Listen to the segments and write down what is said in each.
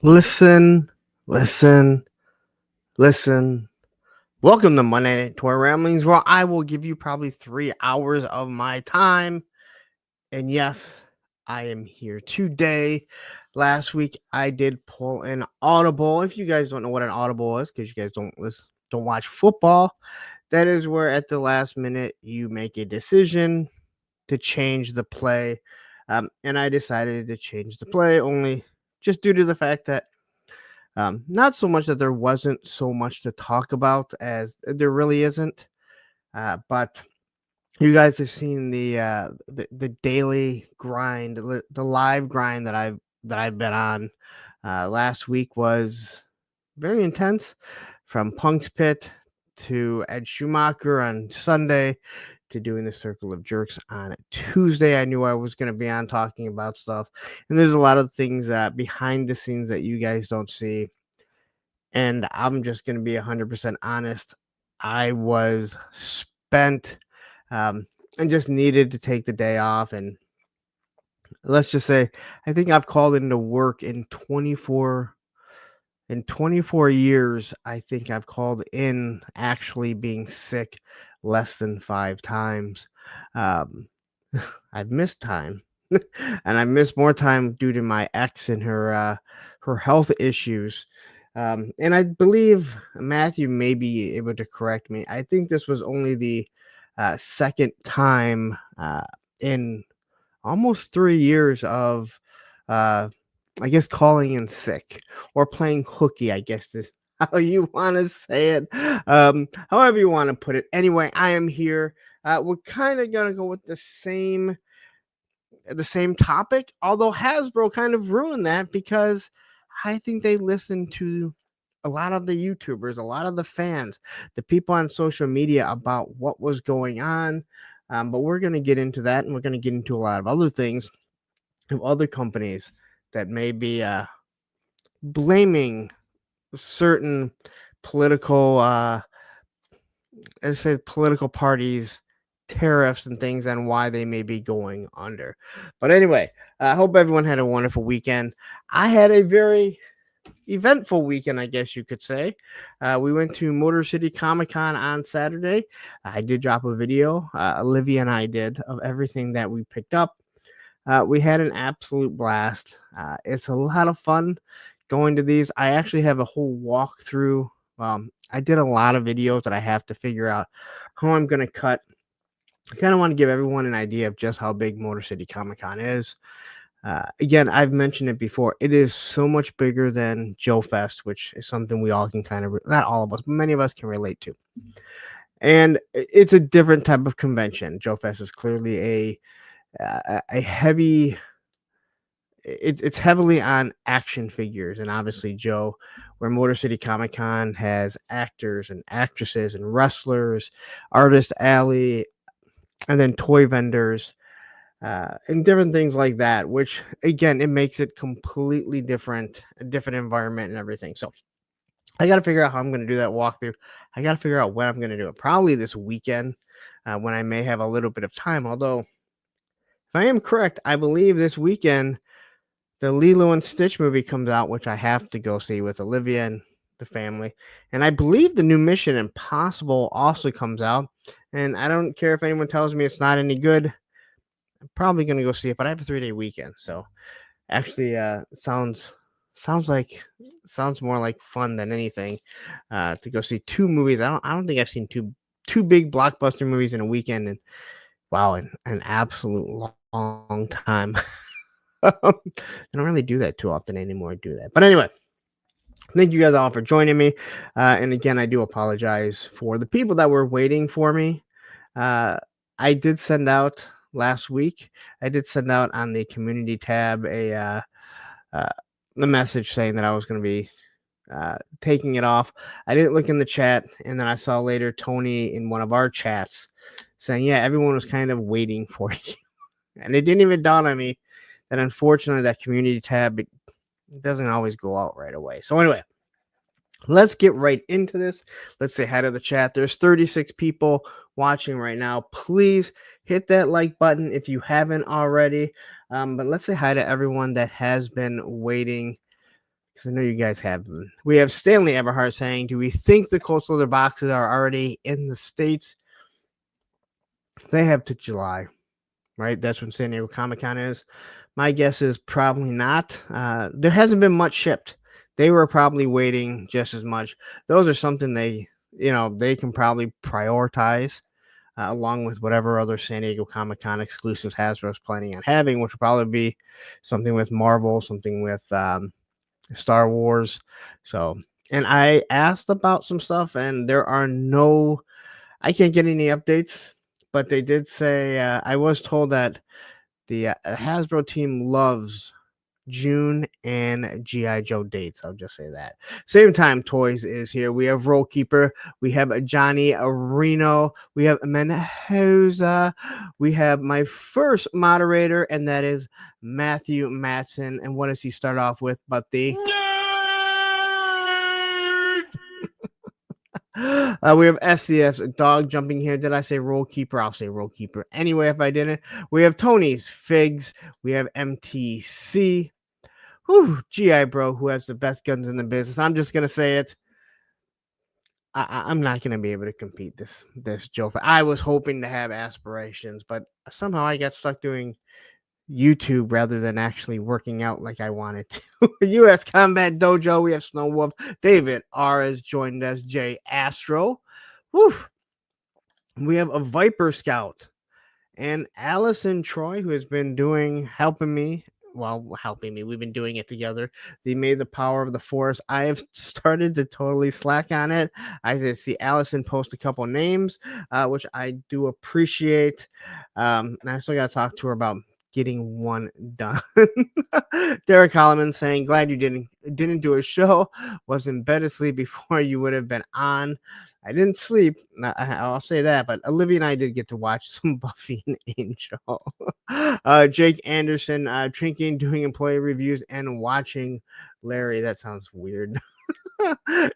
Listen, listen, listen. Welcome to Monday Night Toy Ramblings, where I will give you probably 3 hours of my time. And yes, I am here today. Last week I did pull an audible. If you guys don't know what an audible is, because you guys don't watch football, that is where at the last minute you make a decision to change the play. And I decided to change the play only just due to the fact that not so much that there wasn't so much to talk about as there really isn't, but you guys have seen the daily grind, the live grind that I've been on. Last week was very intense, from Punk's Pit to Ed Schumacher on Sunday to doing the Circle of Jerks on Tuesday. I knew I was going to be on talking about stuff, and there's a lot of things behind the scenes that you guys don't see. And I'm just going to be 100% honest. I was spent, and just needed to take the day off. And let's just say, I think I've called into work in 24 years. I think I've called in actually being sick less than 5 times. Um, I've missed time, and I missed more time due to my ex and her health issues. And I believe Matthew may be able to correct me. I think this was only the second time in almost 3 years of, uh, I guess, calling in sick or playing hooky, I guess is how you want to say it. However you want to put it. Anyway, I am here. We're kind of going to go with the same topic, although Hasbro kind of ruined that because I think they listened to a lot of the YouTubers, a lot of the fans, the people on social media about what was going on. But we're going to get into that, and we're going to get into a lot of other things of other companies that may be blaming certain political, I say political parties, tariffs and things, and why they may be going under. But anyway, I hope everyone had a wonderful weekend. I had a very eventful weekend, I guess you could say. We went to Motor City Comic Con on Saturday. I did drop a video, Olivia and I did, of everything that we picked up. We had an absolute blast. It's a lot of fun going to these. I actually have a whole walkthrough. I did a lot of videos that I have to figure out how I'm going to cut. I kind of want to give everyone an idea of just how big Motor City Comic Con is. Again, I've mentioned it before. It is so much bigger than Joe Fest, which is something we all can kind of, not all of us, but many of us can relate to. And it's a different type of convention. Joe Fest is clearly a heavy. It's heavily on action figures, and obviously Joe, where Motor City Comic Con has actors and actresses and wrestlers, artist alley, and then toy vendors, and different things like that, which again, it makes it completely different, a different environment and everything. So I got to figure out how I'm going to do that walkthrough. I got to figure out when I'm going to do it. Probably this weekend, when I may have a little bit of time. Although, if I am correct, I believe this weekend the Lilo and Stitch movie comes out, which I have to go see with Olivia and the family. And I believe the new Mission Impossible also comes out. And I don't care if anyone tells me it's not any good. I'm probably gonna go see it, but I have a 3-day weekend, so actually, sounds more like fun than anything. To go see two movies. I don't think I've seen two big blockbuster movies in a weekend, and wow, an absolute long time. I don't really do that too often anymore. Do that, but anyway. Thank you guys all for joining me. And again, I do apologize for the people that were waiting for me. Uh, I did send out last week. I did send out on the community tab uh, a message saying that I was going to be taking it off. I didn't look in the chat, and then I saw later Tony in one of our chats saying, "Yeah, everyone was kind of waiting for you," and it didn't even dawn on me that unfortunately that community tab it doesn't always go out right away. So anyway. Let's get right into this. Let's say hi to the chat. There's 36 people watching right now. Please hit that like button if you haven't already. But let's say hi to everyone that has been waiting. because I know you guys have them. We have Stanley Eberhardt saying, do we think the coastal leather boxes are already in the States? They have to July, right? That's when San Diego Comic-Con is. My guess is probably not. There hasn't been much shipped. They were probably waiting just as much. Those are something they can probably prioritize along with whatever other San Diego Comic-Con exclusives Hasbro's planning on having, which will probably be something with Marvel, something with Star Wars. So, and I asked about some stuff, and I can't get any updates, but they did say, I was told that the Hasbro team loves June and G.I. Joe dates. I'll just say that. Same time Toys is here. We have Roll Keeper. We have Johnny Reno. We have Mendoza. We have my first moderator, and that is Matthew Matson. And what does he start off with? But the we have SCS dog jumping here. Did I say Roll Keeper? I'll say Roll Keeper anyway if I didn't. We have Tony's Figs. We have MTC. Whew, GI Bro, who has the best guns in the business. I'm just gonna say it. I'm not gonna be able to compete this Joe. I was hoping to have aspirations, but somehow I got stuck doing YouTube rather than actually working out like I wanted to. U.S. Combat Dojo. We have Snow Wolf. David R has joined us. Jay Astro. Whew. We have a Viper Scout and Allison Troy, who has been helping me. We've been doing it together. They made the power of the force. I have started to totally slack on it. I did see Allison post a couple names, which I do appreciate. And I still got to talk to her about getting one done. Derek Holloman saying, glad you didn't do a show. Was in bed asleep before you would have been on. I didn't sleep. I'll say that, but Olivia and I did get to watch some Buffy and Angel. Jake Anderson drinking, doing employee reviews, and watching Larry. That sounds weird.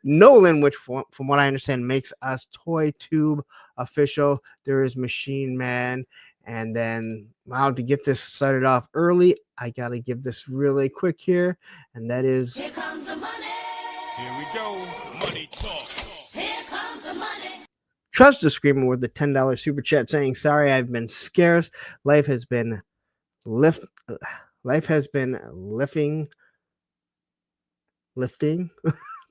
Nolan, which from what I understand makes us Toy Tube official. There is Machine Man. And then, to get this started off early, I got to give this really quick here. And that is... Here comes the money. Here we go. Money talk. Here comes the money. Trust the Screamer with the $10 super chat saying, sorry, I've been scarce. Life has been lifting.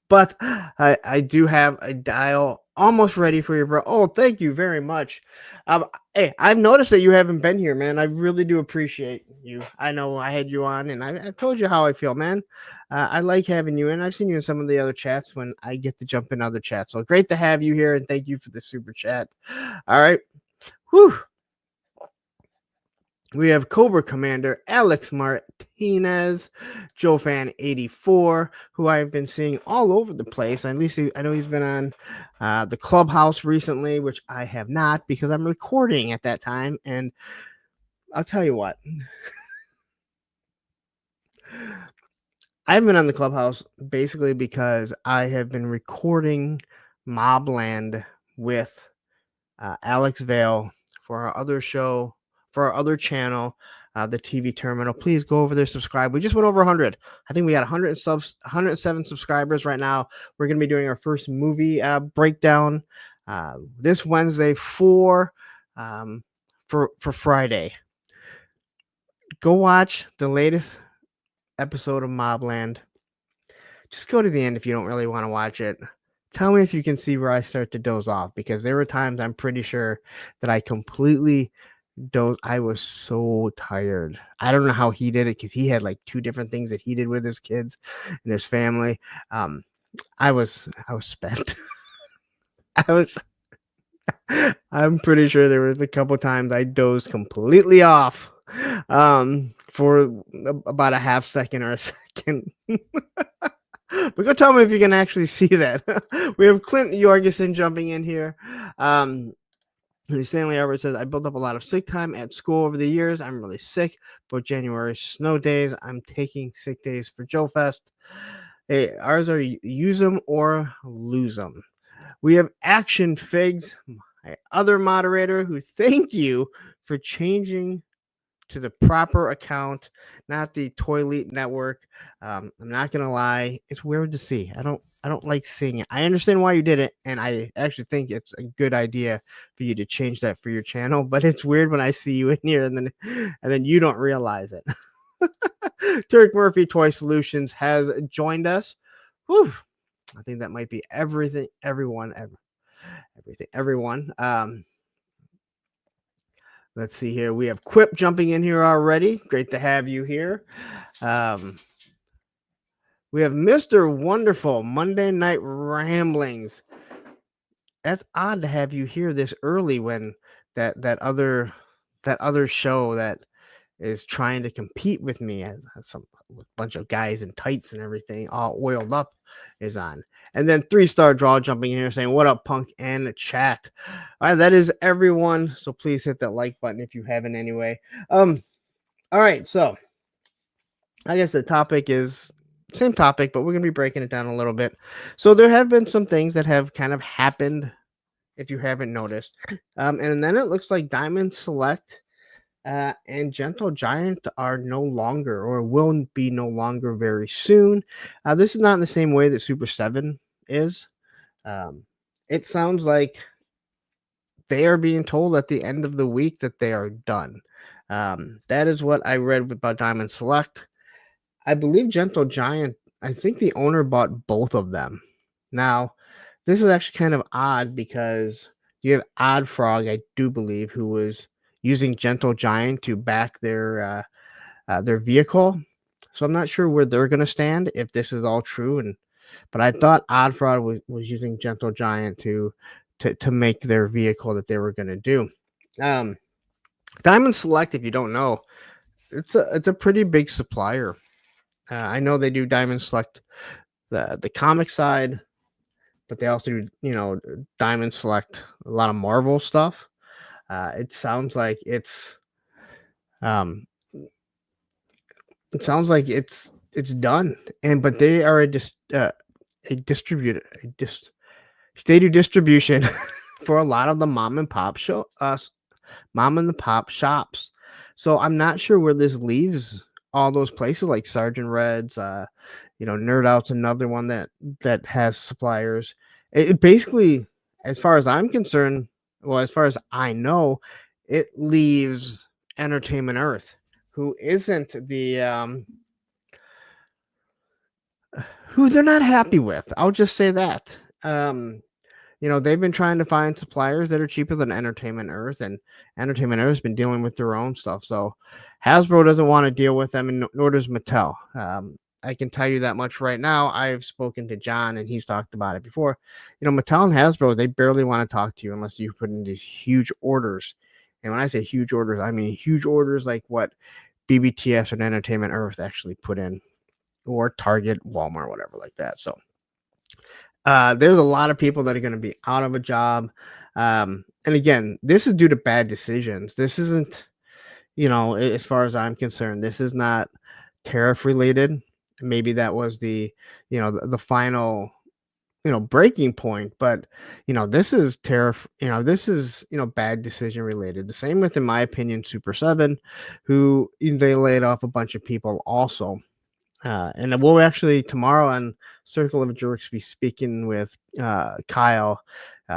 But I do have a dial almost ready for you, bro. Oh, thank you very much. Hey, I've noticed that you haven't been here, man. I really do appreciate you. I know I had you on, and I told you how I feel, man. I like having you, and I've seen you in some of the other chats when I get to jump in other chats. So great to have you here, and thank you for the super chat. All right. Whew. We have Cobra Commander Alex Martinez, Joe Fan 84, who I've been seeing all over the place. At least I know he's been on the Clubhouse recently, which I have not because I'm recording at that time. And I'll tell you what, I've been on the Clubhouse basically because I have been recording Mobland with Alex Vale for our other show. For our other channel, the TV Terminal. Please go over there, subscribe. We just went over 100. I think we got 107 subscribers right now. We're going to be doing our first movie breakdown this Wednesday for Friday. Go watch the latest episode of Mobland. Just go to the end if you don't really want to watch it. Tell me if you can see where I start to doze off, because there were times I'm pretty sure that I completely I was so tired. I don't know how he did it, because he had like 2 different things that he did with his kids and his family. I was spent. I'm pretty sure there was a couple times I dozed completely off for about a half second or a second. But go tell me if you can actually see that. We have Clint Jorgensen jumping in here. Stanley Albert says, I built up a lot of sick time at school over the years. I'm really sick. Both January snow days. I'm taking sick days for Joe Fest. Hey, ours are use them or lose them. We have Action Figs, my other moderator, who thank you for changing to the proper account, not the Toilet Network. I'm not gonna lie, it's weird to see. I don't like seeing it. I understand why you did it, and I actually think it's a good idea for you to change that for your channel. But it's weird when I see you in here and then you don't realize it. Turk Murphy Toy Solutions has joined us. Whew. I think that might be everything, everyone. Let's see here. We have Quip jumping in here already. Great to have you here. We have Mr. Wonderful Monday Night Ramblings. That's odd to have you here this early when that other show that is trying to compete with me as some bunch of guys in tights and everything all oiled up is on. And then 3-star draw jumping in here saying, what up, Punk and chat. All right, that is everyone. So please hit that like button if you haven't anyway. All right, so I guess the topic is same topic, but we're gonna be breaking it down a little bit. So there have been some things that have kind of happened, if you haven't noticed. And then it looks like Diamond Select and Gentle Giant are no longer, or will be no longer very soon. This is not in the same way that Super 7 is. It sounds like they are being told at the end of the week that they are done. That is what I read about Diamond Select. I believe Gentle Giant, I think the owner bought both of them. Now, this is actually kind of odd because you have Odd Frog, I do believe, who was using Gentle Giant to back their vehicle. So I'm not sure where they're going to stand if this is all true. But I thought Odd Frog was using Gentle Giant to make their vehicle that they were going to do. Diamond Select, if you don't know, it's a pretty big supplier. I know they do Diamond Select the comic side, but they also do Diamond Select a lot of Marvel stuff. It sounds like it's done, but they are a distributor. They do distribution for a lot of the mom and pop shops. So I'm not sure where this leaves all those places like Sergeant Red's, Nerd Out's another one that has suppliers. It basically, as far as I'm concerned, well, as far as I know, it leaves Entertainment Earth, who isn't who they're not happy with. I'll just say that. They've been trying to find suppliers that are cheaper than Entertainment Earth, and Entertainment Earth's been dealing with their own stuff. So Hasbro doesn't want to deal with them, and nor does Mattel. I can tell you that much right now. I've spoken to John, and he's talked about it before. Mattel and Hasbro, they barely want to talk to you unless you put in these huge orders. And when I say huge orders, I mean huge orders like what BBTS and Entertainment Earth actually put in, or Target, Walmart, whatever like that. So there's a lot of people that are going to be out of a job. And again, this is due to bad decisions. This isn't, as far as I'm concerned, this is not tariff related. Maybe that was the final, breaking point, but this is tariff, this is, bad decision related. The same with, in my opinion, Super 7, who they laid off a bunch of people also. And we'll actually tomorrow on Circle of Jerks be speaking with Kyle.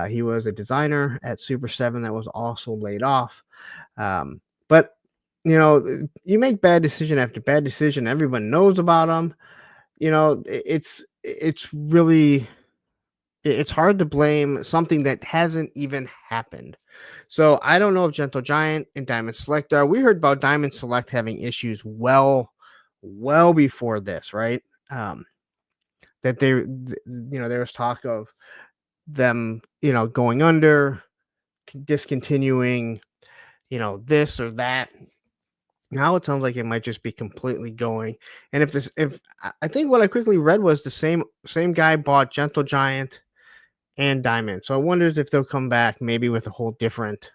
He was a designer at Super 7 that was also laid off. But you make bad decision after bad decision. Everyone knows about them. It's really hard to blame something that hasn't even happened. So I don't know if Gentle Giant and Diamond Select are. We heard about Diamond Select having issues well before this, right? That there was talk of them, going under, discontinuing, this or that. Now it sounds like it might just be completely going. And if I think what I quickly read was the same guy bought Gentle Giant and Diamond. So I wonder if they'll come back maybe with a whole different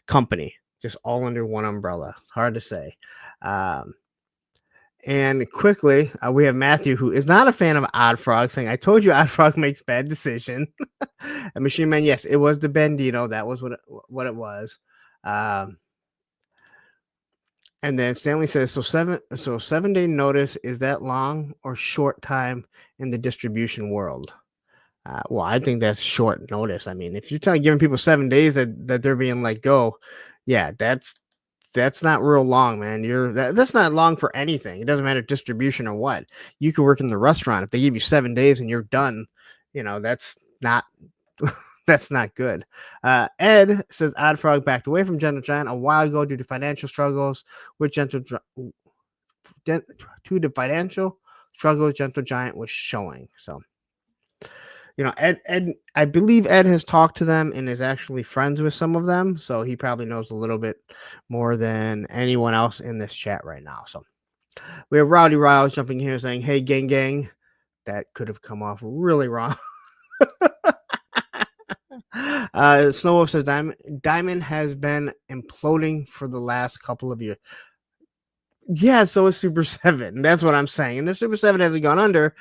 company, just all under one umbrella. Hard to say. And quickly, we have Matthew, who is not a fan of Odd Frog, saying, "I told you Odd Frog makes bad decision." And Machine Man, yes, it was the Bandito. That was what it was. Um, and then Stanley says, "So 7 day notice, is that long or short time in the distribution world?" Well, I think that's short notice. I mean, if you're giving people 7 days that they're being let go, yeah, that's not real long, man. That's not long for anything. It doesn't matter distribution or what. You could work in the restaurant. If they give you 7 days and you're done, that's not that's not good. Ed says Odd Frog backed away from Gentle Giant a while ago due to financial struggles with financial struggles Gentle Giant was showing. So Ed, I believe Ed has talked to them and is actually friends with some of them, so he probably knows a little bit more than anyone else in this chat right now. So we have Rowdy Riles jumping in here saying, "Hey, gang, that could have come off really wrong." Snowwolf says Diamond has been imploding for the last couple of years. Yeah, so is Super 7. That's what I'm saying. And the Super 7 hasn't gone under,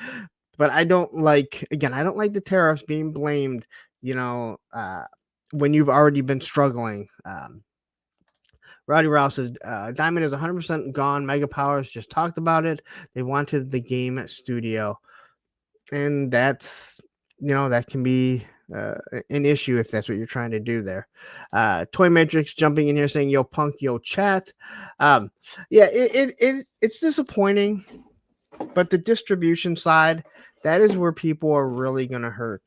but I don't like the tariffs being blamed, when you've already been struggling. Rowdy Rouse says Diamond is 100% gone. Mega Powers just talked about it. They wanted the game studio, and that's that can be an issue if that's what you're trying to do there. Toy Matrix jumping in here saying, "Yo, punk, yo, chat." Yeah, it's disappointing, but the distribution side, that is where people are really going to hurt.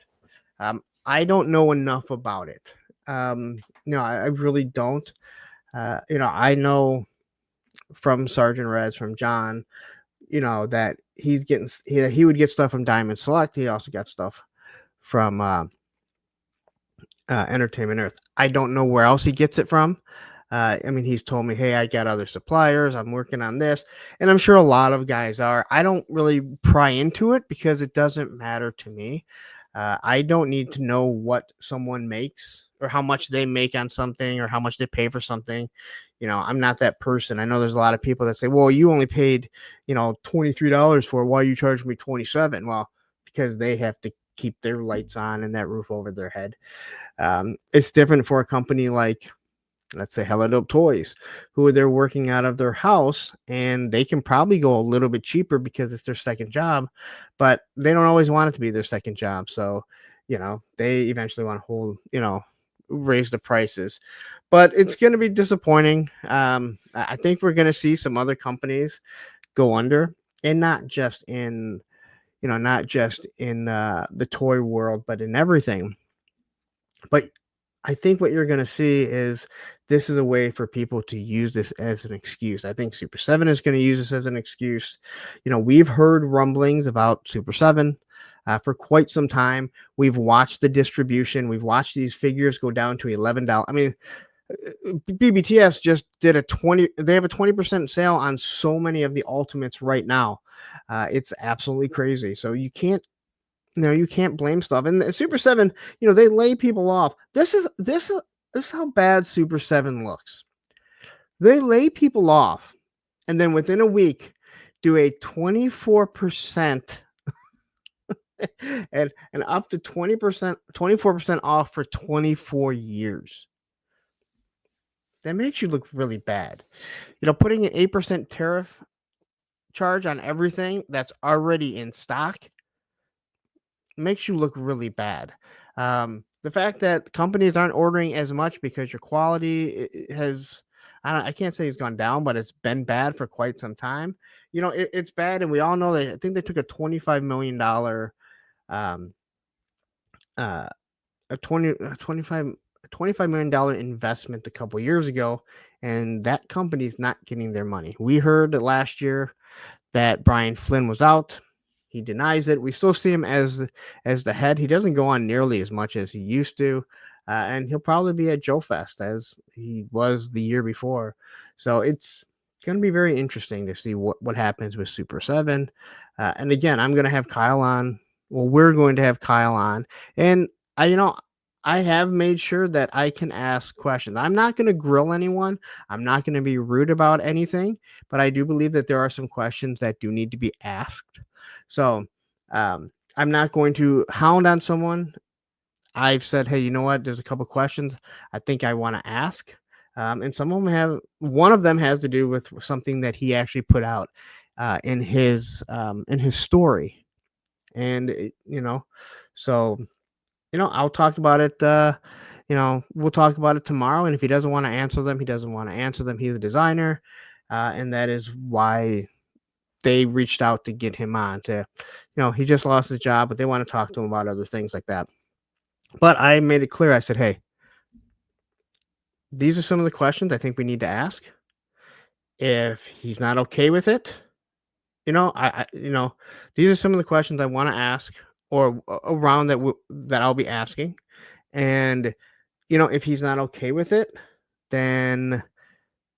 I don't know enough about it. I really don't. I know from Sergeant Reds, from John, that he would get stuff from Diamond Select. He also got stuff from Entertainment Earth. I don't know where else he gets it from. He's told me, "Hey, I got other suppliers. I'm working on this," and I'm sure a lot of guys are. I don't really pry into it because it doesn't matter to me. I don't need to know what someone makes or how much they make on something or how much they pay for something. I'm not that person. I know there's a lot of people that say, "Well, you only paid, $23 for it. Why you charging me 27?" Well, because they have to keep their lights on and that roof over their head. It's different for a company like, let's say, Hello Dope Toys, who they're working out of their house, and they can probably go a little bit cheaper because it's their second job, but they don't always want it to be their second job. So, they eventually want to raise the prices, but it's going to be disappointing. I think we're going to see some other companies go under, and not just in the toy world, but in everything. But I think what you're going to see is this is a way for people to use this as an excuse. I think Super 7 is going to use this as an excuse. We've heard rumblings about Super 7 for quite some time. We've watched the distribution. We've watched these figures go down to $11. I mean, BBTS just did they have a 20% sale on so many of the Ultimates right now. It's absolutely crazy. So you can't blame stuff. And Super 7, they lay people off. This is how bad Super 7 looks. They lay people off, and then within a week do a 24% and up to 20%, 24% off for 24 years. That makes you look really bad. Putting an 8% tariff charge on everything that's already in stock makes you look really bad. The fact that companies aren't ordering as much because your quality has, I can't say it's gone down, but it's been bad for quite some time. It's bad, and we all know that. I think they took a $25 million, $25 million investment a couple years ago, and that company's not getting their money. We heard last year that Brian Flynn was out. He denies it. We still see him as the head. He doesn't go on nearly as much as he used to, and he'll probably be at Joe Fest as he was the year before. So it's going to be very interesting to see what happens with Super 7. And again, I'm going to have Kyle on. Well, we're going to have Kyle on, and I have made sure that I can ask questions. I'm not going to grill anyone. I'm not going to be rude about anything, but I do believe that there are some questions that do need to be asked. So I'm not going to hound on someone. I've said, hey, you know what? There's a couple questions I think I want to ask. And some of them have, one of them has to do with something that he actually put out in his story. And, so I'll talk about it. We'll talk about it tomorrow. And if he doesn't want to answer them, he doesn't want to answer them. He's a designer. And that is why they reached out to get him on he just lost his job, but they want to talk to him about other things like that. But I made it clear. I said, hey, these are some of the questions I think we need to ask. If he's not okay with it, these are some of the questions I want to ask or around that I'll be asking. And if he's not okay with it, then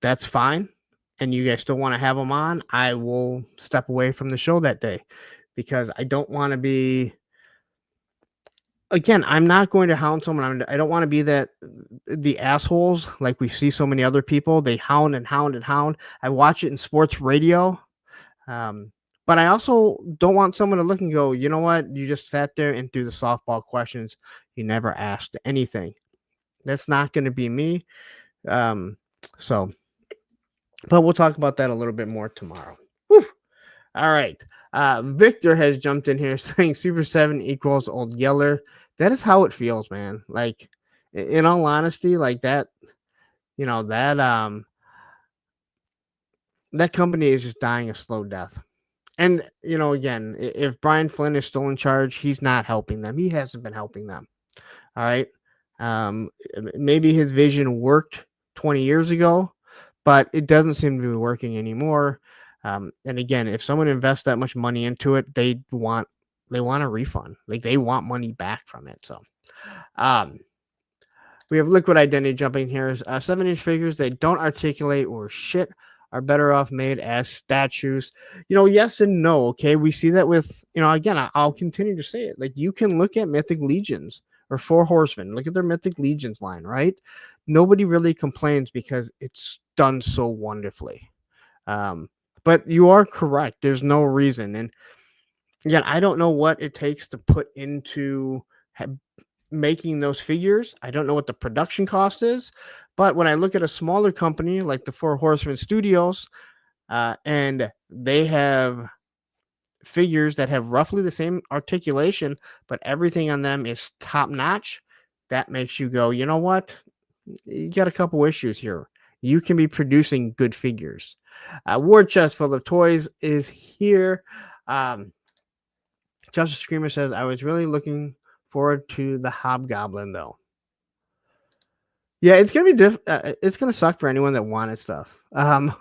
that's fine. And you guys still want to have him on, I will step away from the show that day because I don't want to be. Again, I'm not going to hound someone. I don't want to be the assholes like we see so many other people. They hound and hound and hound. I watch it in sports radio. But I also don't want someone to look and go, you know what? You just sat there and threw the softball questions. You never asked anything. That's not going to be me. So, but we'll talk about that a little bit more tomorrow. Whew. All right. Victor has jumped in here saying Super 7 equals Old Yeller. That is how it feels, man. Like, in all honesty, like that, that company is just dying a slow death. And, again, if Brian Flynn is still in charge, he's not helping them. He hasn't been helping them. All right. Maybe his vision worked 20 years ago, but it doesn't seem to be working anymore. And again, if someone invests that much money into it, they want a refund. Like they want money back from it. So, we have Liquid Identity jumping here. 7-inch figures that don't articulate or shit are better off made as statues. Yes and no. Okay, we see that with again. I'll continue to say it. Like you can look at Mythic Legions or Four Horsemen. Look at their Mythic Legions line, right? Nobody really complains because it's done so wonderfully. But you are correct. There's no reason. And again, I don't know what it takes to put into making those figures. I don't know what the production cost is. But when I look at a smaller company like the Four Horsemen Studios, and they have figures that have roughly the same articulation, but everything on them is top notch, that makes you go, you know what? You got a couple issues here. You can be producing good figures. War Chest Full of Toys is here. Justice Screamer says, I was really looking forward to the Hobgoblin, though. Yeah, it's gonna be it's gonna suck for anyone that wanted stuff. Rowdy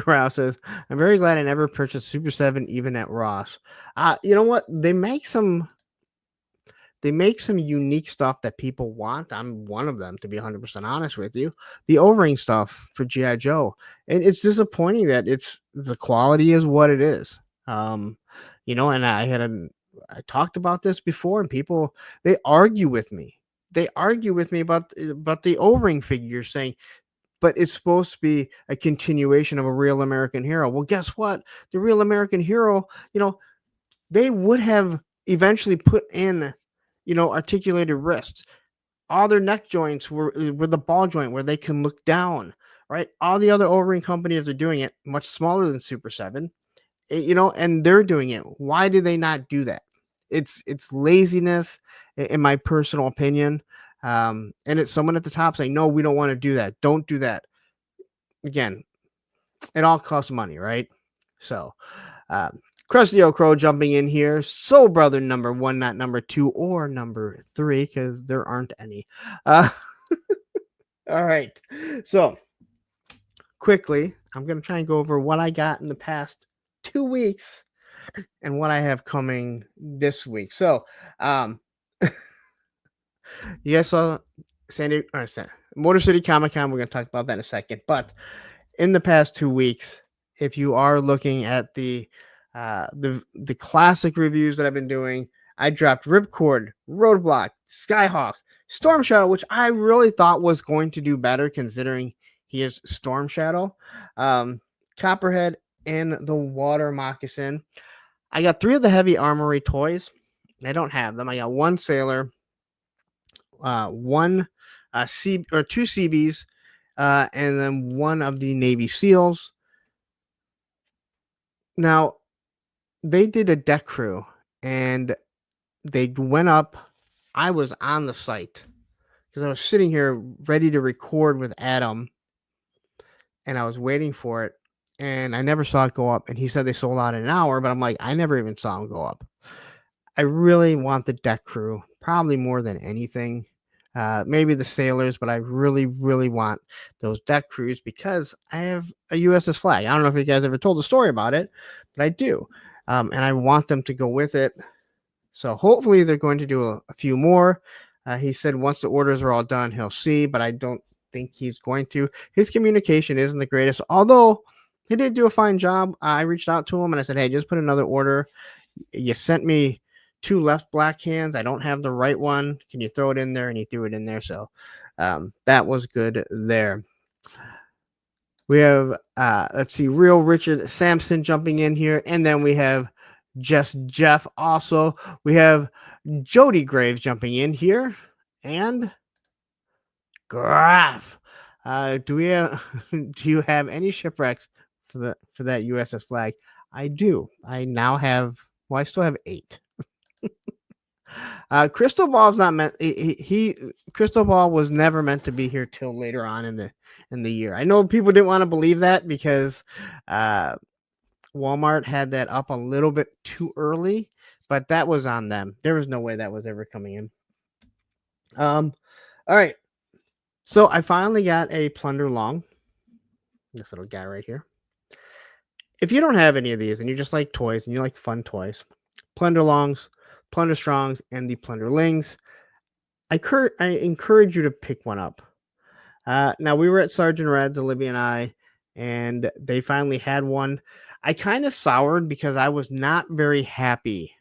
Row says, I'm very glad I never purchased Super 7 even at Ross. You know what? They make some unique stuff that people want. I'm one of them, to be 100% honest with you. The O-ring stuff for G.I. Joe. And it's disappointing that the quality is what it is. And I talked about this before, and people, they argue with me. They argue with me about the O-ring figures, saying, but it's supposed to be a continuation of a Real American Hero. Well, guess what? The Real American Hero, they would have eventually put in, articulated wrists. All their neck joints were the ball joint where they can look down, right? All the other O-ring companies are doing it much smaller than Super 7, and they're doing it. Why do they not do that? It's laziness, in my personal opinion. And it's someone at the top saying, no, we don't want to do that. Don't do that. Again, it all costs money, right? So, Krusty O'Crow jumping in here. Soul Brother number 1, not number 2 or number 3, because there aren't any. All right. So, quickly, I'm going to try and go over what I got in the past 2 weeks and what I have coming this week. So, you guys saw Motor City Comic Con. We're going to talk about that in a second. But in the past 2 weeks, if you are looking at the classic reviews that I've been doing, I dropped Ripcord, Roadblock, Skyhawk, Storm Shadow, which I really thought was going to do better considering he is Storm Shadow, Copperhead, and the Water Moccasin. I got 3 of the Heavy Armory toys. I don't have them. I got 1 Sailor, 1 2 CBs, and then 1 of the Navy SEALs. Now, they did a deck crew, and they went up. I was on the site because I was sitting here ready to record with Adam, and I was waiting for it, and I never saw it go up. And he said they sold out in an hour, but I'm like, I never even saw them go up. I really want the deck crew, probably more than anything. Maybe the sailors, but I really, really want those deck crews because I have a USS flag. I don't know if you guys ever told the story about it, but I do. And I want them to go with it. So hopefully they're going to do a few more. He said once the orders are all done, he'll see, but I don't think he's going to. His communication isn't the greatest, although he did do a fine job. I reached out to him and I said, hey, just put another order. You sent me 2 left black hands. I don't have the right one. Can you throw it in there? And he threw it in there. So that was good there. We have, let's see, Real Richard Sampson jumping in here. And then we have Just Jeff also. We have Jody Graves jumping in here. And Graf. Do you have any shipwrecks for that USS flag? I do. I now have, well, I still have 8. Crystal Ball's not meant. Crystal Ball was never meant to be here till later on in the year. I know people didn't want to believe that because Walmart had that up a little bit too early, but that was on them. There was no way that was ever coming in. All right. So I finally got a Plunder Long. This little guy right here. If you don't have any of these and you just like toys and you like fun toys, Plunder Longs, Plunder Strongs, and the Plunderlings, I encourage you to pick one up. Now, we were at Sergeant Red's, Olivia and I, and they finally had one. I kind of soured because I was not very happy.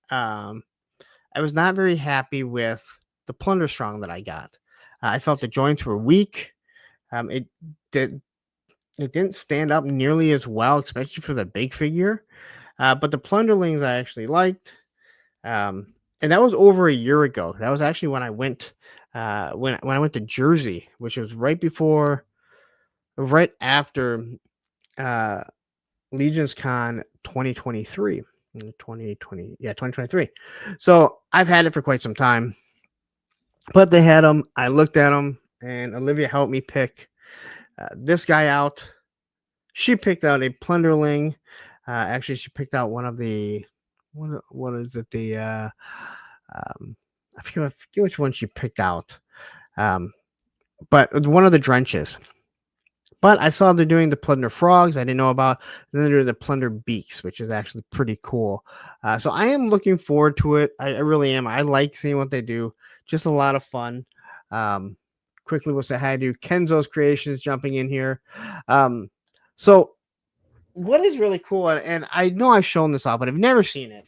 I was not very happy with the Plunder Strong that I got. I felt the joints were weak. It didn't stand up nearly as well, especially for the big figure. But the Plunderlings I actually liked. And that was over a year ago. That was actually when I went when I went to Jersey, which was right after Legion's Con 2023. 2023. So I've had it for quite some time. But they had them. I looked at them, and Olivia helped me pick this guy out. She picked out a Plunderling. Actually, she picked out one of the what is it? I forget which one she picked out. But one of the drenches. But I saw they're doing the Plunder Frogs. I didn't know about. And then they're the Plunder Beaks, which is actually pretty cool. So I am looking forward to it. I really am. I like seeing what they do. Just a lot of fun. Quickly, we'll say hi to Kenzo's Creations jumping in here. So what is really cool, and I know I've shown this off, but I've never seen it.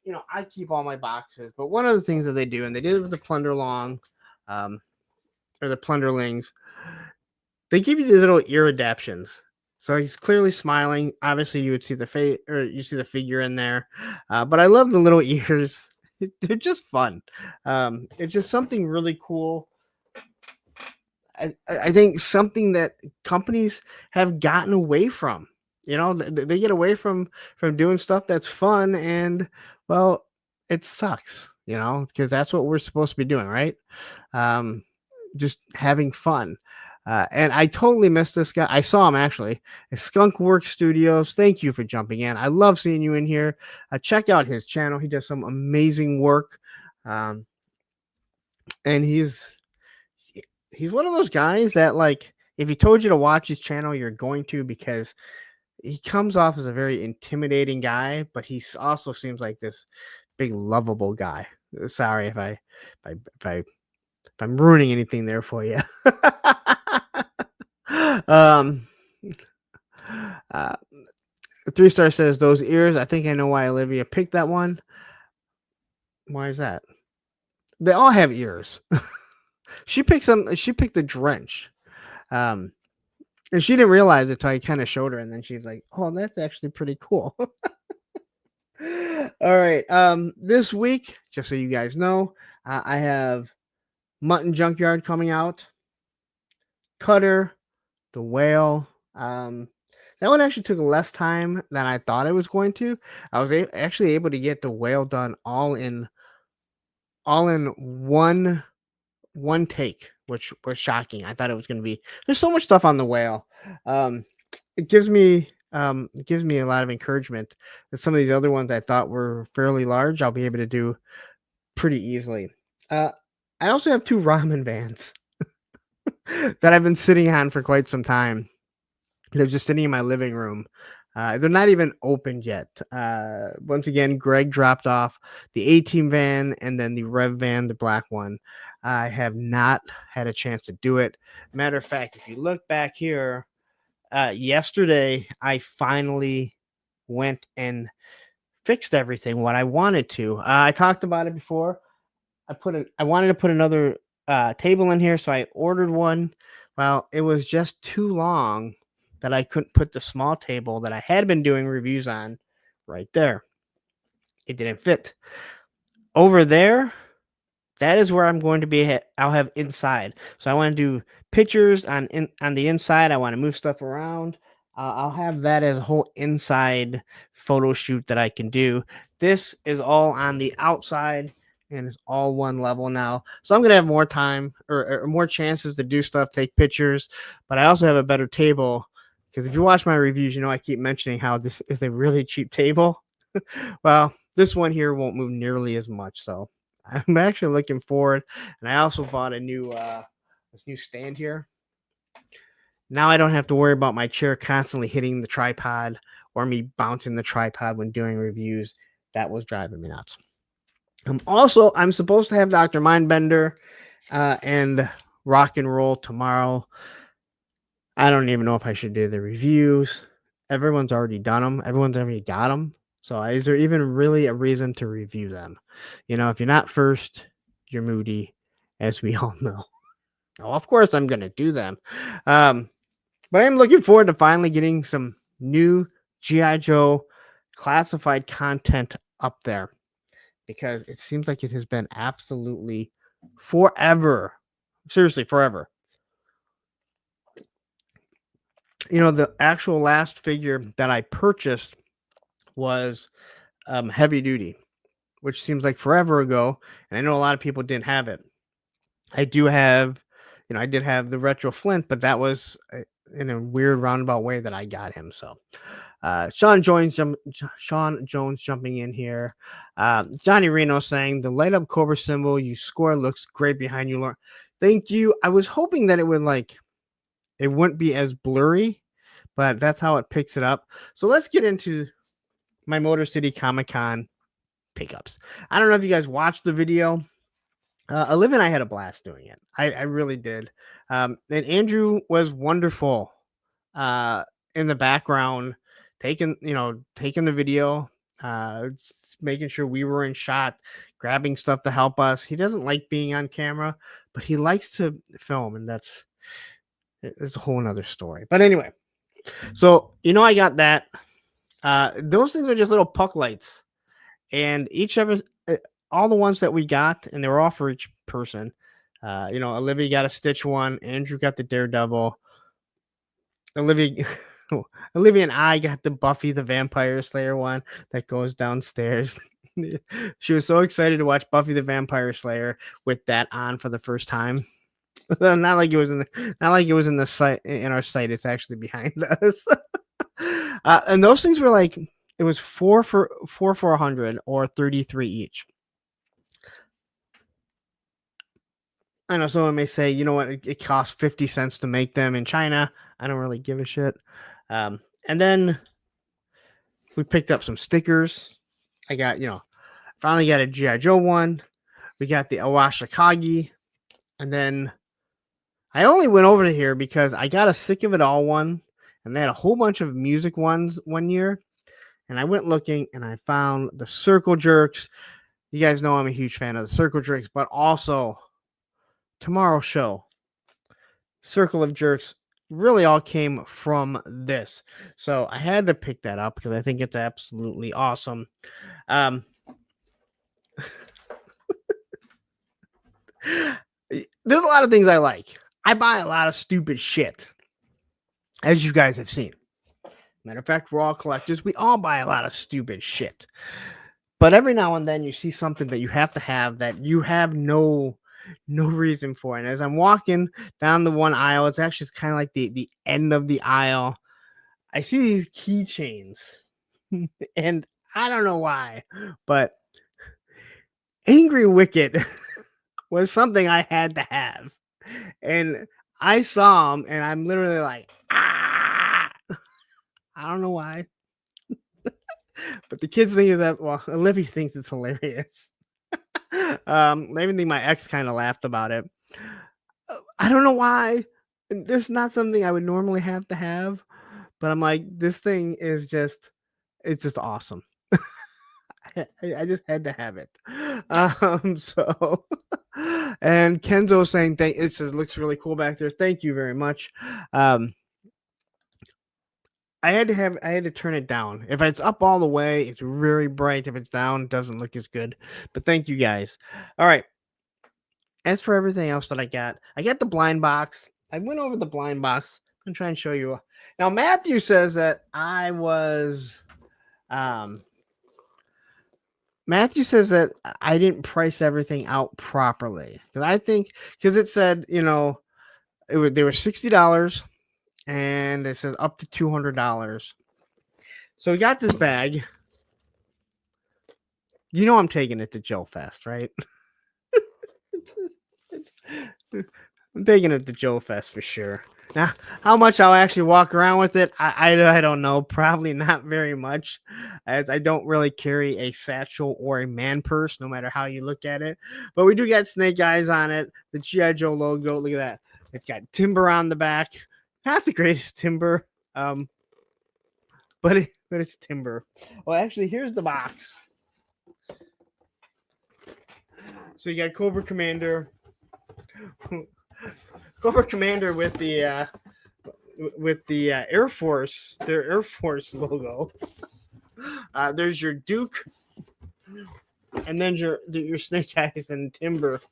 You know, I keep all my boxes, but one of the things that they do, and they did it with the Plunder Long, or the Plunderlings, they give you these little ear adaptions. So he's clearly smiling. Obviously, you would see the face, or you see the figure in there. But I love the little ears. They're just fun. It's just something really cool. I think something that companies have gotten away from. You know, they get away from doing stuff that's fun, and well, it sucks. You know, because that's what we're supposed to be doing, right? Just having fun. And I totally missed this guy. I saw him actually. Skunk Work Studios. Thank you for jumping in. I love seeing you in here. Check out his channel. He does some amazing work. And he's one of those guys that, like, if he told you to watch his channel, you're going to, because he comes off as a very intimidating guy, but he also seems like this big lovable guy. Sorry if I'm ruining anything there for you. 3-star says those ears. I think I know why Olivia picked that one. Why is that? They all have ears. She picked some. She picked the Drench, um, and she didn't realize it till I kind of showed her, and then she's like, "Oh, that's actually pretty cool." All right. This week, just so you guys know, I have Mutton Junkyard coming out, Cutter, the Whale. That one actually took less time than I thought it was going to. I was actually able to get the Whale done all in one take, which was shocking. I thought it was going to be. There's so much stuff on the Whale. Um, it gives me a lot of encouragement that some of these other ones I thought were fairly large, I'll be able to do pretty easily. Uh, I also have two ramen vans that I've been sitting on for quite some time. They're just sitting in my living room. They're not even opened yet. Once again, Greg dropped off the A-Team van and then the Rev van, the black one. I have not had a chance to do it. Matter of fact, if you look back here, yesterday I finally went and fixed everything what I wanted to. I talked about it before. I wanted to put another table in here, so I ordered one. Well, it was just too long that I couldn't put the small table that I had been doing reviews on right there. It didn't fit. Over there, that is where I'm going to be. I'll have inside. So I want to do pictures on the inside. I want to move stuff around. I'll have that as a whole inside photo shoot that I can do. This is all on the outside, and it's all one level now. So I'm going to have more time or more chances to do stuff, take pictures. But I also have a better table because if you watch my reviews, you know I keep mentioning how this is a really cheap table. Well, this one here won't move nearly as much. So I'm actually looking forward. And I also bought a new stand here. Now I don't have to worry about my chair constantly hitting the tripod or me bouncing the tripod when doing reviews. That was driving me nuts. I'm supposed to have Dr. Mindbender and Rock and Roll tomorrow. I don't even know if I should do the reviews. Everyone's already done them. Everyone's already got them. So is there even really a reason to review them? You know, if you're not first, you're moody, as we all know. Oh, of course I'm going to do them. But I'm looking forward to finally getting some new G.I. Joe classified content up there because it seems like it has been absolutely forever. Seriously, forever. You know, the actual last figure that I purchased was Heavy Duty, which seems like forever ago. And I know a lot of people didn't have it. I did have the Retro Flint, but that was in a weird roundabout way that I got him. So Sean Jones jumping in here. Johnny Reno saying the light up Cobra symbol you score looks great behind you, Lauren. Thank you. I was hoping that it wouldn't be as blurry, but that's how it picks it up. So let's get into my Motor City Comic Con pickups. I don't know if you guys watched the video. Olivia and I had a blast doing it. I really did. And Andrew was wonderful in the background, taking the video, making sure we were in shot, grabbing stuff to help us. He doesn't like being on camera, but he likes to film, and it's a whole nother story. But anyway, so I got that. Those things are just little puck lights, and each of us, all the ones that we got, and they were all for each person. Olivia got a Stitch one. Andrew got the Daredevil. Olivia and I got the Buffy the Vampire Slayer one that goes downstairs. She was so excited to watch Buffy the Vampire Slayer with that on for the first time. Not like it was in the site in our site. It's actually behind us. And those things were like it was 4 for 100 or 33 each. I know someone may say, you know what, it costs 50 cents to make them in China. I don't really give a shit. And then we picked up some stickers. I got, finally got a G.I. Joe one. We got the Awashikage. And then I only went over to here because I got a Sick of It All one. And they had a whole bunch of music ones one year. And I went looking and I found the Circle Jerks. You guys know I'm a huge fan of the Circle Jerks, but also tomorrow's show, Circle of Jerks, really all came from this. So I had to pick that up because I think it's absolutely awesome. There's a lot of things I like. I buy a lot of stupid shit, as you guys have seen. Matter of fact, we're all collectors. We all buy a lot of stupid shit. But every now and then you see something that you have to have that you have no reason for. And as I'm walking down the one aisle, it's actually kind of like the end of the aisle. I see these keychains. And I don't know why, but Angry Wicked was something I had to have. And I saw them and I'm literally like, ah, I don't know why. But the kids think that, well, Olivia thinks it's hilarious. I even think my ex kind of laughed about it. I don't know why. This is not something I would normally have to have, but I'm like, this thing is just, it's just awesome. I just had to have it. So, and Kenzo saying, it says, looks really cool back there. Thank you very much. I had to turn it down. If it's up all the way, it's very bright. If it's down, it doesn't look as good. But thank you guys. All right. As for everything else that I got the blind box. I went over the blind box. I'm trying to show you. Now, Matthew says that Matthew says that I didn't price everything out properly. Because it said, they were $60 and it says up to $200. So we got this bag. I'm taking it to Joe Fest, right? I'm taking it to Joe Fest for sure. Now, how much I'll actually walk around with it, I don't know. Probably not very much, as I don't really carry a satchel or a man purse, no matter how you look at it. But we do got Snake Eyes on it, the G.I. Joe logo. Look at that. It's got timber on the back. Not the greatest timber, but it's timber. Well, actually, here's the box. So you got Cobra Commander. Cobra Commander with the Air Force, their Air Force logo. There's your Duke, and then your Snake Eyes and Timber.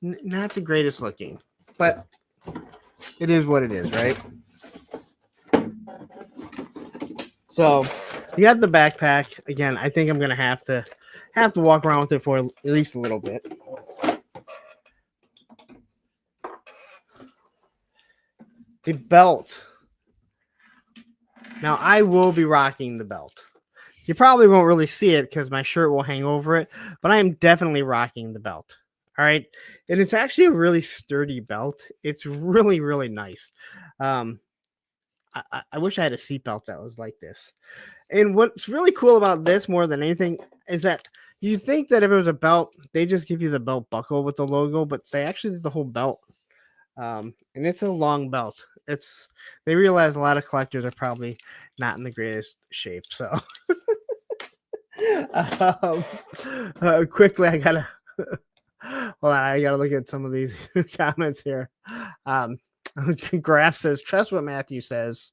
Not the greatest looking, but it is what it is, right? So you got the backpack again. I think I'm gonna have to walk around with it for at least a little bit. The belt. Now, I will be rocking the belt. You probably won't really see it because my shirt will hang over it, but I am definitely rocking the belt. All right. And it's actually a really sturdy belt. It's really, really nice. I wish I had a seatbelt that was like this. And what's really cool about this more than anything is that you think that if it was a belt, they just give you the belt buckle with the logo, but they actually did the whole belt. And it's a long belt. They realize a lot of collectors are probably not in the greatest shape. So quickly, I gotta look at some of these comments here. Graf says, trust what Matthew says.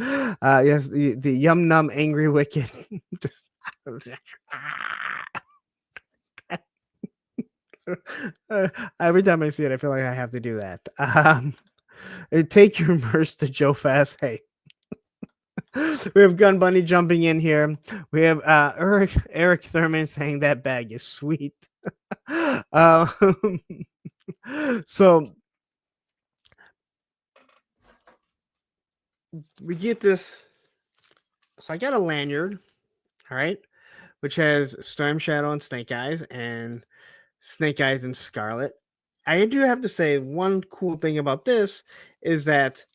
Yes, the Yum Num Angry Wicked. Every time I see it, I feel like I have to do that. Take your merch to Joe Fast. Hey. We have Gun Bunny jumping in here. We have Eric Thurman saying that bag is sweet. So we get this. So I got a lanyard, all right, which has Storm Shadow and Snake Eyes and Snake Eyes and Scarlet. I do have to say one cool thing about this is that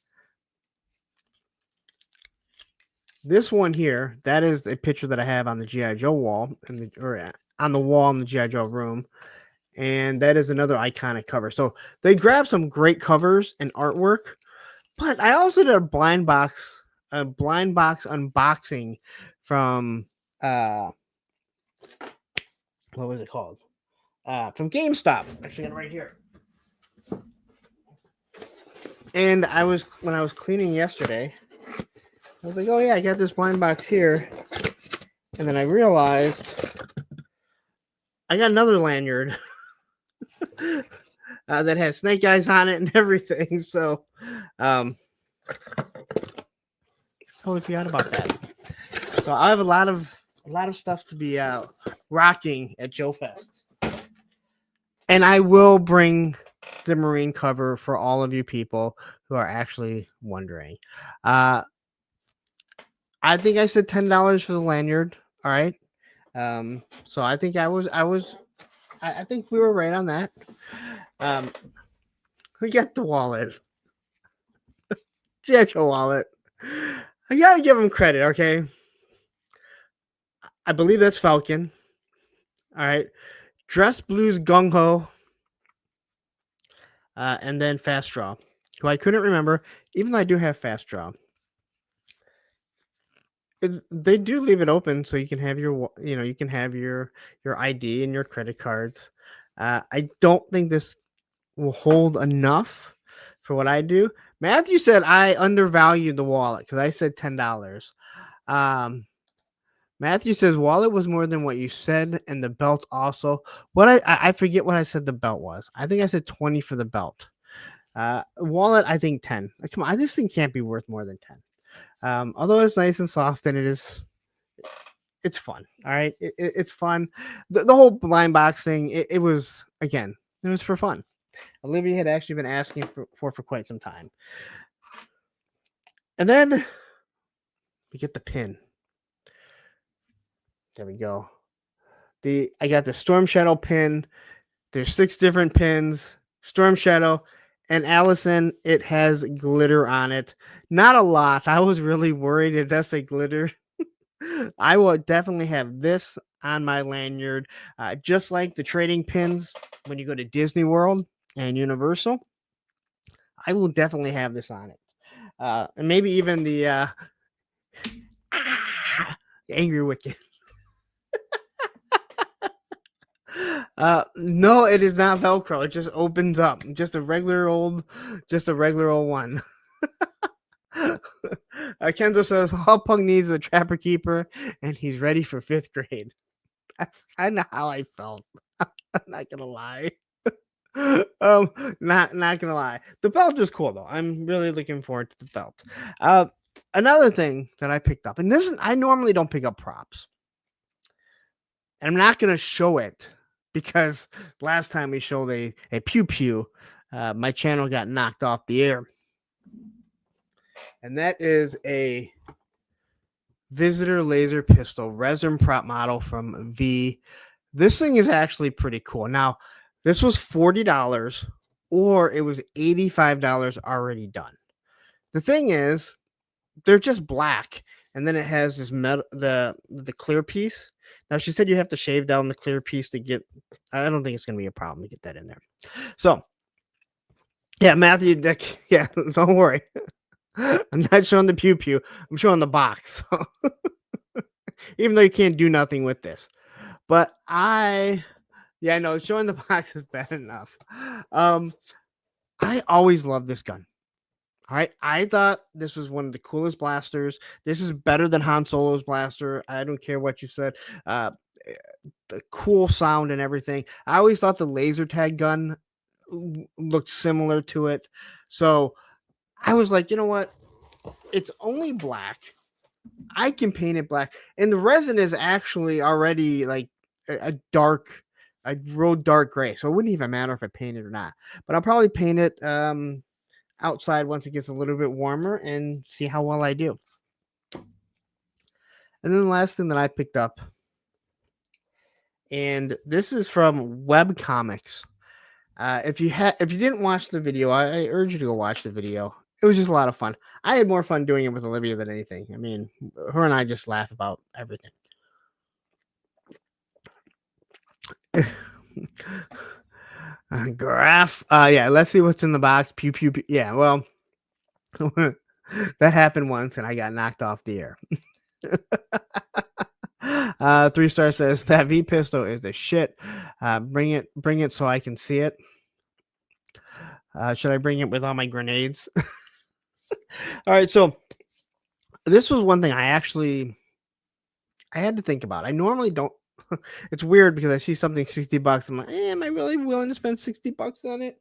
this one here, that is a picture that I have on the G.I. Joe wall, or on the wall in the G.I. Joe room. And that is another iconic cover. So they grabbed some great covers and artwork, but I also did a blind box unboxing from what was it called? From GameStop. Actually, got it right here. And when I was cleaning yesterday, I was like, oh yeah, I got this blind box here. And then I realized I got another lanyard that has snake eyes on it and everything. So, totally forgot about that. So I have a lot of stuff to be rocking at Joe Fest, and I will bring the Marine cover for all of you people who are actually wondering. I think I said $10 for the lanyard. All right. So I think I think we were right on that. We got the wallet. Joe wallet. I gotta give him credit, okay? I believe that's Falcon. All right. Dress Blues Gung Ho. And then Fast Draw, who I couldn't remember, even though I do have Fast Draw. They do leave it open so you can have your ID and your credit cards. I don't think this will hold enough for what I do. Matthew said I undervalued the wallet because I said $10. Matthew says wallet was more than what you said, and the belt also. What I forget what I said the belt was. I think I said 20 for the belt. Wallet, I think 10. Come on, this thing can't be worth more than 10. Although it's nice and soft and it's fun. All right, it's fun. The whole blind box thing, it was for fun. Olivia had actually been asking for quite some time. And then we get the pin. There we go. I got the Storm Shadow pin. There's 6 different pins. Storm Shadow. And Allison, it has glitter on it. Not a lot. I was really worried it does say glitter. I will definitely have this on my lanyard. Just like the trading pins when you go to Disney World and Universal. I will definitely have this on it. And maybe even the Angry Wicked. No, it is not Velcro. It just opens up. Just a regular old one. Kenzo says all Pug needs is a trapper keeper, and he's ready for 5th grade. That's kind of how I felt. I'm not gonna lie. Not gonna lie. The belt is cool though. I'm really looking forward to the belt. Another thing that I picked up, and I normally don't pick up props, and I'm not gonna show it. Because last time we showed a pew pew, my channel got knocked off the air. And that is a Visitor laser pistol resin prop model from V. This thing is actually pretty cool. Now, this was $40 or it was $85 already done. The thing is, they're just black. And then it has this metal, the clear piece. Now, she said you have to shave down the clear piece to get. I don't think it's going to be a problem to get that in there. So, yeah, Matthew, yeah, don't worry. I'm not showing the pew pew. I'm showing the box. So. Even though you can't do nothing with this. But I know showing the box is bad enough. I always loved this gun. All right, I thought this was one of the coolest blasters. This is better than Han Solo's blaster. I don't care what you said. The cool sound and everything. I always thought the laser tag gun looked similar to it. So I was like, you know what? It's only black. I can paint it black. And the resin is actually already like a real dark gray. So it wouldn't even matter if I paint it or not. But I'll probably paint it outside once it gets a little bit warmer and see how well I do. And then the last thing that I picked up, and this is from Web Comics. If you didn't watch the video, I urge you to go watch the video. It was just a lot of fun. I had more fun doing it with Olivia than anything. I mean, her and I just laugh about everything. Graph. Yeah, let's see what's in the box. Pew, pew, pew. Yeah, well, that happened once and I got knocked off the air. 3 star says that V pistol is a shit. Bring it so I can see it. Should I bring it with all my grenades? All right, so this was one thing I had to think about. I normally don't. It's weird because I see something $60. I'm like, am I really willing to spend $60 on it?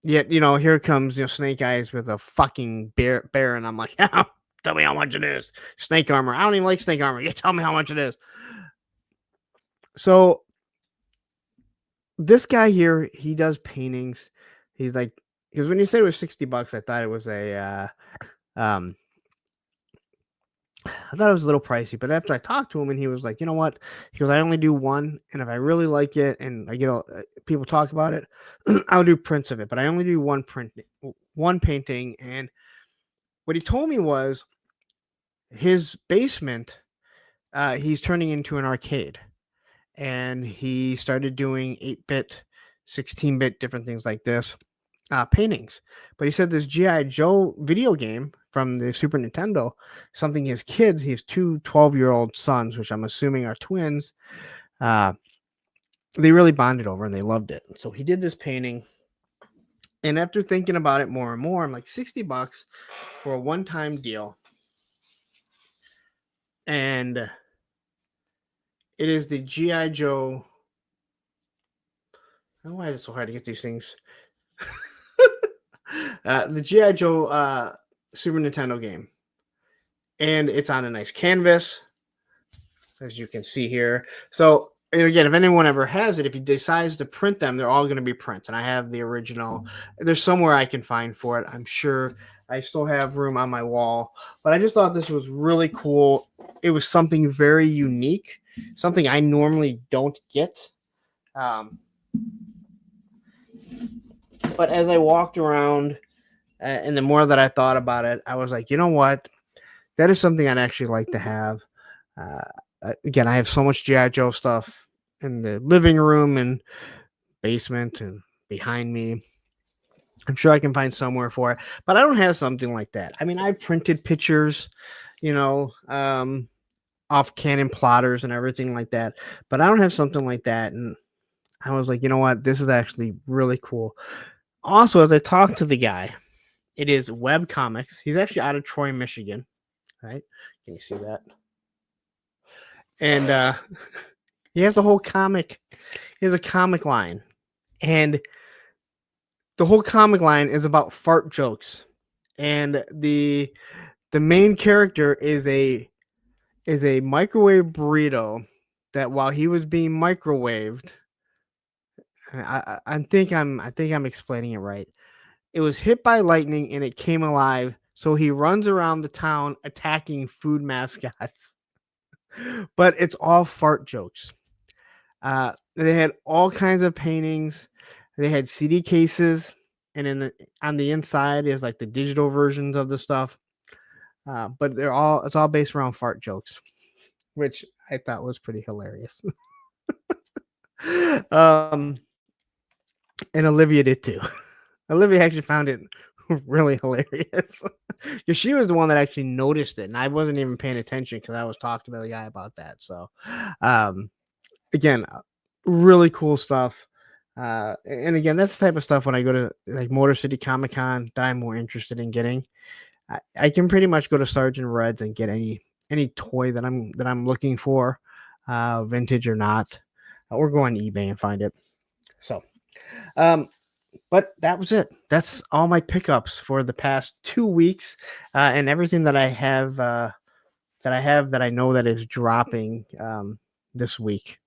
Yet, here comes Snake Eyes with a fucking bear, and I'm like, tell me how much it is. Snake armor. I don't even like snake armor. You tell me how much it is. So this guy here, he does paintings. He's like, because when you said it was $60, I thought it was I thought it was a little pricey, but after I talked to him and he was like, you know what? He goes, I only do one, and if I really like it and I get people talk about it, I'll do prints of it, but I only do one painting. And what he told me was his basement, he's turning into an arcade, and he started doing 8-bit, 16-bit, different things like this. Paintings, but he said this G.I. Joe video game from the Super Nintendo, something his kids, he has 2 12-year-old sons, which I'm assuming are twins, they really bonded over and they loved it. So he did this painting, and after thinking about it more and more, I'm like, $60 for a one-time deal, and it is the G.I. Joe. Why is it so hard to get these things? The G.I. Joe Super Nintendo game, and it's on a nice canvas, as you can see here. So again, if anyone ever has it, if he decides to print them, they're all going to be prints, and I have the original. There's somewhere I can find for it, I'm sure. I still have room on my wall, but I just thought this was really cool. It was something very unique, something I normally don't get. But as I walked around, and the more that I thought about it, I was like, you know what? That is something I'd actually like to have. Again, I have so much G.I. Joe stuff in the living room and basement and behind me. I'm sure I can find somewhere for it, but I don't have something like that. I mean, I printed pictures, off Canon plotters and everything like that, but I don't have something like that. And I was like, you know what? This is actually really cool. Also, as I talked to the guy, it is Web Comics. He's actually out of Troy, Michigan. Right? Can you see that? And he has a whole comic. He has a comic line, and the whole comic line is about fart jokes. And the main character is a microwave burrito that while he was being microwaved, I think I'm explaining it right. It was hit by lightning and it came alive, so he runs around the town attacking food mascots. But it's all fart jokes. They had all kinds of paintings. They had CD cases, and on the inside is like the digital versions of the stuff. But it's all based around fart jokes, which I thought was pretty hilarious. And Olivia did too. Olivia actually found it really hilarious because she was the one that actually noticed it, and I wasn't even paying attention because I was talking to the guy about that. So, again, really cool stuff. And again, that's the type of stuff when I go to like Motor City Comic Con that I'm more interested in getting. I can pretty much go to Sergeant Red's and get any toy that I'm looking for, vintage or not, or go on eBay and find it. So, but that was it. That's all my pickups for the past 2 weeks, and everything that I have that I know that is dropping this week.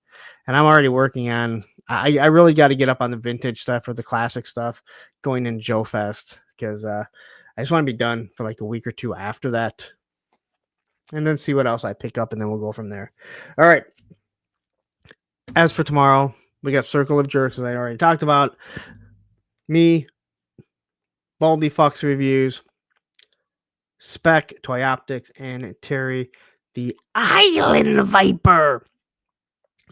And I'm already working on. I really got to get up on the vintage stuff or the classic stuff going in Joe Fest because I just want to be done for like a week or two after that, and then see what else I pick up, and then we'll go from there. All right. As for tomorrow, we got Circle of Jerks, as I already talked about. Me, Baldy Fox reviews, Spec, Toy Optics, and Terry, the Island Viper.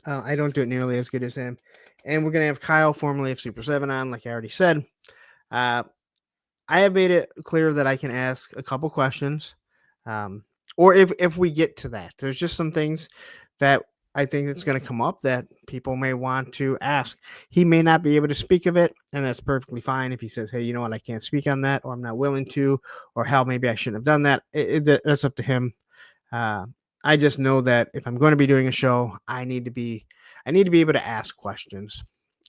I don't do it nearly as good as him. And we're going to have Kyle, formerly of Super 7, on, like I already said. I have made it clear that I can ask a couple questions. or if we get to that, there's just some things that I think it's going to come up that people may want to ask. He may not be able to speak of it, and that's perfectly fine. If he says, "Hey, you know what, I can't speak on that," or "I'm not willing to," or "Hell, maybe I shouldn't have done that," that's up to him. Uh, I just know that if I'm going to be doing a show, I need to be able to ask questions.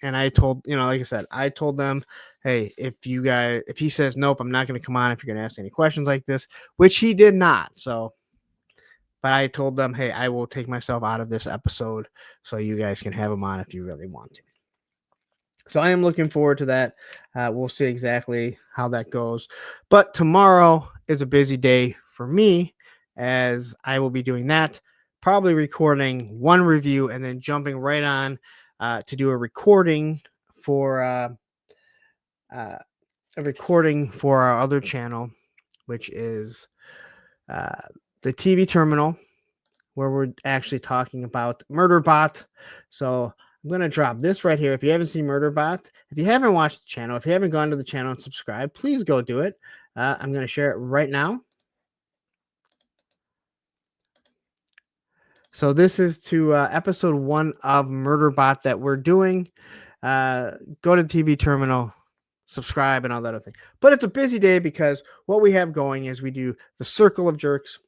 And I told, like I said, I told them, hey, if he says nope, I'm not going to come on if you're going to ask any questions like this, which he did not. So, but I told them, hey, I will take myself out of this episode so you guys can have him on if you really want to. So I am looking forward to that. We'll see exactly how that goes. But tomorrow is a busy day for me, as I will be doing that, probably recording one review and then jumping right on to do a recording for our other channel, which is the TV Terminal, where we're actually talking about Murderbot. So I'm going to drop this right here. If you haven't seen Murderbot, if you haven't watched the channel, if you haven't gone to the channel and subscribed, please go do it. I'm going to share it right now. So this is to episode 1 of Murderbot that we're doing. Go to the TV Terminal, subscribe, and all that other thing. But it's a busy day because what we have going is we do the Circle of Jerks.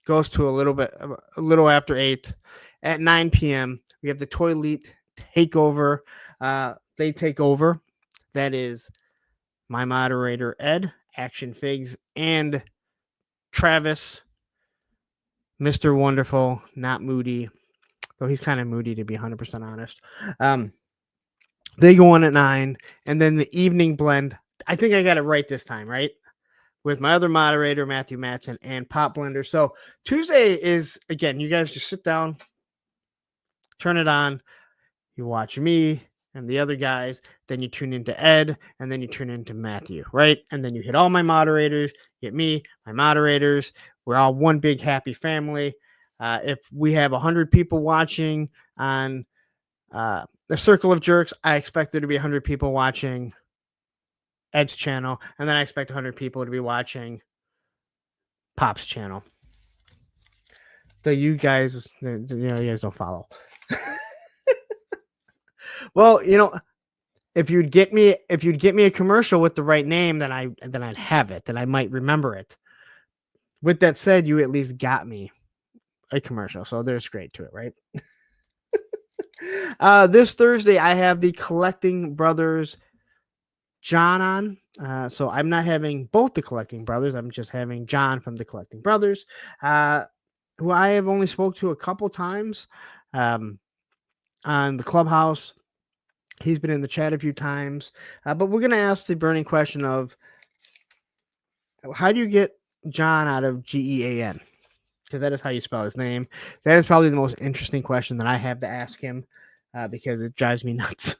Goes to a little after 8. At 9 p.m., we have the Toilet Takeover. They take over. That is my moderator, Ed, Action Figs, and Travis, Mr. Wonderful, not moody, though he's kind of moody, to be 100% honest. They go on at 9, and then the Evening Blend. I think I got it right this time, right? With my other moderator, Matthew Matson, and Pop Blender. So Tuesday is, again, you guys just sit down, turn it on, you watch me and the other guys, then you tune into Ed, and then you tune into Matthew, right? And then you hit all my moderators, you hit me, my moderators. We're all one big happy family. If we have 100 people watching on the Circle of Jerks, I expect there to be 100 people watching Ed's channel, and then I expect 100 people to be watching Pop's channel. So you guys, you guys don't follow. Well, if you'd get me a commercial with the right name, then I'd have it, then I might remember it. With that said, you at least got me a commercial, so there's great to it, right? This Thursday I have the Collecting Brothers John on. So I'm not having both the Collecting Brothers. I'm just having John from the Collecting Brothers, who I have only spoke to a couple times on the Clubhouse. He's been in the chat a few times, but we're going to ask the burning question of how do you get John out of Gean? Because that is how you spell his name. That is probably the most interesting question that I have to ask him, because it drives me nuts.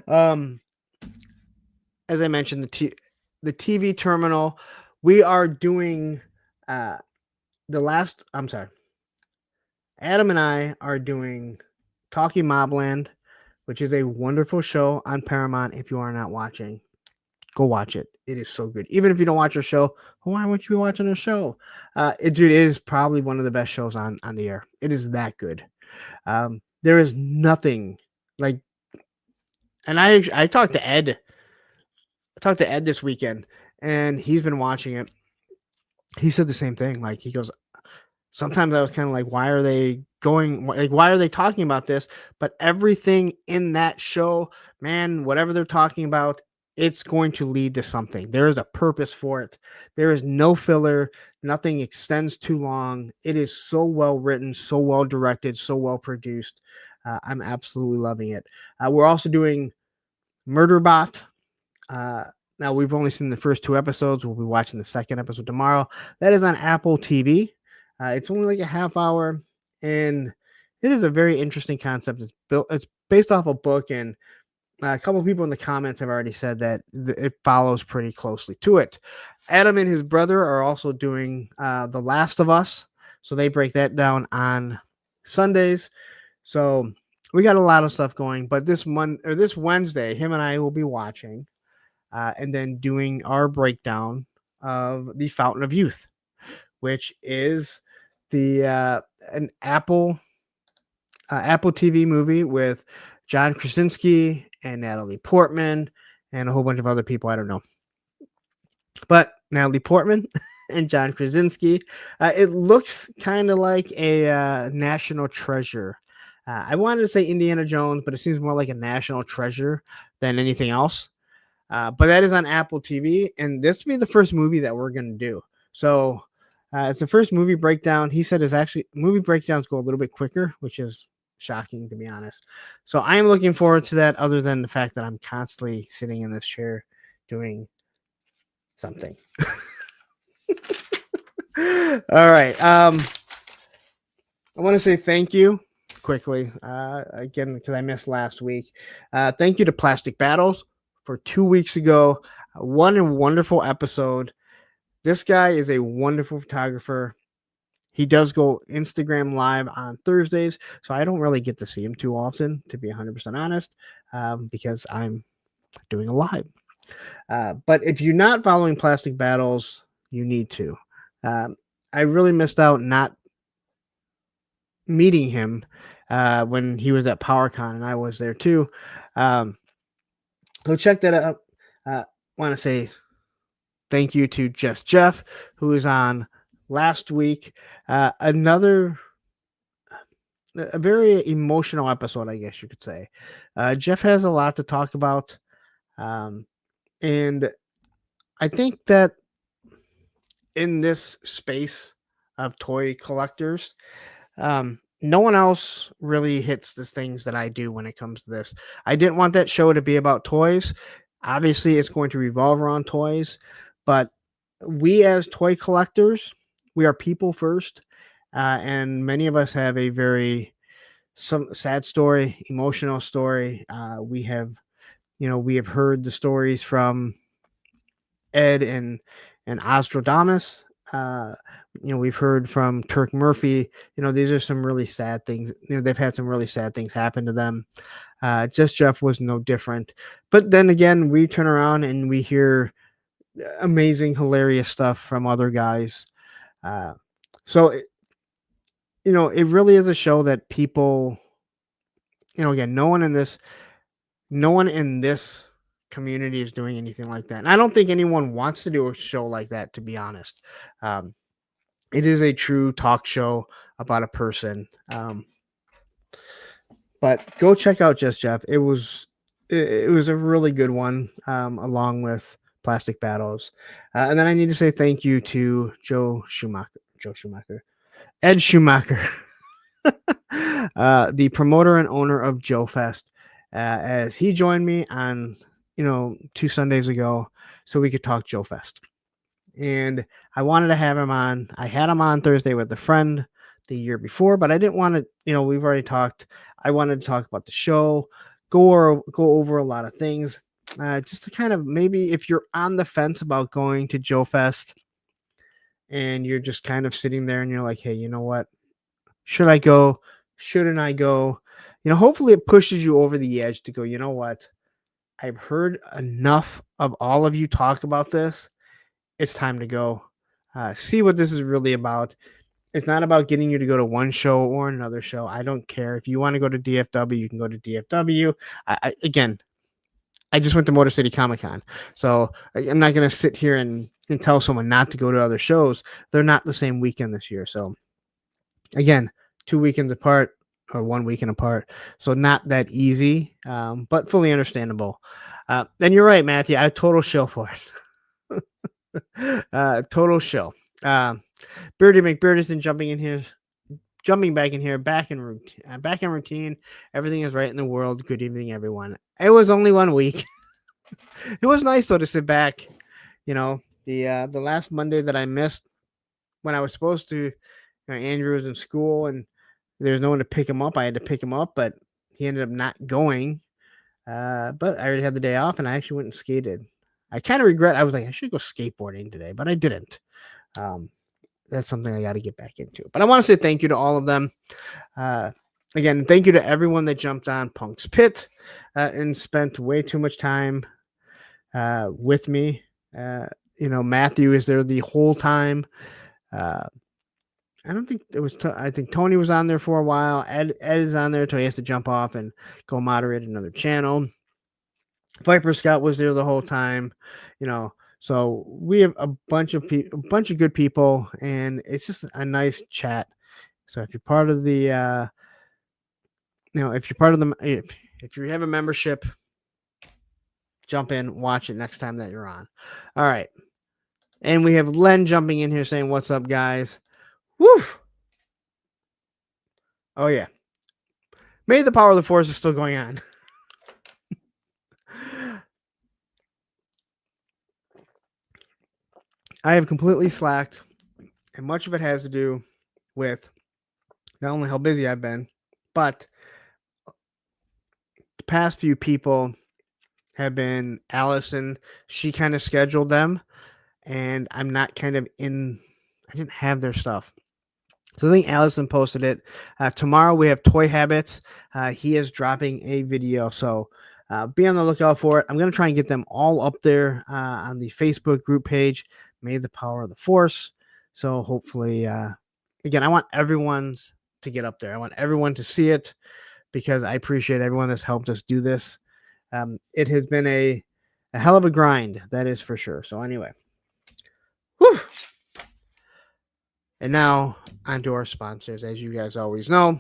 As I mentioned, the TV Terminal, we are doing Adam and I are doing Talking Mobland, which is a wonderful show on Paramount. If you are not watching, go watch it. It is so good. Even if you don't watch a show, why would you be watching a show? It is probably one of the best shows on the air. It is that good. There is nothing like, and I talked to Ed. I talked to Ed this weekend, and he's been watching it. He said the same thing. Like, he goes, sometimes I was kind of like, why are they talking about this? But everything in that show, man, whatever they're talking about, it's going to lead to something. There is a purpose for it. There is no filler. Nothing extends too long. It is so well written, so well directed, so well produced. I'm absolutely loving it. We're also doing Murderbot. Now, we've only seen the first 2 episodes. We'll be watching the second episode tomorrow. That is on Apple TV. It's only like a half hour, and it is a very interesting concept. It's based off a book, and a couple of people in the comments have already said that it follows pretty closely to it. Adam and his brother are also doing The Last of Us, so they break that down on Sundays. So we got a lot of stuff going, but this Wednesday, him and I will be watching and then doing our breakdown of the Fountain of Youth, which is the an Apple TV movie with John Krasinski and Natalie Portman and a whole bunch of other people. I don't know, but Natalie Portman and John Krasinski. It looks kind of like a national treasure. I wanted to say Indiana Jones, but it seems more like a national treasure than anything else. But that is on Apple TV, and this will be the first movie that we're going to do. So it's the first movie breakdown. He said is actually movie breakdowns go a little bit quicker, which is shocking to be honest. So I am looking forward to that. Other than the fact that I'm constantly sitting in this chair doing something. All right. I want to say thank you quickly again because I missed last week. Thank you to Plastic Battles for 2 weeks ago. What a wonderful episode. This guy is a wonderful photographer. He does go Instagram live on Thursdays, so I don't really get to see him too often, to be 100% honest, because I'm doing a live. But if you're not following Plastic Battles, you need to. I really missed out not meeting him when he was at PowerCon, and I was there too. Go check that out. Want to say thank you to Just Jeff, who was on last week. A very emotional episode, I guess you could say. Jeff has a lot to talk about. And I think that in this space of toy collectors, no one else really hits the things that I do when it comes to this. I didn't want that show to be about toys. Obviously, it's going to revolve around toys, but we as toy collectors, we are people first, and many of us have a some sad story, emotional story. We have heard the stories from Ed and Ostrodamus. We've heard from Kirk Murphy. These are some really sad things. They've had some really sad things happen to them. Just Jeff was no different. But then again, we turn around and we hear amazing, hilarious stuff from other guys. So it really is a show that people, again, no one in this community is doing anything like that. And I don't think anyone wants to do a show like that, to be honest. It is a true talk show about a person. But go check out Just Jeff. It was a really good one, along with Plastic Battles. And then I need to say thank you to Ed Schumacher, the promoter and owner of Joe Fest, as he joined me on 2 Sundays ago so we could talk Joe Fest. And I wanted to have him on. I had him on Thursday with a friend the year before, but I didn't want to, we've already talked. I wanted to talk about the show, go over a lot of things, just to kind of maybe if you're on the fence about going to Joe Fest and you're just kind of sitting there and you're like, hey, you know what? Should I go? Shouldn't I go? Hopefully it pushes you over the edge to go, you know what? I've heard enough of all of you talk about this. It's time to go. See what this is really about. It's not about getting you to go to one show or another show. I don't care. If you want to go to DFW, you can go to DFW. I just went to Motor City Comic Con. So I'm not going to sit here and tell someone not to go to other shows. They're not the same weekend this year. So again, 2 weekends apart or 1 weekend apart. So not that easy, but fully understandable. And you're right, Matthew. I total shill for it. Total shill. Beardy McBeardison jumping back in here, back in routine. Everything is right in the world. Good evening, everyone. It was only 1 week. It was nice though to sit back. The last Monday that I missed when I was supposed to, Andrew was in school and there's no one to pick him up. I had to pick him up, but he ended up not going. But I already had the day off and I actually went and skated. I kind of regret. I was like, I should go skateboarding today, but I didn't. That's something I got to get back into. But I want to say thank you to all of them. Again, thank you to everyone that jumped on Punk's Pit and spent way too much time with me. Matthew is there the whole time. I don't think it was. I think Tony was on there for a while. Ed is on there until he has to jump off and go moderate another channel. Viper Scott was there the whole time. So we have a bunch of good people, and it's just a nice chat. So if you're part of the, if you have a membership, jump in, watch it next time that you're on. All right. And we have Len jumping in here saying, "What's up, guys?" Woo! Oh, yeah. May the Power of the Force is still going on. I have completely slacked, and much of it has to do with not only how busy I've been, but the past few people have been Allison. She kind of scheduled them, and I'm not I didn't have their stuff. So I think Allison posted it. Tomorrow we have Toy Habits. He is dropping a video, so be on the lookout for it. I'm going to try and get them all up there on the Facebook group page, May the Power of the Force. So hopefully, again, I want everyone to get up there. I want everyone to see it because I appreciate everyone that's helped us do this. It has been a hell of a grind, that is for sure. So anyway. Whew. And now on to our sponsors. As you guys always know,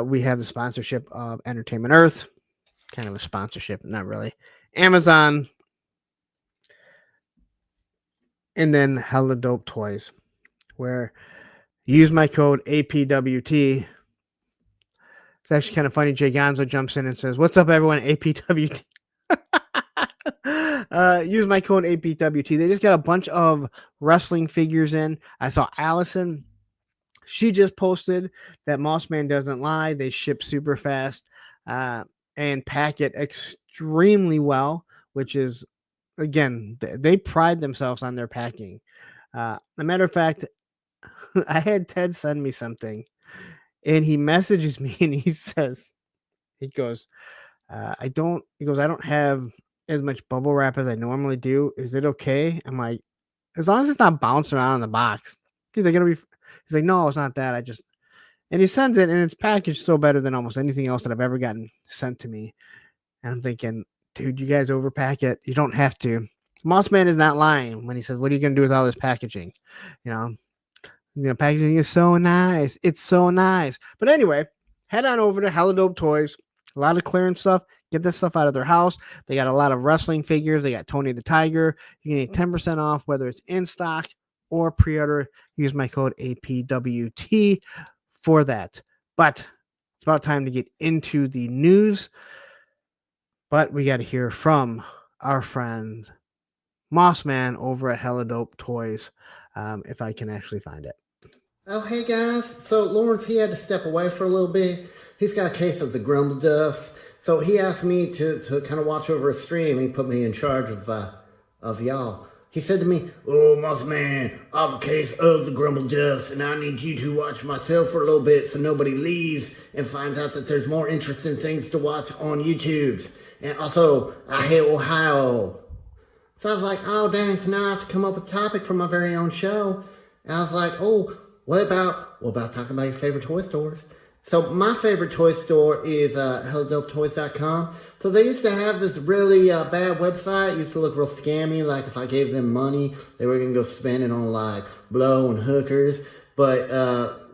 we have the sponsorship of Entertainment Earth. Kind of a sponsorship, not really. Amazon. And then Hella Dope Toys, where you use my code APWT. It's actually kind of funny. Jay Gonzo jumps in and says, "What's up, everyone? APWT." Use my code APWT. They just got a bunch of wrestling figures in. I saw Allison. She just posted that Mossman Doesn't Lie. They ship super fast and pack it extremely well, which is, again, they pride themselves on their packing. A matter of fact, I had Ted send me something, and he messages me and he goes, I don't have as much bubble wrap as I normally do. Is it okay? I'm like, as long as it's not bouncing around in the box. He's like, no, it's not that. And he sends it, and it's packaged so better than almost anything else that I've ever gotten sent to me. And I'm thinking, dude, you guys overpack it. You don't have to. Mossman is not lying when he says, "What are you going to do with all this packaging?" Packaging is so nice. It's so nice. But anyway, head on over to Hella Dope Toys. A lot of clearance stuff. Get this stuff out of their house. They got a lot of wrestling figures. They got Tony the Tiger. You can get 10% off, whether it's in stock or pre-order. Use my code APWT for that. But it's about time to get into the news. But we got to hear from our friend Mossman over at Hella Dope Toys, if I can actually find it. Oh, hey guys. So Lawrence, he had to step away for a little bit. He's got a case of the grumble dust. So he asked me to kind of watch over a stream. He put me in charge of y'all. He said to me, "Oh, Mossman, I have a case of the grumble dust, and I need you to watch myself for a little bit so nobody leaves and finds out that there's more interesting things to watch on YouTube. And also, I hate Ohio." So I was like, oh, dang, so now I have to come up with a topic for my very own show. And I was like, oh, what about talking about your favorite toy stores? So my favorite toy store is HellaDopeToys.com. So they used to have this really bad website. It used to look real scammy. Like if I gave them money, they were going to go spend it on like blow and hookers. But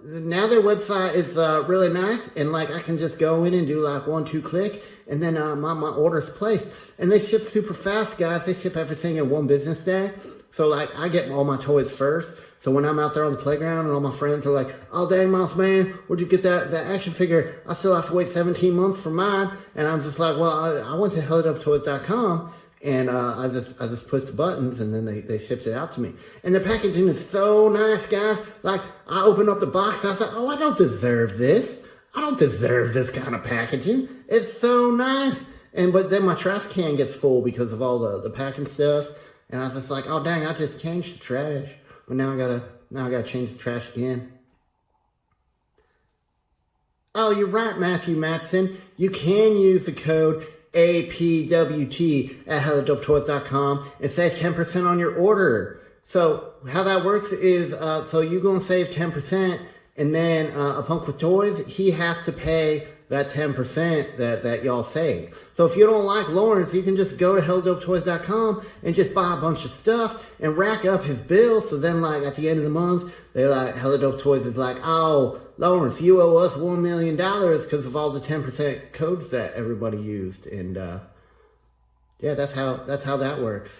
now their website is really nice. And like I can just go in and do like 1-2 click. And then my order's placed. And they ship super fast, guys. They ship everything in one business day. So like I get all my toys first. So when I'm out there on the playground and all my friends are like, "Oh, dang, Mossman, where'd you get that action figure? I still have to wait 17 months for mine." And I'm just like, well, I went to HellaDopeToys.com and I just pushed the buttons and then they shipped it out to me. And the packaging is so nice, guys. Like I opened up the box and I was like, oh, I don't deserve this. I don't deserve this kind of packaging. It's so nice. But then my trash can gets full because of all the packing stuff. And I was just like, oh, dang, I just changed the trash. But now I gotta change the trash again. Oh, you're right, Matthew Matson. You can use the code APWT at hellodopetoys.com and save 10% on your order. So how that works is, so you go and save 10%, and then a Punk with Toys, he has to pay that 10% that y'all save. So if you don't like Lawrence, you can just go to hellodopetoys.com and just buy a bunch of stuff and rack up his bill. So then, like, at the end of the month, they're like, Hello Dope Toys is like, oh, Lawrence, you owe us $1 million because of all the 10% codes that everybody used. And yeah, that's how that works.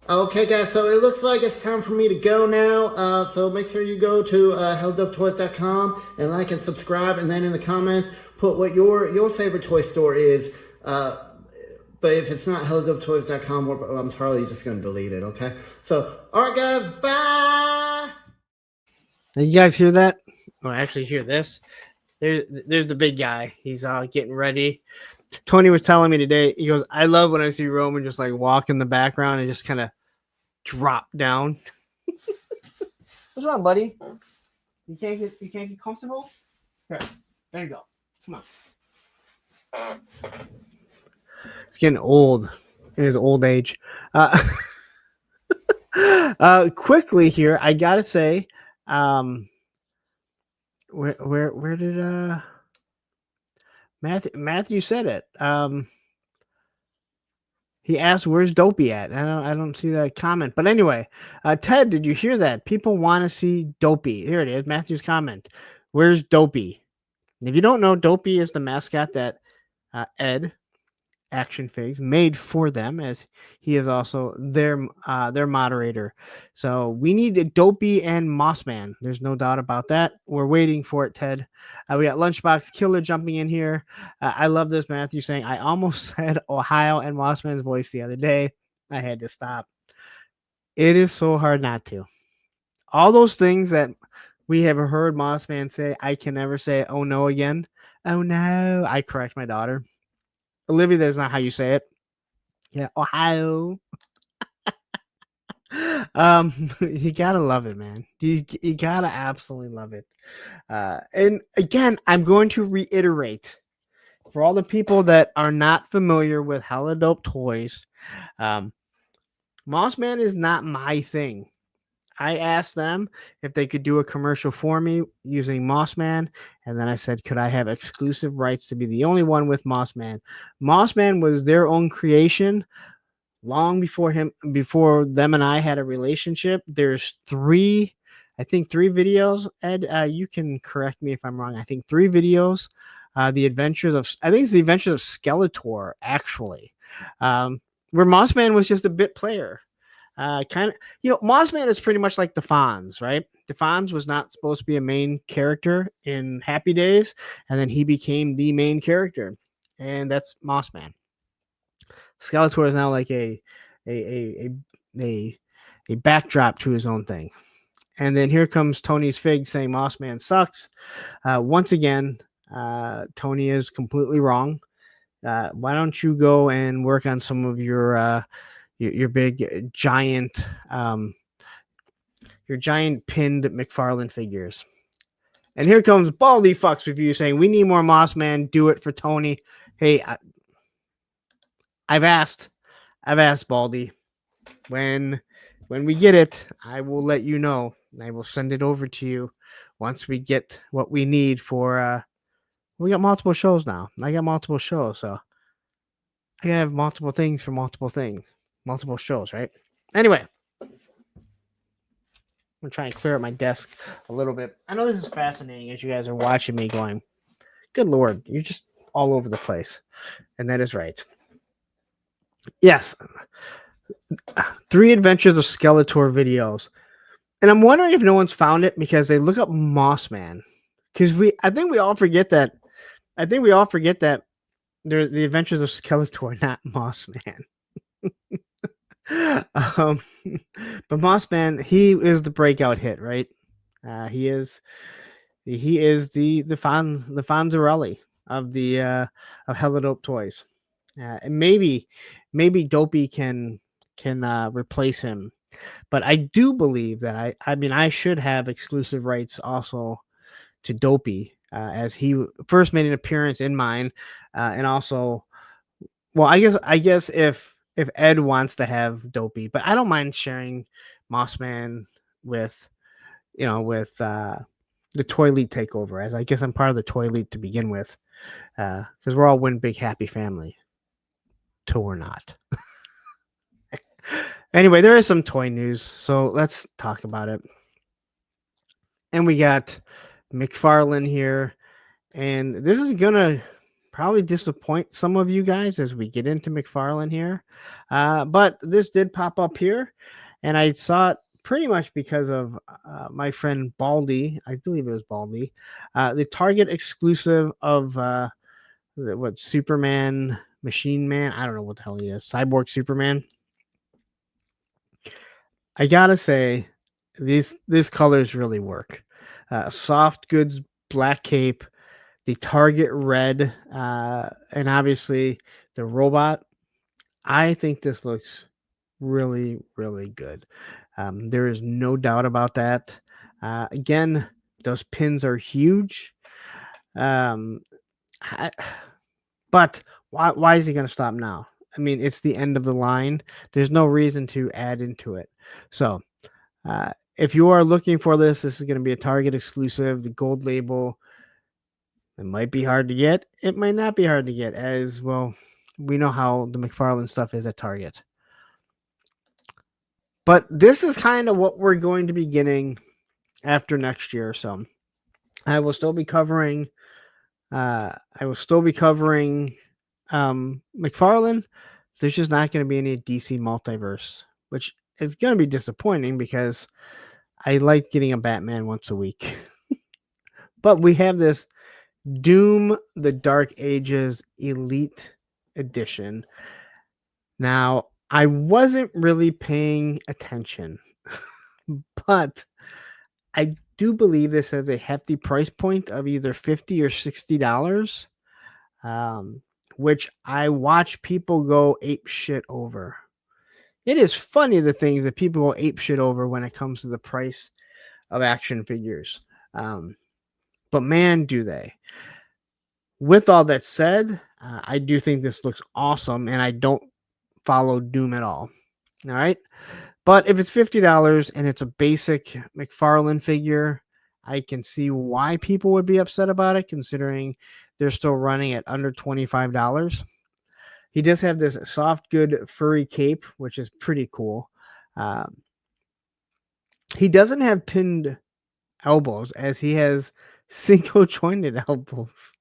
Okay, guys, so it looks like it's time for me to go now. So make sure you go to helldopetoys.com and like and subscribe, and then in the comments put what your favorite toy store is. But if it's not helldopetoys.com, I'm probably just going to delete it, okay? So, all right, guys, bye! Now, you guys hear that? Oh, actually hear this. There's the big guy. He's getting ready. Tony was telling me today, he goes, I love when I see Roman just like walk in the background and just kind of drop down. What's wrong, buddy? You can't get comfortable? Here, there you go. Come on. He's getting old in his old age. Quickly here, I gotta say, where did Matthew said it. He asked, "Where's Dopey at?" I don't see that comment. But anyway, Ted, did you hear that? People want to see Dopey. Here it is. Matthew's comment. Where's Dopey? And if you don't know, Dopey is the mascot that Ed Action Figs made for them, as he is also their moderator. So we need a Dopey and Mossman. There's no doubt about that. We're waiting for it, Ted. We got Lunchbox Killer jumping in here. I love this, Matthew saying, I almost said Ohio and Mossman's voice the other day. I had to stop. It is so hard not to. All those things that we have heard Mossman say, I can never say, oh no again. Oh no. I correct my daughter. Olivia, that's not how you say it. Yeah, Ohio. You gotta love it, man. You gotta absolutely love it. And again, I'm going to reiterate for all the people that are not familiar with Hella Dope Toys, Mossman is not my thing. I asked them if they could do a commercial for me using Mossman, and then I said, could I have exclusive rights to be the only one with Mossman? Mossman was their own creation long before them and I had a relationship. There's three videos. Ed, you can correct me if I'm wrong. I think 3 videos. The Adventures of Skeletor, actually, where Mossman was just a bit player. Kind of, Mossman is pretty much like the Fonz, right? The Fonz was not supposed to be a main character in Happy Days, and then he became the main character, and that's Mossman. Skeletor is now like a backdrop to his own thing. And then here comes Tony's Fig saying Mossman sucks. Once again, Tony is completely wrong. Why don't you go and work on some of your big giant pinned McFarlane figures. And here comes Baldy Fucks Review saying we need more Mossman. Do it for Tony. Hey, I've asked Baldy. When we get it, I will let you know. I will send it over to you once we get what we need for. We got multiple shows now. I got multiple shows, so I gotta have multiple things for multiple things. Multiple shows, right? Anyway, I'm gonna try and clear up my desk a little bit. I know this is fascinating as you guys are watching me going, good Lord, you're just all over the place. And that is right. Yes. 3 Adventures of Skeletor videos. And I'm wondering if no one's found it because they look up Mossman. Because I think we all forget that they're the Adventures of Skeletor, not Mossman. But Mossman, he is the breakout hit, right? He is the Fonzarelli of the of Hella Dope Toys. And maybe Dopey can replace him. But I do believe that I should have exclusive rights also to Dopey as he first made an appearance in mine, and also, well, I guess if Ed wants to have Dopey, but I don't mind sharing Mossman with with the Toy Elite takeover, as I guess I'm part of the Toy Elite to begin with, because we're all one big happy family. Till we're not. Anyway, there is some toy news, so let's talk about it. And we got McFarlane here, and this is gonna probably disappoint some of you guys as we get into McFarlane here, but this did pop up here, and I saw it pretty much because of my friend Baldy. I believe it was Baldy, the Target exclusive of what Superman, Machine Man. I don't know what the hell he is. Cyborg Superman. I gotta say, these colors really work. Soft goods, black cape, the Target red, and obviously the robot. I think this looks really, really good. There is no doubt about that. Again, those pins are huge. Um, but why is he going to stop now? I mean, it's the end of the line. There's no reason to add into it. So, if you are looking for this is going to be a Target exclusive, the gold label. It might be hard to get. It might not be hard to get, as well. We know how the McFarlane stuff is at Target. But this is kind of what we're going to be getting after next year. So I will still be covering. McFarlane. There's just not going to be any DC multiverse, which is going to be disappointing because I like getting a Batman once a week. But we have this Doom the Dark Ages Elite Edition. Now, I wasn't really paying attention, but I do believe this has a hefty price point of either $50 or $60, which I watch people go ape shit over. It is funny the things that people go ape shit over when it comes to the price of action figures. But man, do they. With all that said, I do think this looks awesome, and I don't follow Doom at all. All right. But if it's $50 and it's a basic McFarlane figure, I can see why people would be upset about it, considering they're still running at under $25. He does have this soft, good, furry cape, which is pretty cool. He doesn't have pinned elbows, as he has single jointed elbows.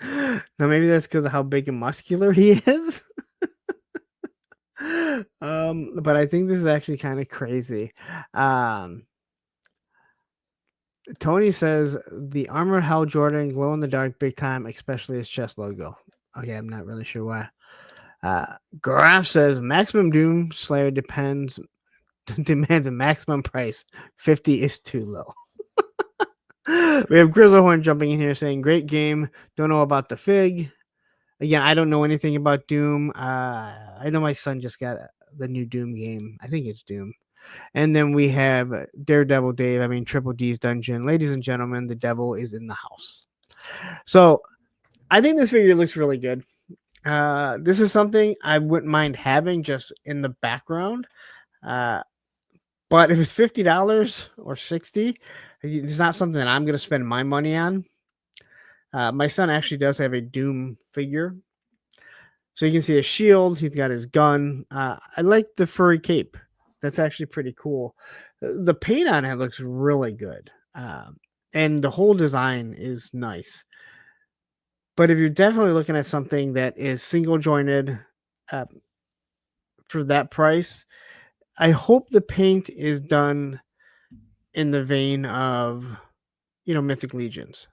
Now, maybe that's because of how big and muscular he is. But I think this is actually kind of crazy. Tony says the Armored Hal Jordan glow in the dark big time, especially his chest logo. Okay, I'm not really sure why. Graf says Maximum Doom Slayer demands a maximum price. 50 is too low. We have Grizzlehorn jumping in here saying great game. Don't know about the fig. Again, I don't know anything about Doom. I know my son just got the new Doom game. I think it's Doom. And then we have Daredevil Dave. I mean, Triple D's Dungeon. Ladies and gentlemen, the devil is in the house. So I think this figure looks really good. This is something I wouldn't mind having just in the background. But if it's $50 or $60, it's not something that I'm going to spend my money on. My son actually does have a Doom figure. So you can see his shield. He's got his gun. I like the furry cape. That's actually pretty cool. The paint on it looks really good. And the whole design is nice. But if you're definitely looking at something that is single jointed for that price, I hope the paint is done in the vein of, Mythic Legions.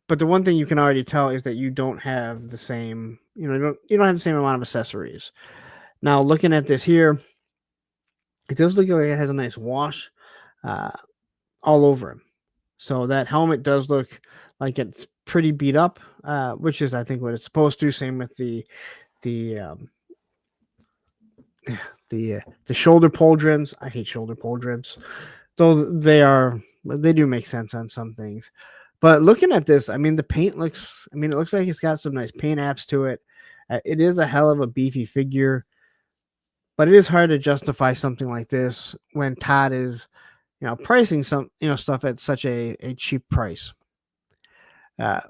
But the one thing you can already tell is that you don't have the same, you don't have the same amount of accessories. Now, looking at this here, it does look like it has a nice wash all over him. So that helmet does look like it's pretty beat up, which is, I think, what it's supposed to. Same with the shoulder pauldrons. I hate shoulder pauldrons, though they are but they do make sense on some things. But looking at this, I mean, the paint looks. I mean, it looks like it's got some nice paint apps to it. It is a hell of a beefy figure, but it is hard to justify something like this when Todd is, pricing some, stuff at such a cheap price. So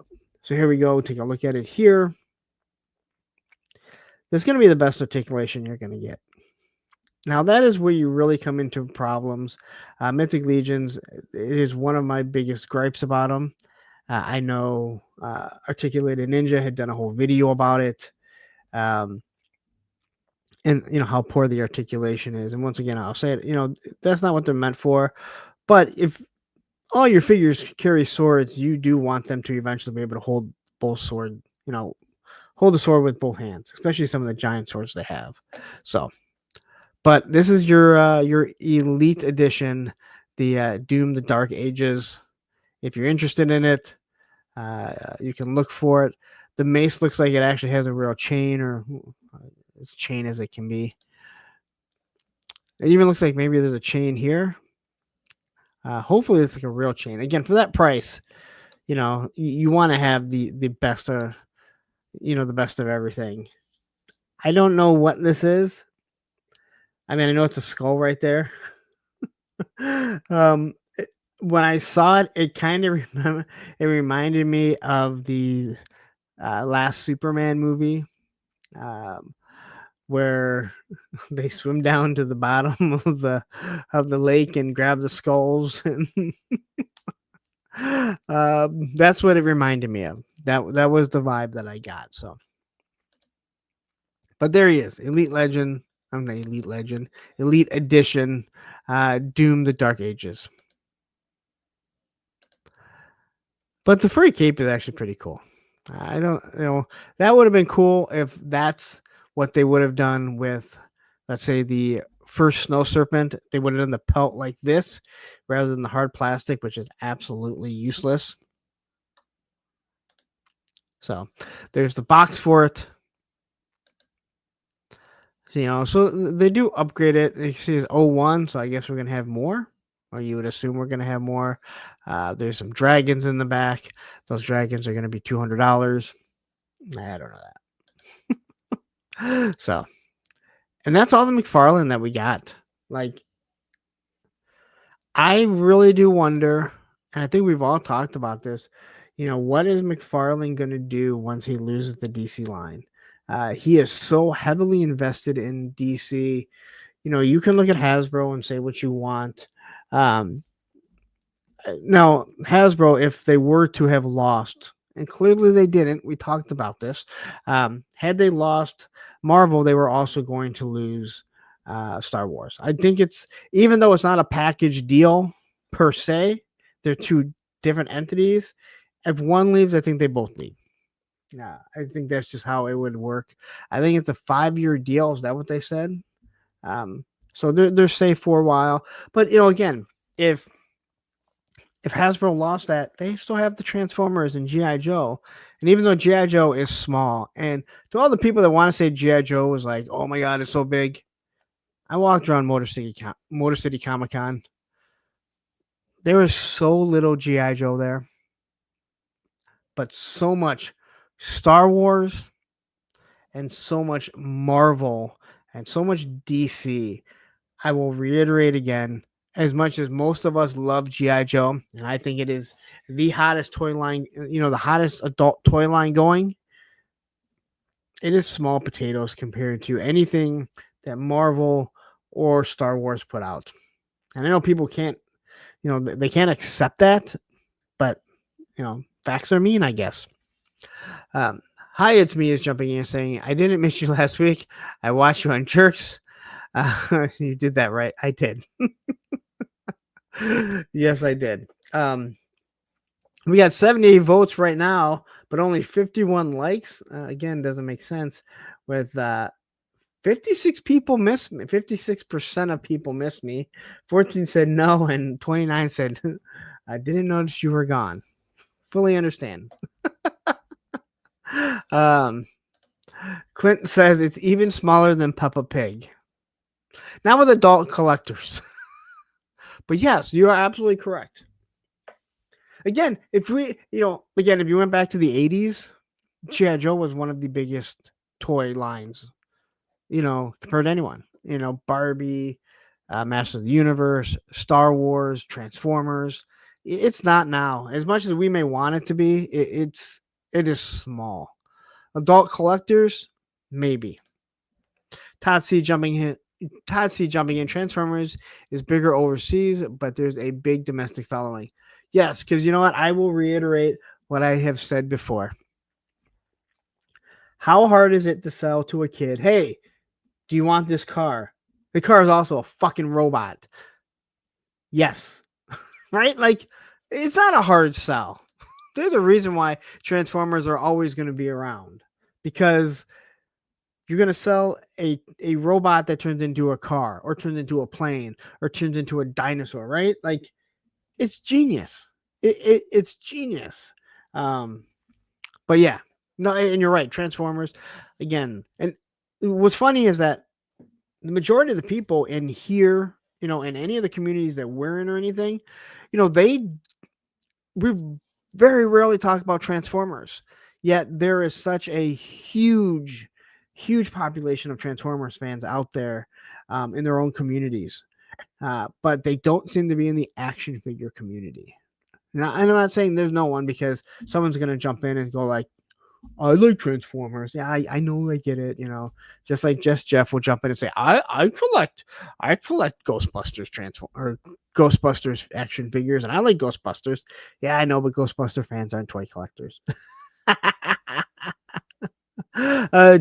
here we go. Take a look at it here. This is going to be the best articulation you're going to get. Now, that is where you really come into problems. Mythic Legions, it is one of my biggest gripes about them. I know Articulated Ninja had done a whole video about it. And how poor the articulation is. And once again, I'll say it, that's not what they're meant for. But if all your figures carry swords, you do want them to eventually be able to hold both sword, hold the sword with both hands, especially some of the giant swords they have. So, but this is your elite edition, the Doom the Dark Ages. If you're interested in it, you can look for it. The mace looks like it actually has a real chain, or as chain as it can be. It even looks like maybe there's a chain here. Hopefully it's like a real chain. Again, for that price, you want to have the best of, the best of everything. I don't know what this is. I mean, I know it's a skull right there. When I saw it, it kind of reminded me of the last Superman movie, where they swim down to the bottom of the lake and grab the skulls, and that's what it reminded me of. That was the vibe that I got. So, but there he is, Elite Legend. I'm the Elite Legend, Elite Edition, Doom the Dark Ages. But the furry cape is actually pretty cool. I don't, that would have been cool if that's what they would have done with, let's say, the first Snow Serpent. They would have done the pelt like this rather than the hard plastic, which is absolutely useless. So there's the box for it. So they do upgrade it. You see it's 01, so I guess we're going to have more, or you would assume we're going to have more. There's some dragons in the back. Those dragons are going to be $200. I don't know that. So, and that's all the McFarlane that we got. Like, I really do wonder, and I think we've all talked about this, what is McFarlane going to do once he loses the DC line? He is so heavily invested in DC. You can look at Hasbro and say what you want. Now, Hasbro, if they were to have lost, and clearly they didn't, we talked about this. Had they lost Marvel, they were also going to lose Star Wars. I think even though it's not a package deal per se, they're two different entities. If one leaves, I think they both leave. Yeah, I think that's just how it would work. I think it's a 5-year deal. Is that what they said? So they're safe for a while. But again, if Hasbro lost that, they still have the Transformers and G.I. Joe. And even though G.I. Joe is small, and to all the people that want to say G.I. Joe was like, oh my God, it's so big. I walked around Motor City Comic Con. There was so little G.I. Joe there, but so much Star Wars and so much Marvel and so much DC. I will reiterate again, as much as most of us love G.I. Joe, and I think it is the hottest toy line, the hottest adult toy line going, it is small potatoes compared to anything that Marvel or Star Wars put out. And I know people can't, they can't accept that, but, facts are mean, I guess. Hi, it's me is jumping in saying, I didn't miss you last week. I watched you on Jerks. You did that right. I did. Yes, I did. We got 78 votes right now, but only 51 likes. Again, doesn't make sense with 56 people missed me. 56% of people missed me. 14 said no, and 29 said, I didn't notice you were gone. Fully understand. Clint says it's even smaller than Peppa Pig. Not with adult collectors. But yes, you are absolutely correct. again, if you went back to the 80s, G.I. Joe was one of the biggest toy lines, compared to anyone. Barbie, Master of the Universe, Star Wars, Transformers. It's not now. As much as we may want it to be, it is small. Adult collectors, maybe. Todd C jumping in. Transformers is bigger overseas, but there's a big domestic following. Yes, because you know what? I will reiterate what I have said before. How hard is it to sell to a kid, hey, do you want this car? The car is also a fucking robot. Yes. Right? Like, it's not a hard sell. There's a reason why Transformers are always going to be around. Because you're going to sell a robot that turns into a car or turns into a plane or turns into a dinosaur, right? Like, it's genius. It's genius. But yeah, no, and you're right. Transformers, again. And what's funny is that the majority of the people in here, in any of the communities that we're in or anything, we've very rarely talk about Transformers. Yet there is such a huge population of Transformers fans out there in their own communities. But they don't seem to be in the action figure community. Now, and I'm not saying there's no one, because someone's going to jump in and go like, I like Transformers. Yeah, I know, I get it. Just like Jeff will jump in and say, I collect Ghostbusters or Ghostbusters action figures, and I like Ghostbusters. Yeah, I know, but Ghostbuster fans aren't toy collectors.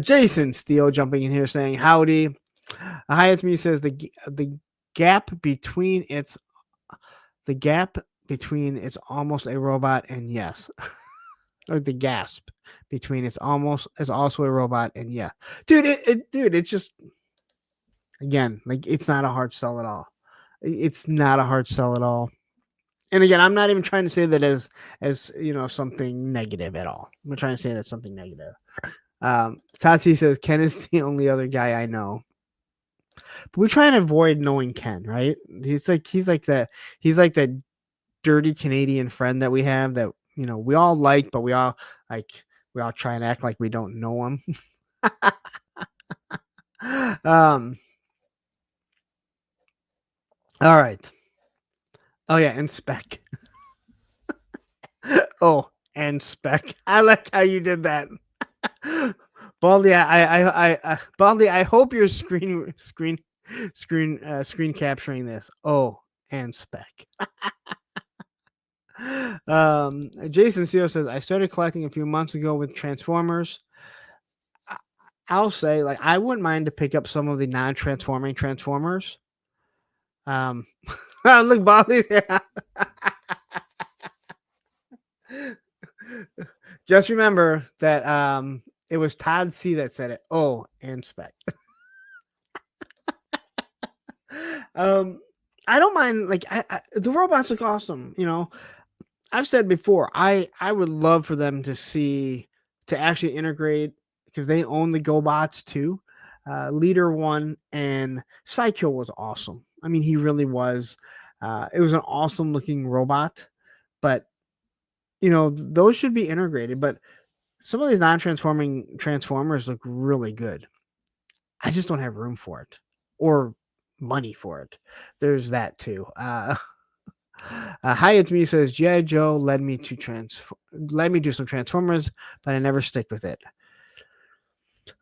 Jason Steele jumping in here saying, howdy. Hi, it's me. Says the gap between it's almost a robot and yes. Or the gasp between it's also a robot and yeah, dude, it's just, again, like, it's not a hard sell at all. It's not a hard sell at all. And again, I'm not even trying to say that as something negative at all. I'm not trying to say that's something negative. Tati says Ken is the only other guy I know, but we try and avoid knowing Ken, right? He's like that dirty Canadian friend that we have that we all like, but we all try and act like we don't know him. All right. Oh yeah, and Spec. Oh, and Spec. I like how you did that. Baldy, Baldy, I hope you're screen capturing this. Oh, and Spec. Jason Steele says, I started collecting a few months ago with Transformers. I'll say, like, I wouldn't mind to pick up some of the non-transforming Transformers. Look, Bobby's here. Just remember that it was Todd C that said it. Oh, and Spec. I don't mind, like, the robots look awesome, I've said before, I would love for them to actually integrate, because they own the GoBots too. Leader 1 and Psycho was awesome. I mean, he really was. It was an awesome looking robot, but those should be integrated. But some of these non-transforming Transformers look really good. I just don't have room for it or money for it. There's that too. Hi, it's me. Says G.I. Joe led me do some Transformers, but I never stick with it.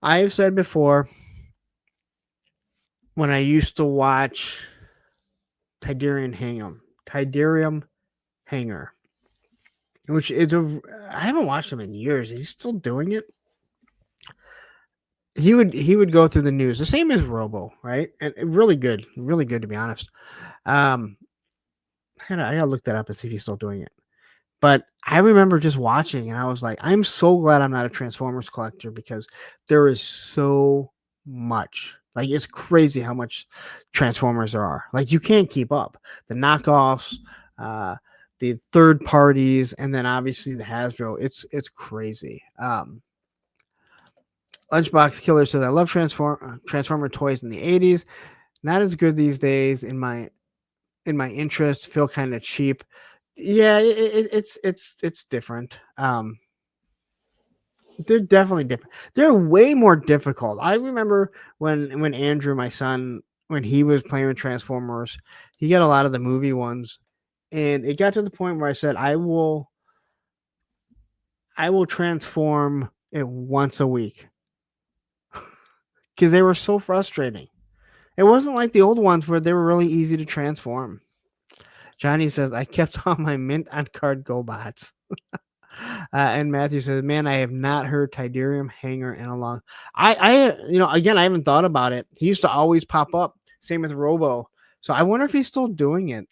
I have said before, when I used to watch Tydirium Hanger, which is I haven't watched him in years. Is he still doing it? He would go through the news, the same as Robo, right? And really good to be honest. I gotta look that up and see if he's still doing it. But I remember just watching, and I was like, I'm so glad I'm not a Transformers collector, because there is so much. Like, it's crazy how much Transformers there are. Like, you can't keep up. The knockoffs, the third parties, and then obviously the Hasbro. It's crazy. Lunchbox Killer says, I love Transformer toys in the 80s. Not as good these days in my interest. Feel kind of cheap. Yeah, it's different. They're definitely different. They're way more difficult. I remember when Andrew, my son, when he was playing with Transformers, he got a lot of the movie ones, and it got to the point where I said, I will transform it once a week because they were so frustrating. It wasn't like the old ones where they were really easy to transform. Johnny says, I kept all my mint on card GoBots. And Matthew says, "Man, I have not heard Tidarium Hanger in a long. Again, I haven't thought about it. He used to always pop up. Same with Robo. So I wonder if he's still doing it.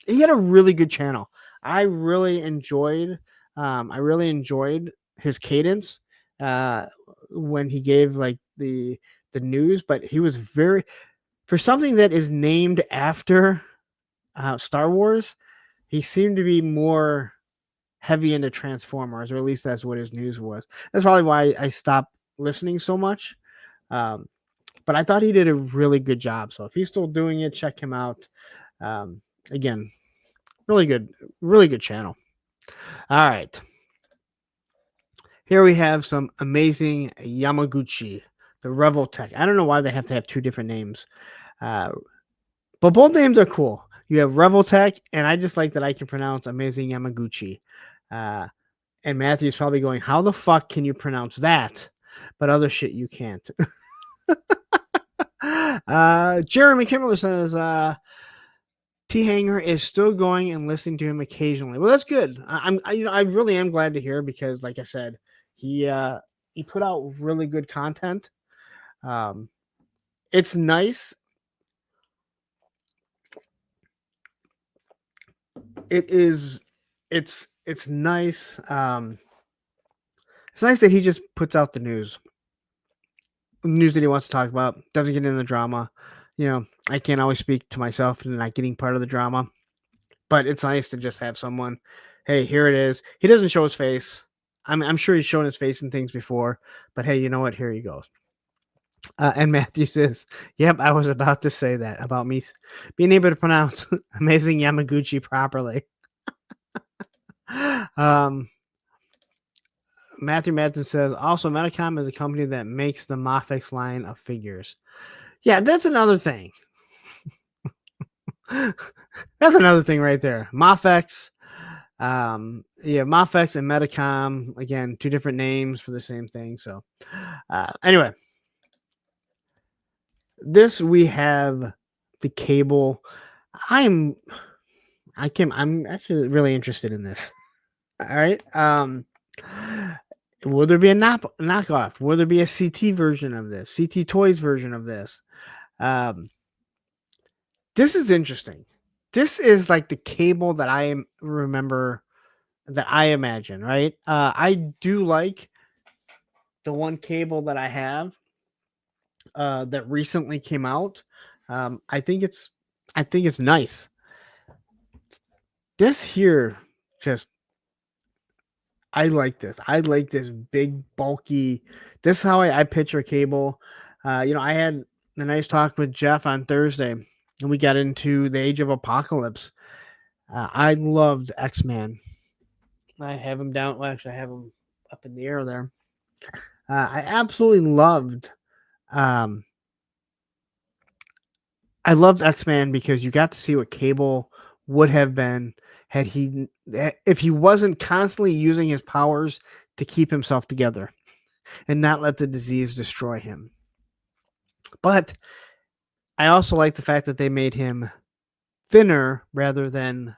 He had a really good channel. I really enjoyed. I really enjoyed his cadence when he gave like the news. But he was very for something that is named after Star Wars. He seemed to be more heavy into Transformers, or at least that's what his news was. That's probably why I stopped listening so much. Um, but I thought he did a really good job. So if he's still doing it, check him out. Again, really good channel. All right. Here we have some amazing Yamaguchi, the Revel Tech. I don't know why they have to have two different names, but both names are cool. You have Revel Tech, and I just like that I can pronounce Amazing Yamaguchi. And Matthew's probably going, how the fuck can you pronounce that? But other shit you can't. Jeremy Kimberly says T Hanger is still going and listening to him occasionally. Well, that's good. I really am glad to hear because, like I said, he put out really good content. It's nice. It's nice. It's nice that he just puts out the news that he wants to talk about. Doesn't get into the drama. I can't always speak to myself and not getting part of the drama, but it's nice to just have someone. Hey, here it is. He doesn't show his face. I'm sure he's shown his face and things before, but hey, you know what? Here he goes. And Matthew says, "Yep, I was about to say that about me being able to pronounce Amazing Yamaguchi properly." Matthew Madsen says, also, Metacom is a company that makes the Mafex line of figures. Yeah, that's another thing. That's another thing right there. Mafex. Mafex and Metacom. Again, two different names for the same thing. So, anyway. This we have the cable. I'm actually really interested in this. All right. Will there be a knockoff? Will there be a CT version of this? CT Toys version of this? This is interesting. This is like the cable that I remember, that I imagine, right? I do like the one cable that I have that recently came out. I think it's nice. This here, just I like this. I like this big, bulky. This is how I picture cable. I had a nice talk with Jeff on Thursday, and we got into the Age of Apocalypse. I loved X-Man. I have him down. Well, actually, I have him up in the air there. I absolutely loved. I loved X-Man because you got to see what Cable would have been if he wasn't constantly using his powers to keep himself together and not let the disease destroy him. But I also like the fact that they made him thinner rather than,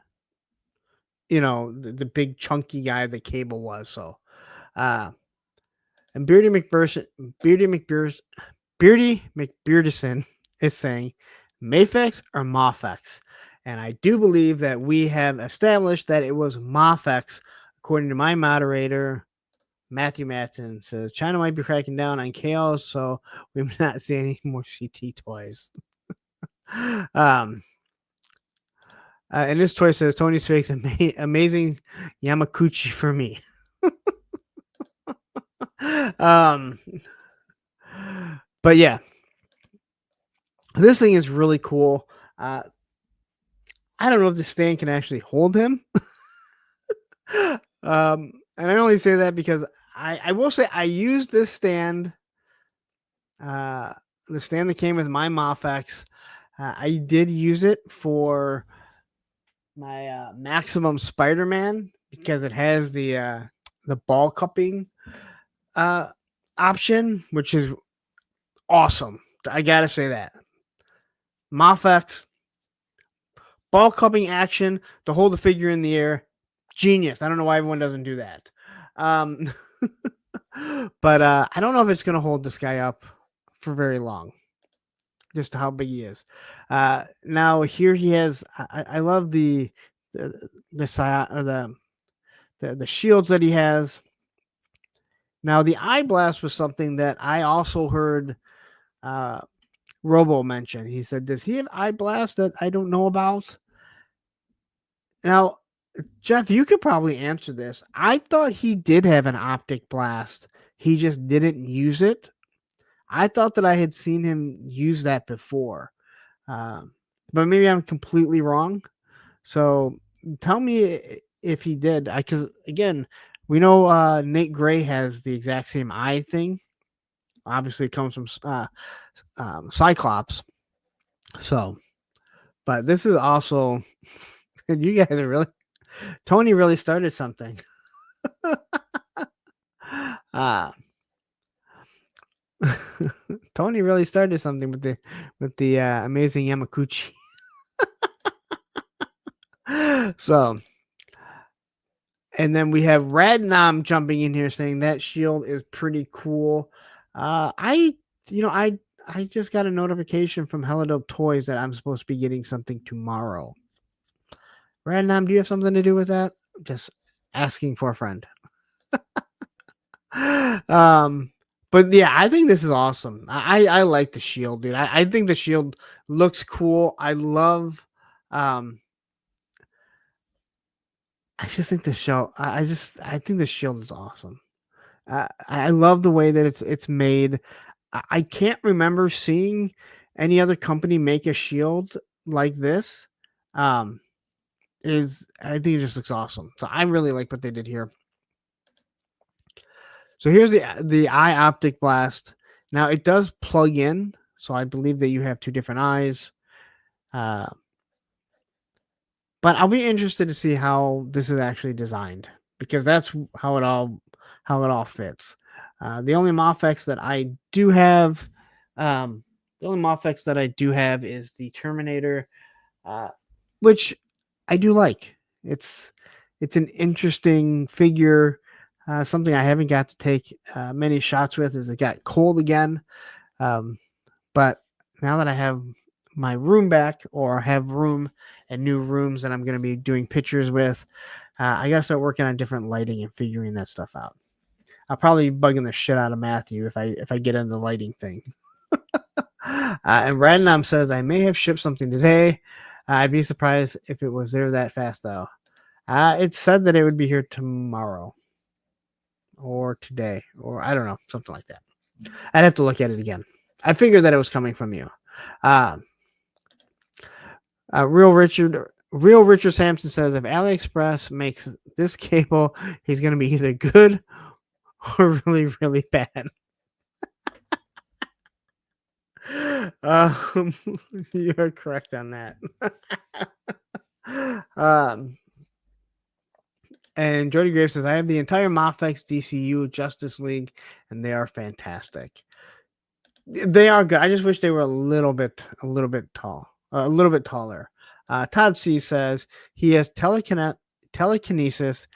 the big chunky guy that Cable was. So, and Beardy McBeardison is saying Mafex or Mafex. And I do believe that we have established that it was Mafex, according to my moderator, Matthew Matson. Says China might be cracking down on chaos, so we may not see any more CT toys. And this toy says Tony Spakes amazing Yamaguchi for me. But yeah, this thing is really cool. I don't know if the stand can actually hold him. And I only say that because I will say I used this stand, uh, the stand that came with my Mofex. I did use it for my Maximum Spider-Man because it has the ball cupping uh, option, which is awesome. I gotta say that Mofex ball cupping action to hold the figure in the air, genius. I don't know why everyone doesn't do that. Um, but I don't know if it's gonna hold this guy up for very long. Just how big he is. Now here he has. I love the the shields that he has. Now the eye blast was something that I also heard uh, Robo mention. He said, "Does he have eye blast that I don't know about?" Now, Jeff, you could probably answer this. I thought he did have an optic blast. He just didn't use it. I thought that I had seen him use that before, um, but maybe I'm completely wrong. So tell me if he did. Because again, we know Nate Gray has the exact same eye thing. Obviously, it comes from Cyclops. So, but this is also, and you guys are really, Tony really started something. uh, Tony really started something with the amazing Yamakuchi. So, and then we have Radnam jumping in here saying that shield is pretty cool. I you know I just got a notification from Helidope Toys that I'm supposed to be getting something tomorrow. Radnam, do you have something to do with that? Just asking for a friend. But yeah, I think this is awesome. I like the shield, dude. I think the shield looks cool. I love I just think the show I think the shield is awesome. I love the way that it's made. I can't remember seeing any other company make a shield like this. Um is I think it just looks awesome. So I really like what they did here. So here's the eye optic blast. Now it does plug in, so I believe that you have two different eyes. Uh, but I'll be interested to see how this is actually designed because that's how it all fits. The only Mofex that I do have, the only Mofex that I do have is the Terminator, uh, which I do like. It's an interesting figure. Something I haven't got to take many shots with is it got cold again. Um, but now that I have my room back or have room and new rooms that I'm going to be doing pictures with, I got to start working on different lighting and figuring that stuff out. I'll probably be bugging the shit out of Matthew if I get into the lighting thing. And Radnam says I may have shipped something today. I'd be surprised if it was there that fast though. It said that it would be here tomorrow or today or I don't know, something like that. I'd have to look at it again. I figured that it was coming from you. Uh, Real Richard Sampson says if AliExpress makes this cable, he's going to be either good or really, really bad. Um, you're correct on that. And Jody Graves says, I have the entire Mofex DCU Justice League, and they are fantastic. They are good. I just wish they were a little bit tall, a little bit taller. Todd C says he has telekinesis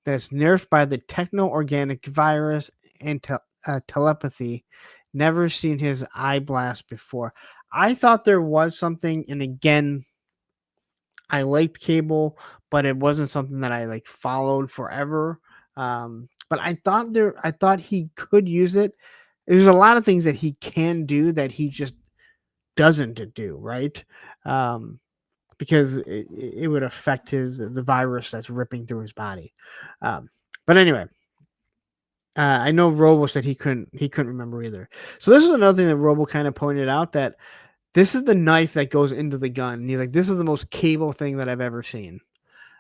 that's nerfed by the techno-organic virus and telepathy. Never seen his eye blast before. I thought there was something, and again, I liked Cable, but it wasn't something that I like followed forever. But I thought he could use it. There's a lot of things that he can do that he just doesn't do, right? Um, because it would affect the virus that's ripping through his body. But anyway, I know Robo said he couldn't remember either. So this is another thing that Robo kind of pointed out that This is the knife that goes into the gun. And he's like, this is the most cable thing that I've ever seen.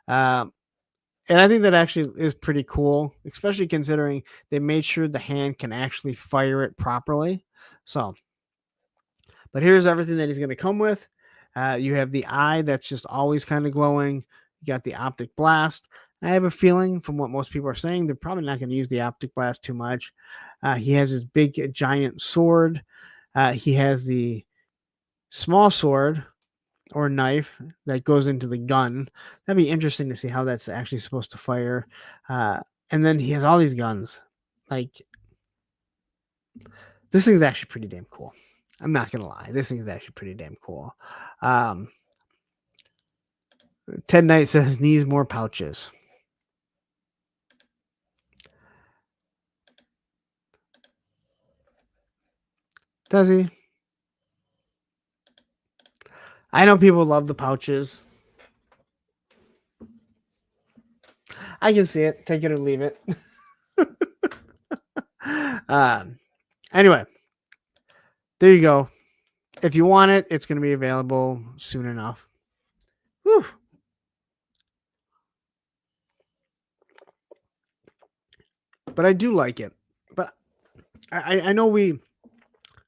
And I think that actually is pretty cool, especially considering they made sure the hand can actually fire it properly. So, but here's everything that he's going to come with. You have the eye that's just always kind of glowing. You got the optic blast. I have a feeling from what most people are saying, they're probably not going to use the optic blast too much. He has his big giant sword. He has the small sword or knife that goes into the gun. That'd be interesting to see how that's actually supposed to fire. And then he has all these guns. Like, this thing's actually pretty damn cool. I'm not gonna lie, this thing's actually pretty damn cool. Ted Knight says needs more pouches. Does he? I know people love the pouches. I can see it. Take it or leave it. Anyway, there you go. If you want it, it's going to be available soon enough. Whew. But I do like it. But I know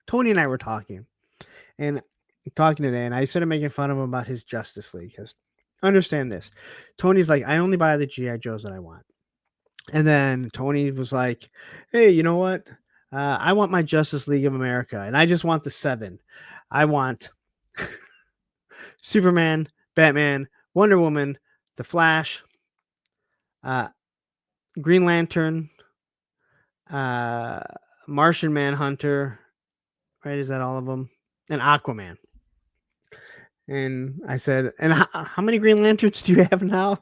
Tony and I were talking today, and I started making fun of him about his Justice League, because understand this. Tony's like, I only buy the G.I. Joes that I want. And then Tony was like, hey, you know what? I want my Justice League of America, and I just want the 7. I want Superman, Batman, Wonder Woman, The Flash, Green Lantern, Martian Manhunter, right? Is that all of them? And Aquaman. And I said, and how many Green Lanterns do you have now?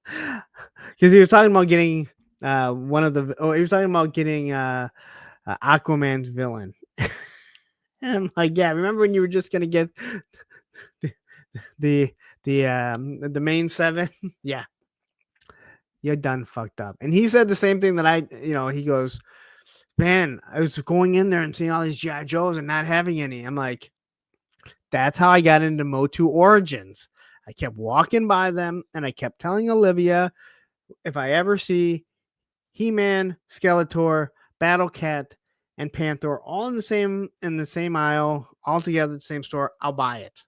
Because he was talking about getting he was talking about getting Aquaman's villain. And I'm like, yeah, remember when you were just gonna get the main 7? Yeah, you're done fucked up. And he said the same thing that he goes, man, I was going in there and seeing all these G.I. Joes and not having any. I'm like, that's how I got into Motu Origins. I kept walking by them and I kept telling Olivia, if I ever see He-Man, Skeletor, Battle Cat, and Panther all in the same aisle, all together at the same store, I'll buy it.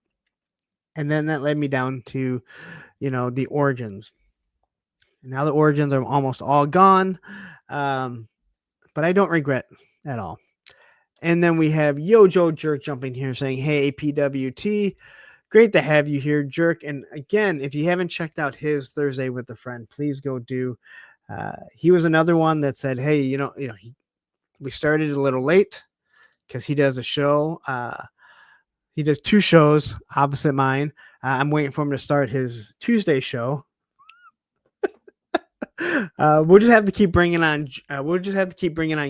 And then that led me down to, the Origins. And now the Origins are almost all gone. But I don't regret at all. And then we have Yojo Jerk jumping here saying, hey, PWT, great to have you here, Jerk. And again, if you haven't checked out his Thursday with a Friend, please go do. He was another one that said, hey, we started a little late because he does a show. He does 2 shows opposite mine. I'm waiting for him to start his Tuesday show. We'll just have to keep bringing on.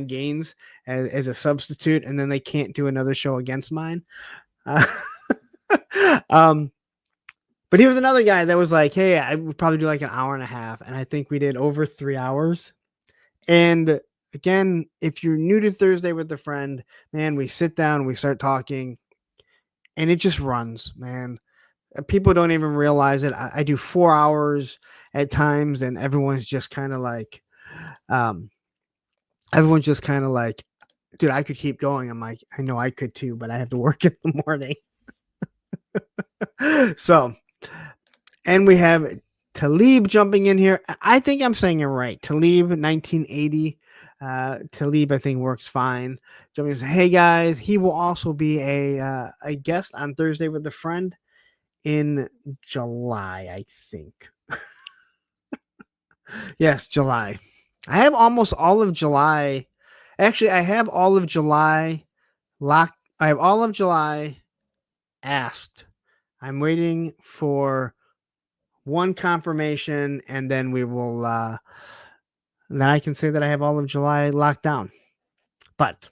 Gaines as a substitute, and then they can't do another show against mine. But he was another guy that was like, hey, I would probably do like an hour and a half, and I think we did over 3 hours. And again, if you're new to Thursday with a Friend, man, we sit down, we start talking, and it just runs, man. People don't even realize it. I do 4 hours at times, and everyone's just kind of like, dude, I could keep going. I'm like, I know I could too, but I have to work in the morning. So, and we have Talib jumping in here. I think I'm saying it right. Talib 1980. Talib, I think, works fine. Jumping in, hey guys, he will also be a guest on Thursday with a Friend in July, I think. Yes, July. I have almost all of July. Actually, I have all of July locked. I have all of July asked. I'm waiting for one confirmation, and then we will. Then I can say that I have all of July locked down. But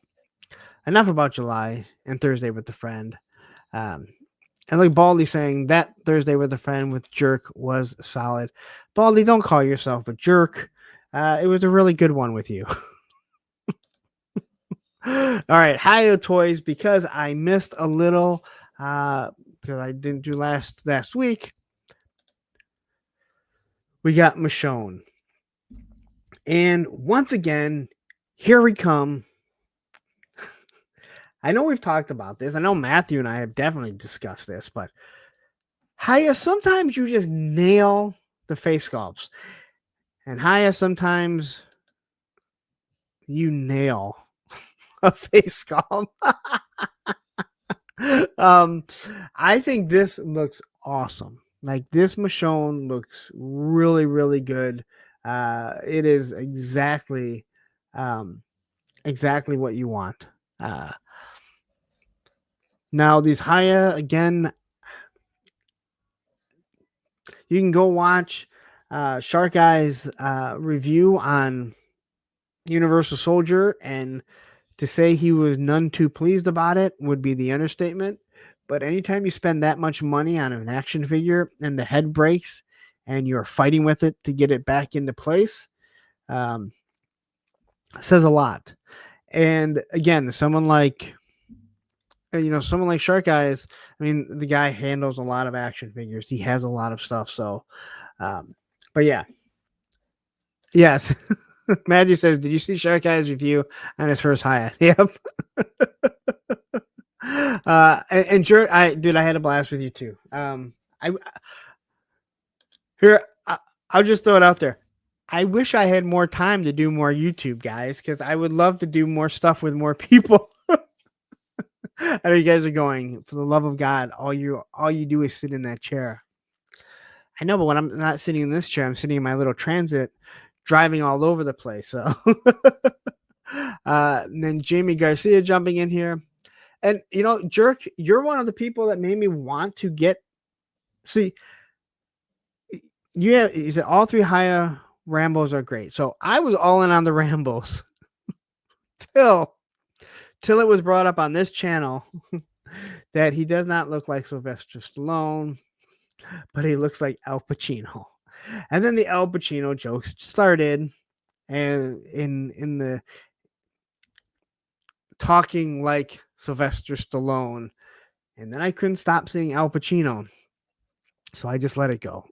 enough about July and Thursday with a Friend. And like Baldy saying that Thursday with a Friend with Jerk was solid. Baldy, don't call yourself a jerk. It was a really good one with you. All right, Hayo Toys, because I missed a little because I didn't do last week. We got Michonne. And once again, here we come. I know we've talked about this. I know Matthew and I have definitely discussed this, but Haya, sometimes you just nail the face sculpts. And Haya, sometimes you nail a face sculpt. I think this looks awesome. Like this Michonne looks really, really good. It is exactly what you want. Now these Haya, again, you can go watch Shark Eye's review on Universal Soldier, and to say he was none too pleased about it would be the understatement. But anytime you spend that much money on an action figure and the head breaks and you're fighting with it to get it back into place, says a lot. And again, someone like Shark Eyes, I mean, the guy handles a lot of action figures. He has a lot of stuff. So, but yeah, yes. Maggie says, "Did you see Shark Eyes review on his first Hyatt?" Yep. And sure, I had a blast with you too. I here I'll just throw it out there. I wish I had more time to do more YouTube, guys, because I would love to do more stuff with more people. I know you guys are going, for the love of God, all you do is sit in that chair. I know, but when I'm not sitting in this chair, I'm sitting in my little transit, driving all over the place. So, and then Jamie Garcia jumping in here, and Jerk, you're one of the people that made me want to get. See, you said all three Haya Rambos are great. So I was all in on the Rambos till it was brought up on this channel that he does not look like Sylvester Stallone, but he looks like Al Pacino. And then the Al Pacino jokes started, and in the talking like Sylvester Stallone, and then I couldn't stop seeing Al Pacino, so I just let it go.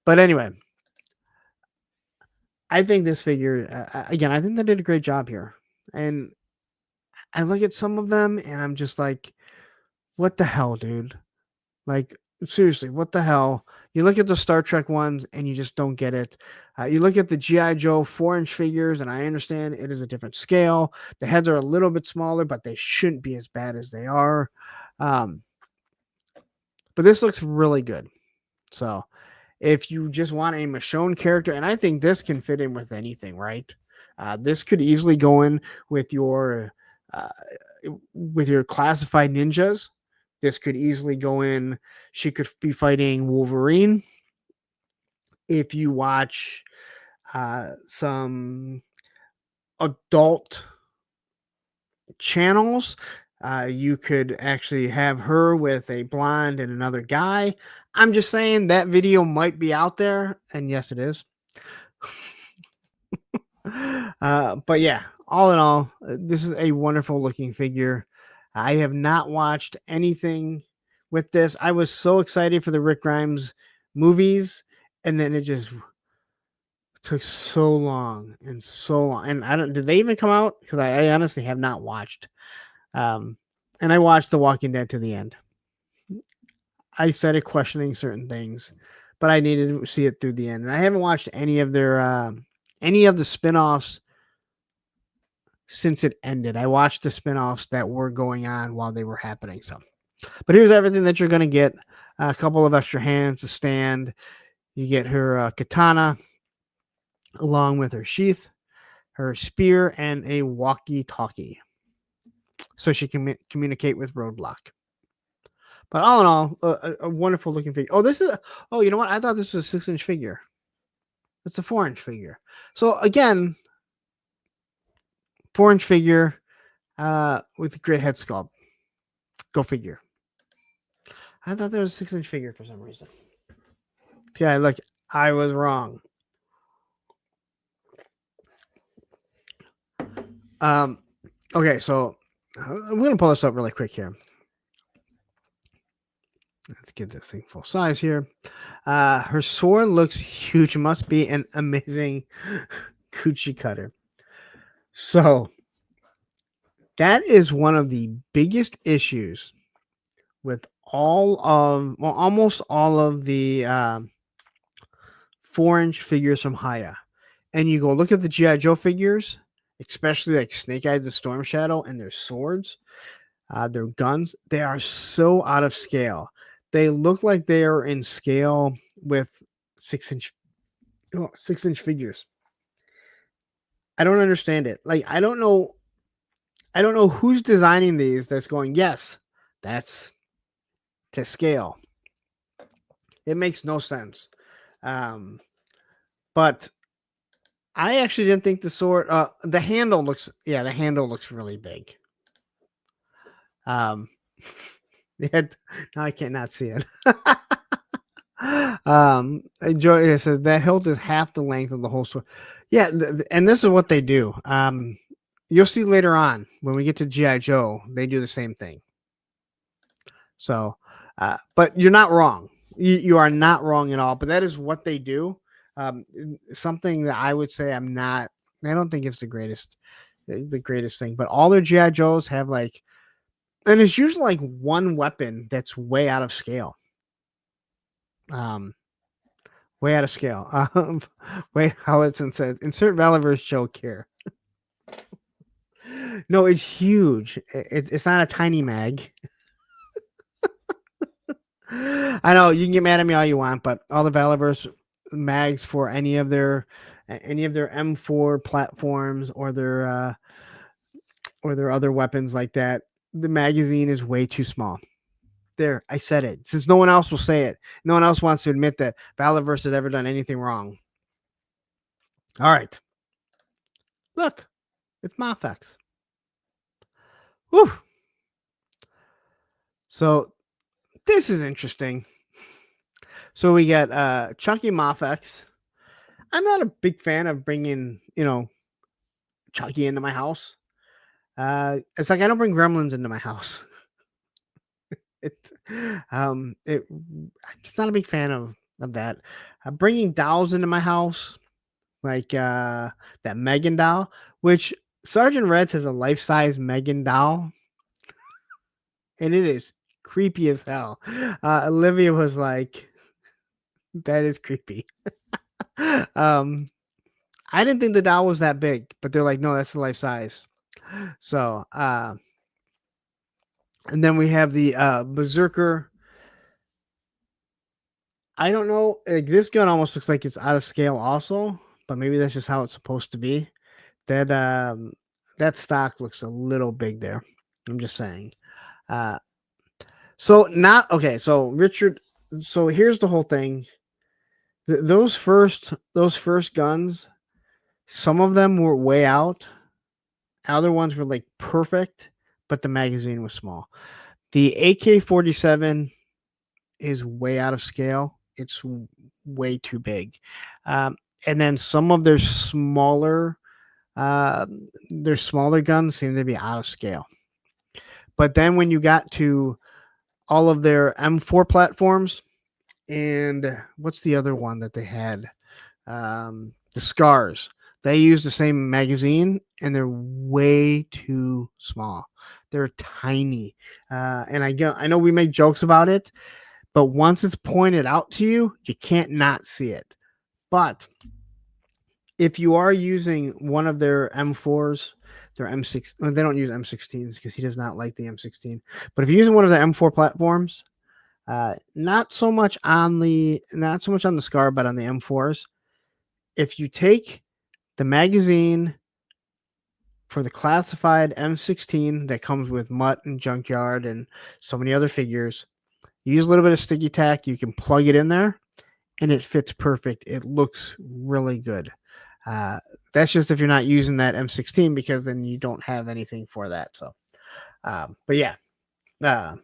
But anyway, I think this figure, again, I think they did a great job here. And I look at some of them and I'm just like, what the hell, dude? Like, seriously, what the hell? You look at the Star Trek ones and you just don't get it. You look at the G.I. Joe 4-inch figures, and I understand it is a different scale. The heads are a little bit smaller, but they shouldn't be as bad as they are. But this looks really good. So if you just want a Michonne character, and I think this can fit in with anything, right? This could easily go in with your classified ninjas. This could easily go in. She could be fighting Wolverine. If you watch some adult channels, you could actually have her with a blonde and another guy. I'm just saying that video might be out there, and yes, it is. But yeah, all in all, this is a wonderful looking figure. I have not watched anything with this. I was so excited for the Rick Grimes movies, and then it just took so long and so long. And I don't, did they even come out? Because I honestly have not watched. And I watched The Walking Dead to the end. I started questioning certain things, but I needed to see it through the end. And I haven't watched any of the spin-offs since it ended. I watched the spin-offs that were going on while they were happening. So, but here's everything that you're going to get. A couple of extra hands to stand. You get her katana along with her sheath, her spear, and a walkie-talkie, so she can communicate with Roadblock. But all in all, a wonderful looking figure. Oh, this is. Oh, you know what? I thought this was a 6-inch figure. It's a 4-inch figure. So again, 4-inch figure with a great head sculpt. Go figure. I thought there was a 6-inch figure for some reason. Yeah, look, I was wrong. Okay, so I'm going to pull this up really quick here. Let's get this thing full size here. Her sword looks huge. Must be an amazing coochie cutter. So that is one of the biggest issues with almost all of the 4-inch figures from Haya. And you go look at the G.I. Joe figures, especially like Snake Eyes and Storm Shadow, and their swords, their guns, they are so out of scale. They look like they are in scale with 6-inch figures. I don't understand it. Like I don't know who's designing these that's going, yes, that's to scale. It makes no sense. But I actually didn't think the sword the handle looks really big. Yeah, now I can't not see it. Joy says that hilt is half the length of the whole sword. Yeah, and this is what they do. You'll see later on when we get to G.I. Joe, they do the same thing. So, but you're not wrong. You are not wrong at all. But that is what they do. Something that I would say I don't think it's the greatest thing. But all their G.I. Joes have like, and it's usually like one weapon that's way out of scale. Way out of scale. Wait, Howitson says, insert Valiverse joke here. No, it's huge. It's not a tiny mag. I know you can get mad at me all you want, but all the Valiverse mags for any of their M4 platforms or their other weapons like that, the magazine is way too small. There, I said it. Since no one else will say it, no one else wants to admit that Valiverse has ever done anything wrong. All right. Look, it's Mafex. Whew. So this is interesting. So we got Chucky Mafex. I'm not a big fan of bringing, Chucky into my house. It's like I don't bring gremlins into my house. I'm just not a big fan of that. Bringing dolls into my house, like that Megan doll, which Sergeant Reds has a life-size Megan doll, and it is creepy as hell. Olivia was like, "That is creepy." I didn't think the doll was that big, but they're like, "No, that's the life size." So, and then we have the Berserker. I don't know. Like, this gun almost looks like it's out of scale, also, but maybe that's just how it's supposed to be. That stock looks a little big there. I'm just saying. So not okay. So Richard. So here's the whole thing. Those first guns, some of them were way out. Other ones were like perfect, but the magazine was small. The AK-47 is way out of scale. It's way too big. And then some of their smaller guns seem to be out of scale. But then when you got to all of their M4 platforms, and what's the other one that they had? The Scars. They use the same magazine, and they're way too small. They're tiny, and I know we make jokes about it, but once it's pointed out to you, you can't not see it. But if you are using one of their M4s, their M6, they don't use M16s because he does not like the M16. But if you're using one of the M4 platforms, not so much on the Scar, but on the M4s. If you take the magazine for the classified M16 that comes with Mutt and Junkyard and so many other figures, you use a little bit of sticky tack, you can plug it in there, and it fits perfect. It looks really good. That's just if you're not using that M16, because then you don't have anything for that. So, but yeah. All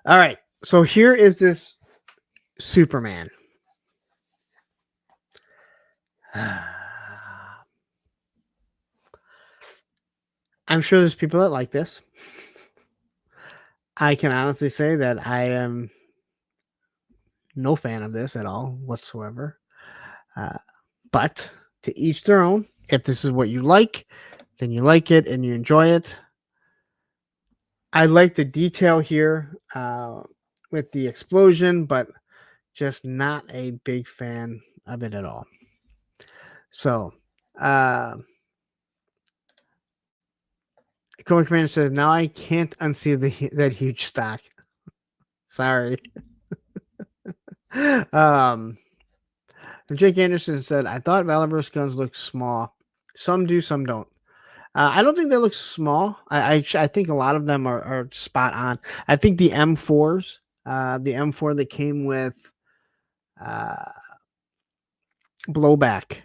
right. So here is this Superman. I'm sure there's people that like this. I can honestly say that I am no fan of this at all whatsoever. But to each their own. If this is what you like, then you like it and you enjoy it. I like the detail here with the explosion, but just not a big fan of it at all. So, Cobra Commander says, now I can't unsee that huge stock. Sorry. Jake Anderson said, I thought Valorverse guns looked small. Some do, some don't. I don't think they look small. I think a lot of them are spot on. I think the M4s, the M4 that came with blowback.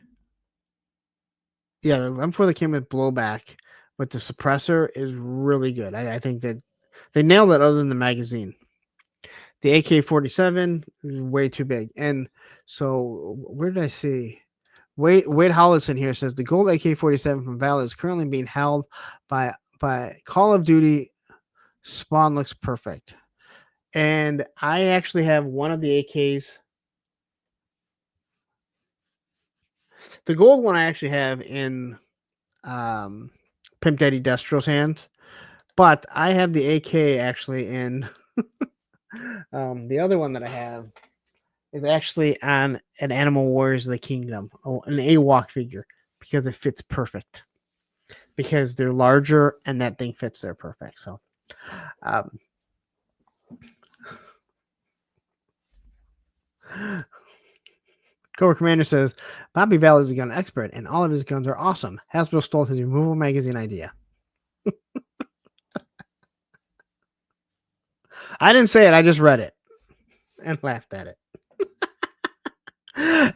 Yeah, the M4 that came with blowback with the suppressor is really good. I think that they nailed it other than the magazine. The AK-47 is way too big. And so where did I see? Wade Hollison here says the gold AK-47 from Valor is currently being held by Call of Duty. Spawn looks perfect. And I actually have one of the AKs. The gold one I actually have in Pimp Daddy Destro's hands. But I have the AK actually in the other one that I have is actually on an Animal Warriors of the Kingdom, an AWOC figure, because it fits perfect. Because they're larger and that thing fits there perfect. So, Cobra Commander says Bobby Valley is a gun expert and all of his guns are awesome. Hasbro stole his removal magazine idea. I didn't say it, I just read it and laughed at it.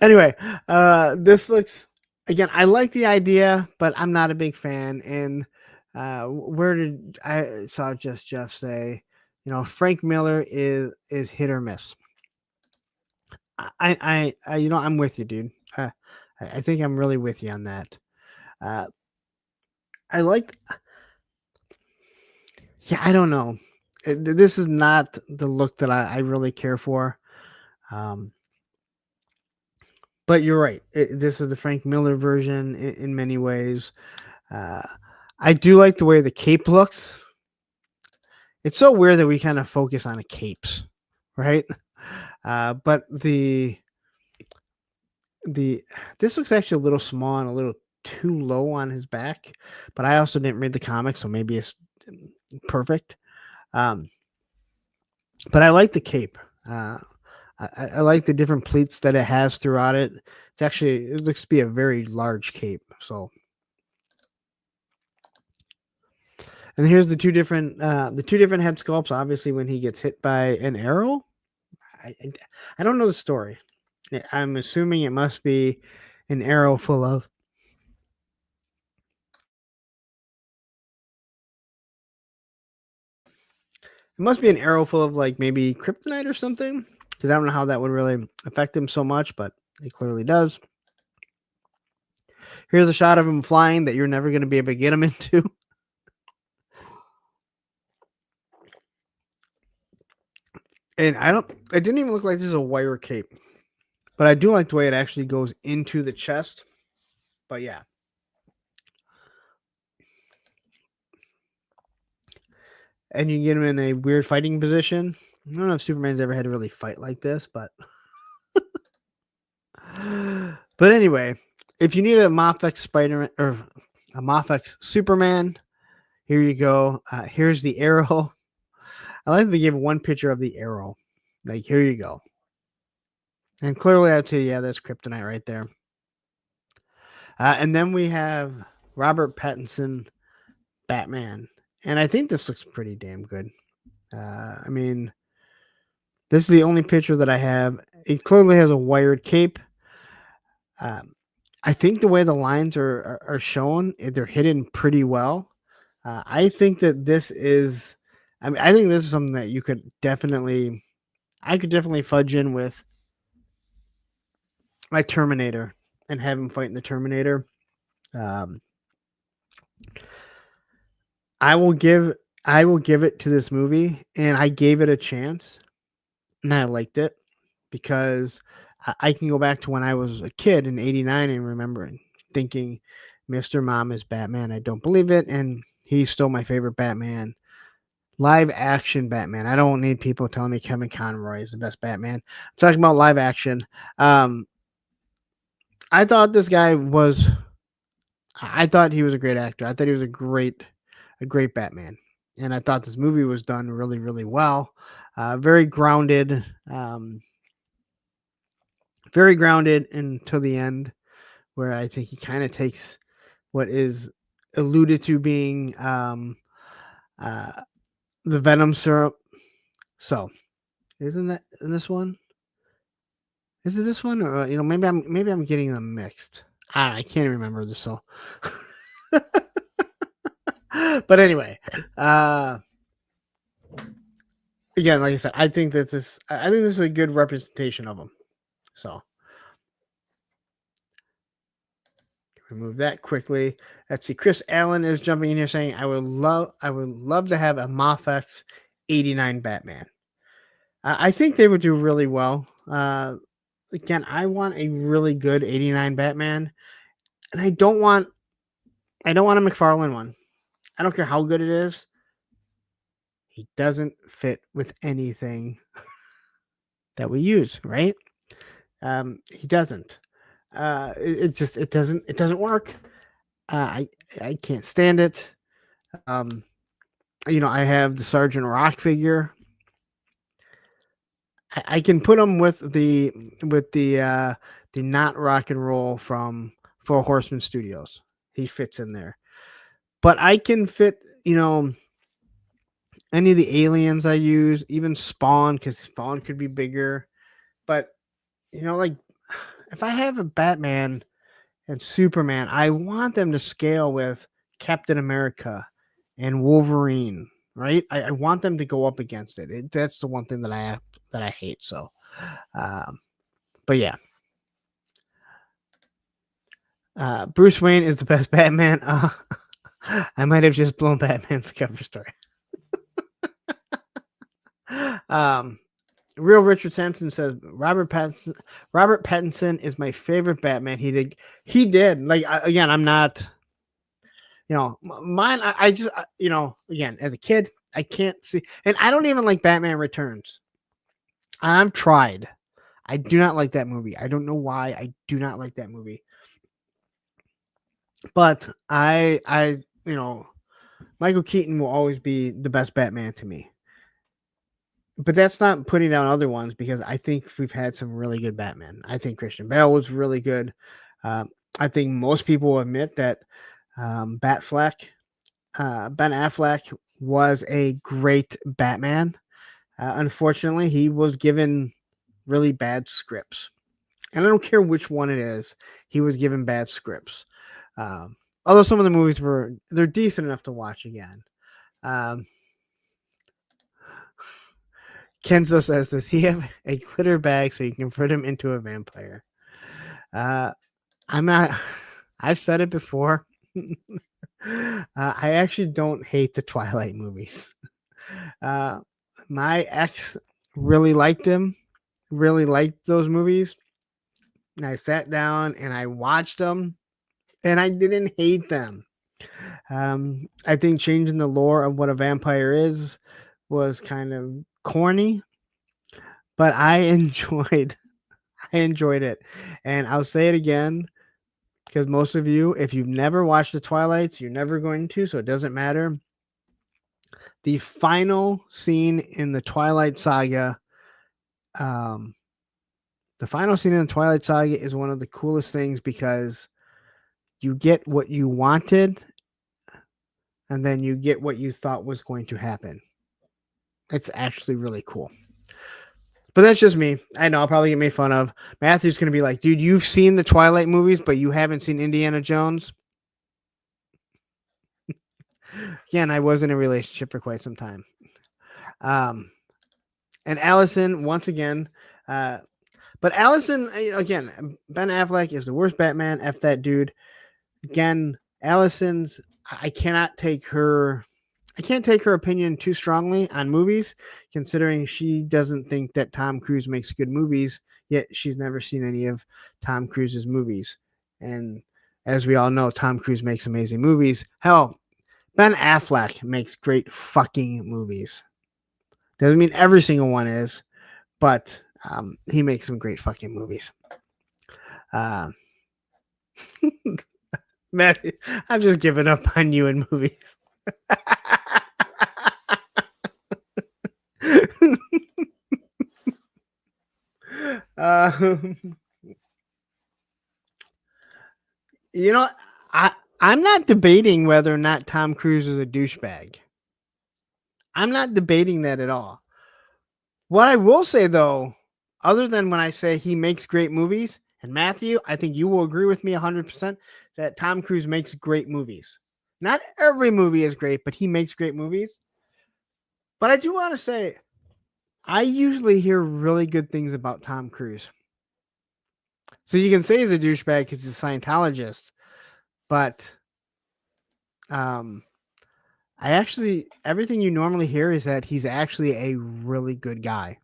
Anyway, this looks again, I like the idea, but I'm not a big fan. And where did I saw just Jeff say, Frank Miller is hit or miss. I I'm with you, dude. I think I'm really with you on that. I like, yeah, I don't know. This is not the look that I really care for. But you're right. This is the Frank Miller version in many ways. I do like the way the cape looks. It's so weird that we kind of focus on the capes, right? But this looks actually a little small and a little too low on his back. But I also didn't read the comics, so maybe it's perfect. But I like the cape. I like the different pleats that it has throughout it. It looks to be a very large cape. So, and here's the two different head sculpts. Obviously, when he gets hit by an arrow, I don't know the story. I'm assuming it must be an arrow full of. It must be an arrow full of like maybe kryptonite or something. Because I don't know how that would really affect him so much, but it clearly does. Here's a shot of him flying that you're never going to be able to get him into. And it didn't even look like this is a wire cape. But I do like the way it actually goes into the chest. But yeah. And you get him in a weird fighting position. I don't know if Superman's ever had to really fight like this, but but anyway, if you need a Mofex Spider-Man or a Mofex Superman, here you go. Here's the arrow. I like to give one picture of the arrow. Like, here you go. And clearly I'd say, yeah, that's kryptonite right there. And then we have Robert Pattinson Batman. And I think this looks pretty damn good. I mean, this is the only picture that I have. It clearly has a wired cape. I think the way the lines are shown, they're hidden pretty well. I think that this is, I think this is something that you could definitely, I could definitely fudge in with my Terminator and have him fight in the Terminator. I will give it to this movie, and I gave it a chance, and I liked it because I can go back to when I was a kid in '89 and remembering thinking, "Mr. Mom is Batman." I don't believe it, and he's still my favorite Batman. Live action Batman. I don't need people telling me Kevin Conroy is the best Batman. I'm talking about live action. Um, I thought this guy was. I thought he was a great actor. I thought he was a great Batman, and I thought this movie was done really, really well. Very grounded. Very grounded until the end, where I think he kind of takes what is alluded to being uh, the Venom syrup. So, isn't that in this one? Is it this one, or maybe I'm getting them mixed. I can't remember this. So, but anyway, again, like I said, I think this is a good representation of him. So, remove that quickly. Let's see. Chris Allen is jumping in here saying, I would love to have a Mafex 89 Batman. I think they would do really well. Again, I want a really good 89 Batman, and I don't want a McFarlane one. I don't care how good it is. He doesn't fit with anything that we use, right? He doesn't. It doesn't work. I can't stand it. I have the Sergeant Rock figure. I can put him with the not rock and roll from Four Horsemen Studios. He fits in there, but I can fit any of the aliens I use, even Spawn, because Spawn could be bigger. But like if I have a Batman and Superman, I want them to scale with Captain America and Wolverine, right? I want them to go up against it. That's the one thing that I hate. So, but yeah, Bruce Wayne is the best Batman. I might have just blown Batman's cover story. Real Richard Sampson says Robert Pattinson is my favorite Batman. He did like again. I'm not. Mine. I just again as a kid I can't see, and I don't even like Batman Returns. I've tried. I do not like that movie. I don't know why. I do not like that movie. But Michael Keaton will always be the best Batman to me. But that's not putting down other ones because I think we've had some really good Batman. I think Christian Bale was really good. I think most people will admit that Ben Affleck was a great Batman. Unfortunately, he was given really bad scripts. And I don't care which one it is, he was given bad scripts. Although some of the movies they're decent enough to watch again. Kenzo says, does he have a glitter bag so you can convert him into a vampire? I'm not. I've said it before. I actually don't hate the Twilight movies. My ex really liked them, really liked those movies. And I sat down and I watched them, and I didn't hate them. I think changing the lore of what a vampire is was kind of corny, but I enjoyed it. And I'll say it again because most of you, if you've never watched the Twilights, you're never going to, so it doesn't matter. The final scene in the Twilight Saga, the final scene in the Twilight Saga is one of the coolest things because you get what you wanted and then you get what you thought was going to happen. It's actually really cool. But that's just me. I know I'll probably get made fun of. Matthew's going to be like, dude, you've seen the Twilight movies, but you haven't seen Indiana Jones? Again, I was in a relationship for quite some time. And Allison, once again, but Allison, again, Ben Affleck is the worst Batman. F that dude. Again, Allison's, I cannot take her I can't take her opinion too strongly on movies, considering she doesn't think that Tom Cruise makes good movies, yet she's never seen any of Tom Cruise's movies. And as we all know, Tom Cruise makes amazing movies. Hell, Ben Affleck makes great fucking movies. Doesn't mean every single one is, but he makes some great fucking movies. Matthew, I've just given up on you in movies. um, you know, I'm not debating whether or not Tom Cruise is a douchebag. I'm not debating that at all. What I will say, though, other than when I say he makes great movies, and Matthew, I think you will agree with me 100% that Tom Cruise makes great movies. Not every movie is great, but he makes great movies. But I do want to say, I usually hear really good things about Tom Cruise. So you can say he's a douchebag because he's a Scientologist, but I actually, everything you normally hear is that he's actually a really good guy.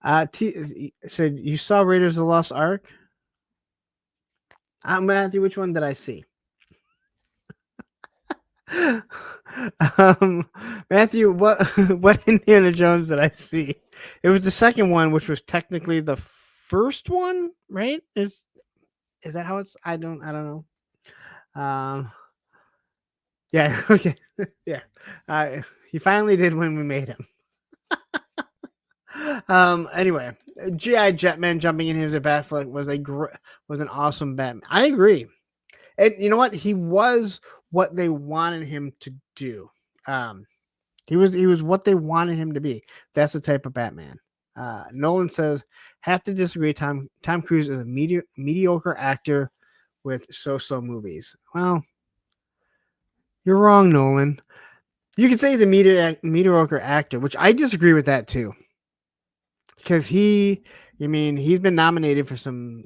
Said you saw Raiders of the Lost Ark? Matthew, which one did I see? Matthew, what Indiana Jones did I see? It was the second one, which was technically the first one, right? Is that how it's? I don't know. Yeah, okay, yeah. He finally did when we made him. Anyway, G.I. Jetman jumping in his Batfleck was an awesome Batman. I agree. And you know what? He was what they wanted him to do. He was what they wanted him to be. That's the type of Batman. Nolan says, have to disagree. Tom Cruise is a mediocre actor with so-so movies. Well, you're wrong, Nolan. You can say he's a mediocre actor, which I disagree with that too. Because he's been nominated for some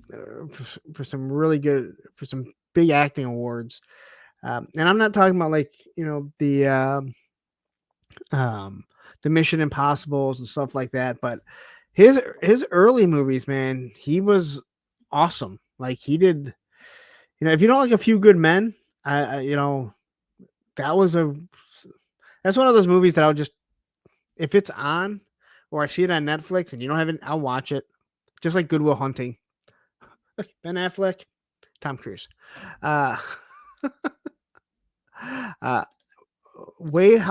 really good, for some big acting awards. And I'm not talking about like, the Mission Impossibles and stuff like that, but his early movies, man, he was awesome. Like he did, if you don't like A Few Good Men, that's one of those movies that I'll just, if it's on or I see it on Netflix and you don't have it, I'll watch it. Just like Good Will Hunting. Ben Affleck, Tom Cruise. Wade,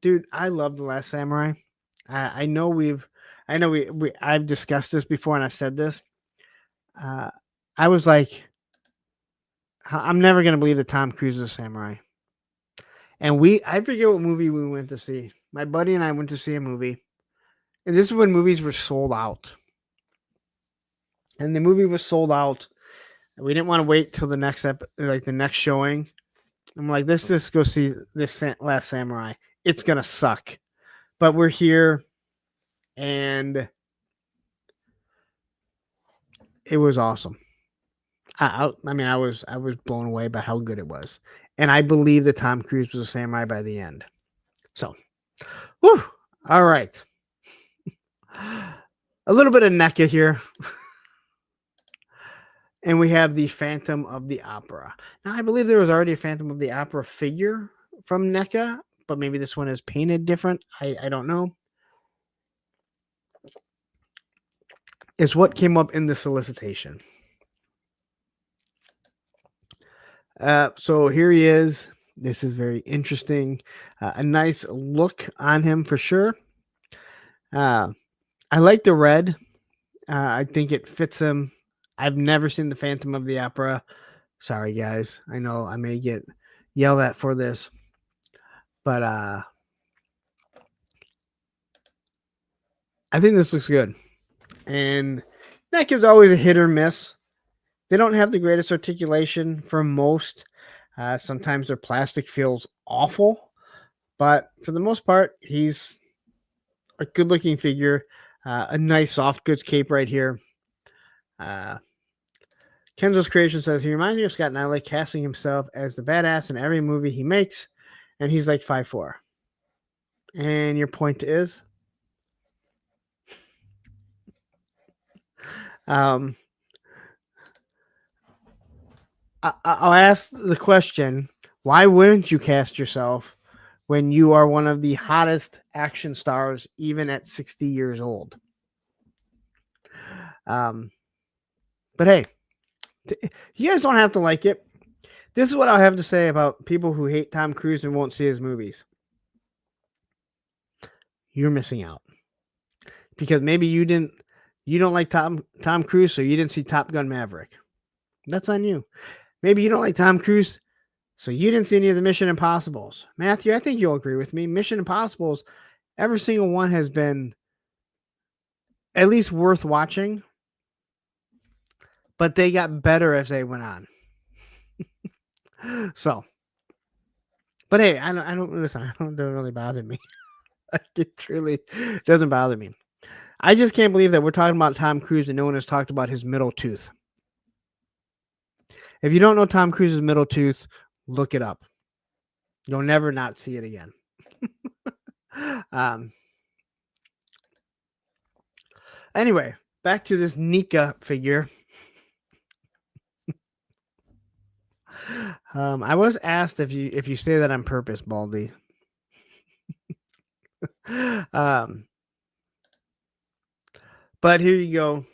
dude, I love The Last Samurai. I know I've discussed this before and I've said this. I was like, I'm never going to believe that Tom Cruise is a samurai. And I forget what movie we went to see. My buddy and I went to see a movie. And this is when movies were sold out. And the movie was sold out. We didn't want to wait till the next the next showing. I'm like, let's just go see this Last Samurai. It's going to suck. But we're here. And it was awesome. I was blown away by how good it was. And I believe that Tom Cruise was a samurai by the end. So, whew, all right. A little bit of NECA here. And we have the Phantom of the Opera. Now, I believe there was already a Phantom of the Opera figure from NECA, but maybe this one is painted different. I don't know. It's what came up in the solicitation. So here he is. This is very interesting. A nice look on him for sure. I like the red. I think it fits him. I've never seen the Phantom of the Opera. Sorry, guys. I know I may get yelled at for this. But I think this looks good. And NECA is always a hit or miss. They don't have the greatest articulation for most. Sometimes their plastic feels awful. But for the most part, he's a good-looking figure. A nice soft goods cape right here. Kenzo's Creation says, he reminds me of Scott Knightley casting himself as the badass in every movie he makes. and he's like 5'4". And your point is, I'll ask the question: why wouldn't you cast yourself when you are one of the hottest action stars, even at 60 years old? But hey, you guys don't have to like it. This is what I have to say about people who hate Tom Cruise and won't see his movies. You're missing out because maybe you don't like Tom Cruise, so you didn't see Top Gun Maverick. That's on you. Maybe you don't like Tom Cruise, so you didn't see any of the Mission Impossibles. Matthew, I think you'll agree with me. Mission Impossibles, every single one has been at least worth watching, but they got better as they went on. So, but hey, I don't listen. It don't really bother me. It truly doesn't bother me. I just can't believe that we're talking about Tom Cruise and no one has talked about his middle tooth. If you don't know Tom Cruise's middle tooth, look it up. You'll never not see it again. Anyway, back to this Nika figure. I was asked if you say that on purpose, Baldy. But here you go.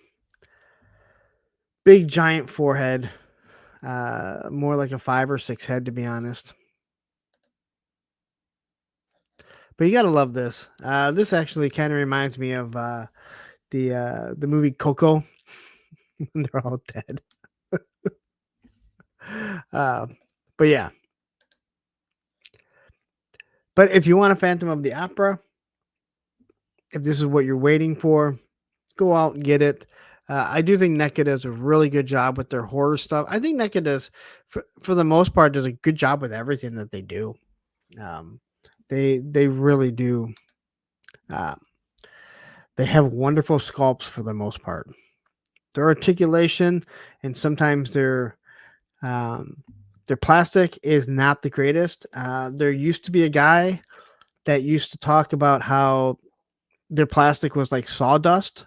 Big giant forehead. More like a 5 or 6 head, to be honest. But you gotta love this. This actually kind of reminds me of the movie Coco. They're all dead. But yeah. But if you want a Phantom of the Opera, if this is what you're waiting for, go out and get it. I do think NECA does a really good job with their horror stuff. I think NECA does, for the most part, does a good job with everything that they do. They really do. They have wonderful sculpts for the most part. Their articulation and sometimes their plastic is not the greatest. There used to be a guy that used to talk about how their plastic was like sawdust.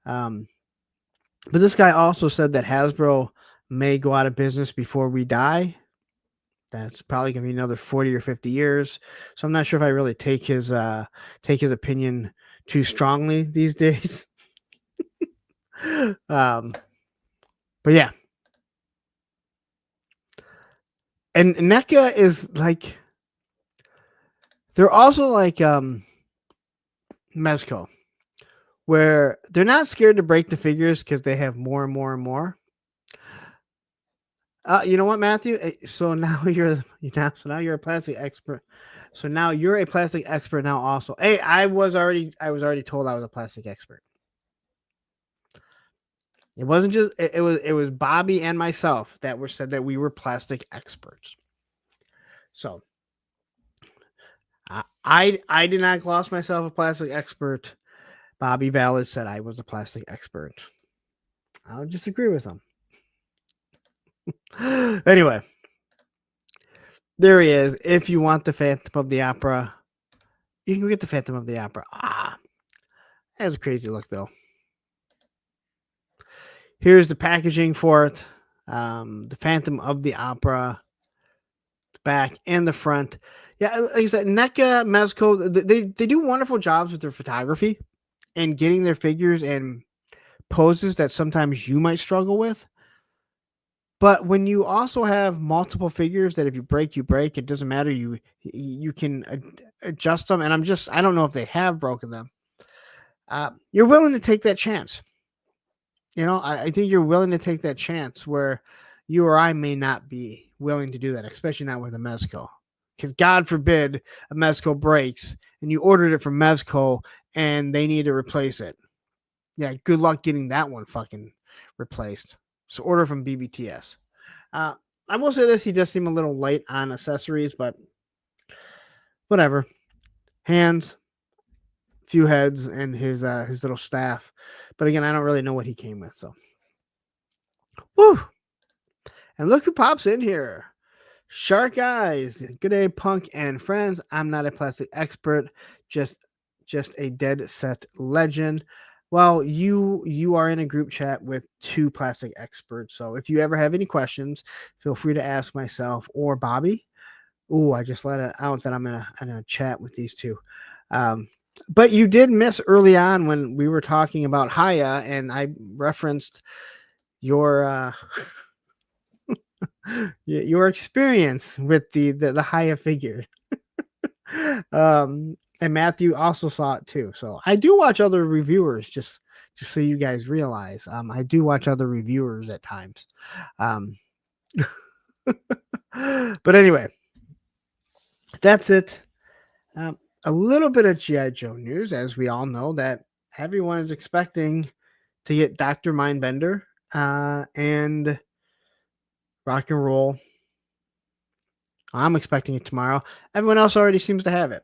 But this guy also said that Hasbro may go out of business before we die. That's probably going to be another 40 or 50 years. So I'm not sure if I really take his opinion too strongly these days. But yeah. And NECA is like, they're also like Mezco, where they're not scared to break the figures because they have more and more and more. You know what, Matthew? So now you're a plastic expert. So now you're a plastic expert now also. Hey, I was already told I was a plastic expert. It wasn't just it was Bobby and myself that were said that we were plastic experts. So I did not gloss myself a plastic expert. Bobby Valid said I was a plastic expert. I'll just agree with him. Anyway, there he is. If you want the Phantom of the Opera, you can get the Phantom of the Opera. That has a crazy look, though. Here's the packaging for it. The Phantom of the Opera, the back and the front. Yeah, like I said, NECA, Mezco, they do wonderful jobs with their photography and getting their figures and poses that sometimes you might struggle with. But when you also have multiple figures that if you break, you break, it doesn't matter. You can adjust them. And I don't know if they have broken them. You're willing to take that chance. You know, I think you're willing to take that chance where you or I may not be willing to do that, especially not with a Mezco. Because God forbid a Mezco breaks and you ordered it from Mezco and they need to replace it. Yeah, good luck getting that one fucking replaced. So order from BBTS. I will say this, he does seem a little light on accessories, but whatever. Hands, few heads, and his little staff. But again, I don't really know what he came with. So, woo! And look who pops in here. Shark Eyes. Good day, punk and friends. I'm not a plastic expert, just a dead set legend. Well, you are in a group chat with two plastic experts. So if you ever have any questions, feel free to ask myself or Bobby. Oh, I just let it out that I'm in a chat with these two. But you did miss early on when we were talking about Haya, and I referenced your your experience with the Haya figure. And Matthew also saw it too. So I do watch other reviewers, just so you guys realize. I do watch other reviewers at times. But anyway, that's it. A little bit of G.I. Joe news, as we all know that everyone is expecting to get Dr. Mindbender and Rock and Roll. I'm expecting it tomorrow. Everyone else already seems to have it.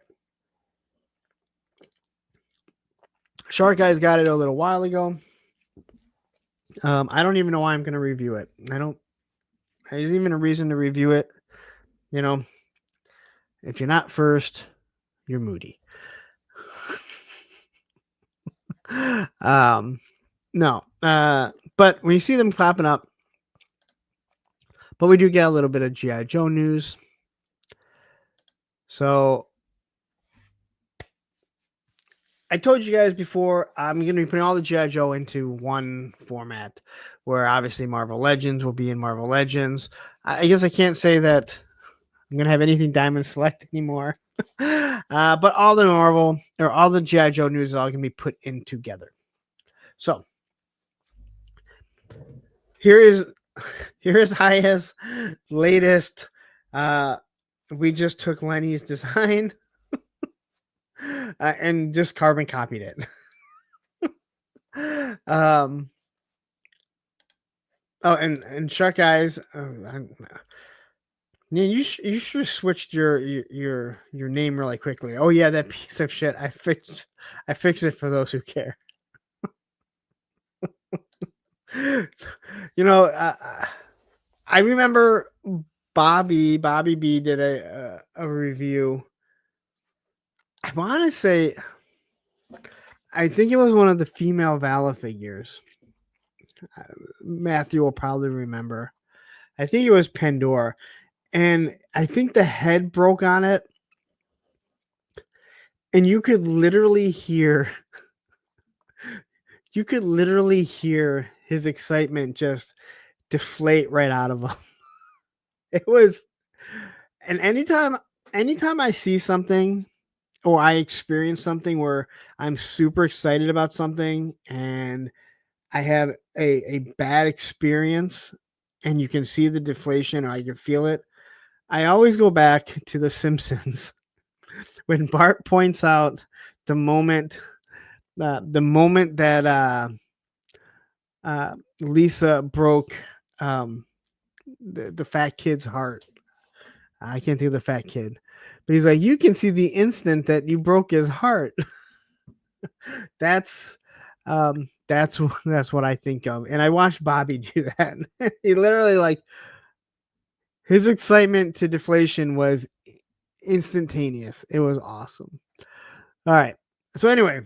Shark Guys got it a little while ago. I don't even know why I'm going to review it. There's even a reason to review it. You know, if you're not first, you're moody. No. But when you see them popping up, but we do get a little bit of G.I. Joe news. So I told you guys before, I'm going to be putting all the G.I. Joe into one format where obviously Marvel Legends will be in Marvel Legends. I guess I can't say that I'm going to have anything Diamond Select anymore. But all the Marvel or all the G.I. Joe news is all going to be put in together. So here is Haya's latest. We just took Lenny's design and just carbon copied it. Oh, and Shark Eyes. Man, you should have switched your name really quickly. Oh yeah, that piece of shit. I fixed it for those who care. I remember Bobby B did a review. I want to say, I think it was one of the female Vala figures. Matthew will probably remember. I think it was Pandora, and I think the head broke on it, and you could literally hear his excitement just deflate right out of him. It was, and anytime I see something or I experience something where I'm super excited about something and I have a bad experience and you can see the deflation or I can feel it, I always go back to The Simpsons when Bart points out the moment that Lisa broke the fat kid's heart. I can't think of the fat kid, but he's like, you can see the instant that you broke his heart. that's what I think of, and I watched Bobby do that. He literally, like, his excitement to deflation was instantaneous. It was awesome. All right, so anyway,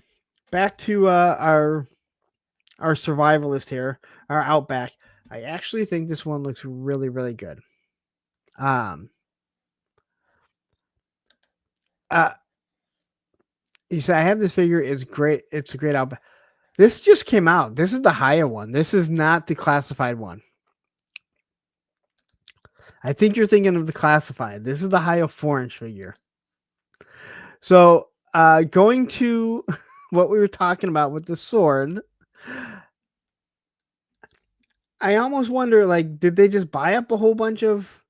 back to our survivalist here, our Outback. I actually think this one looks really, really good. You say I have this figure. It's great. It's a great Outback. This just came out. This is the higher one. This is not the classified one. I think you're thinking of the classified. This is the higher 4-inch figure. So going to what we were talking about with the sword, I almost wonder, like, did they just buy up a whole bunch of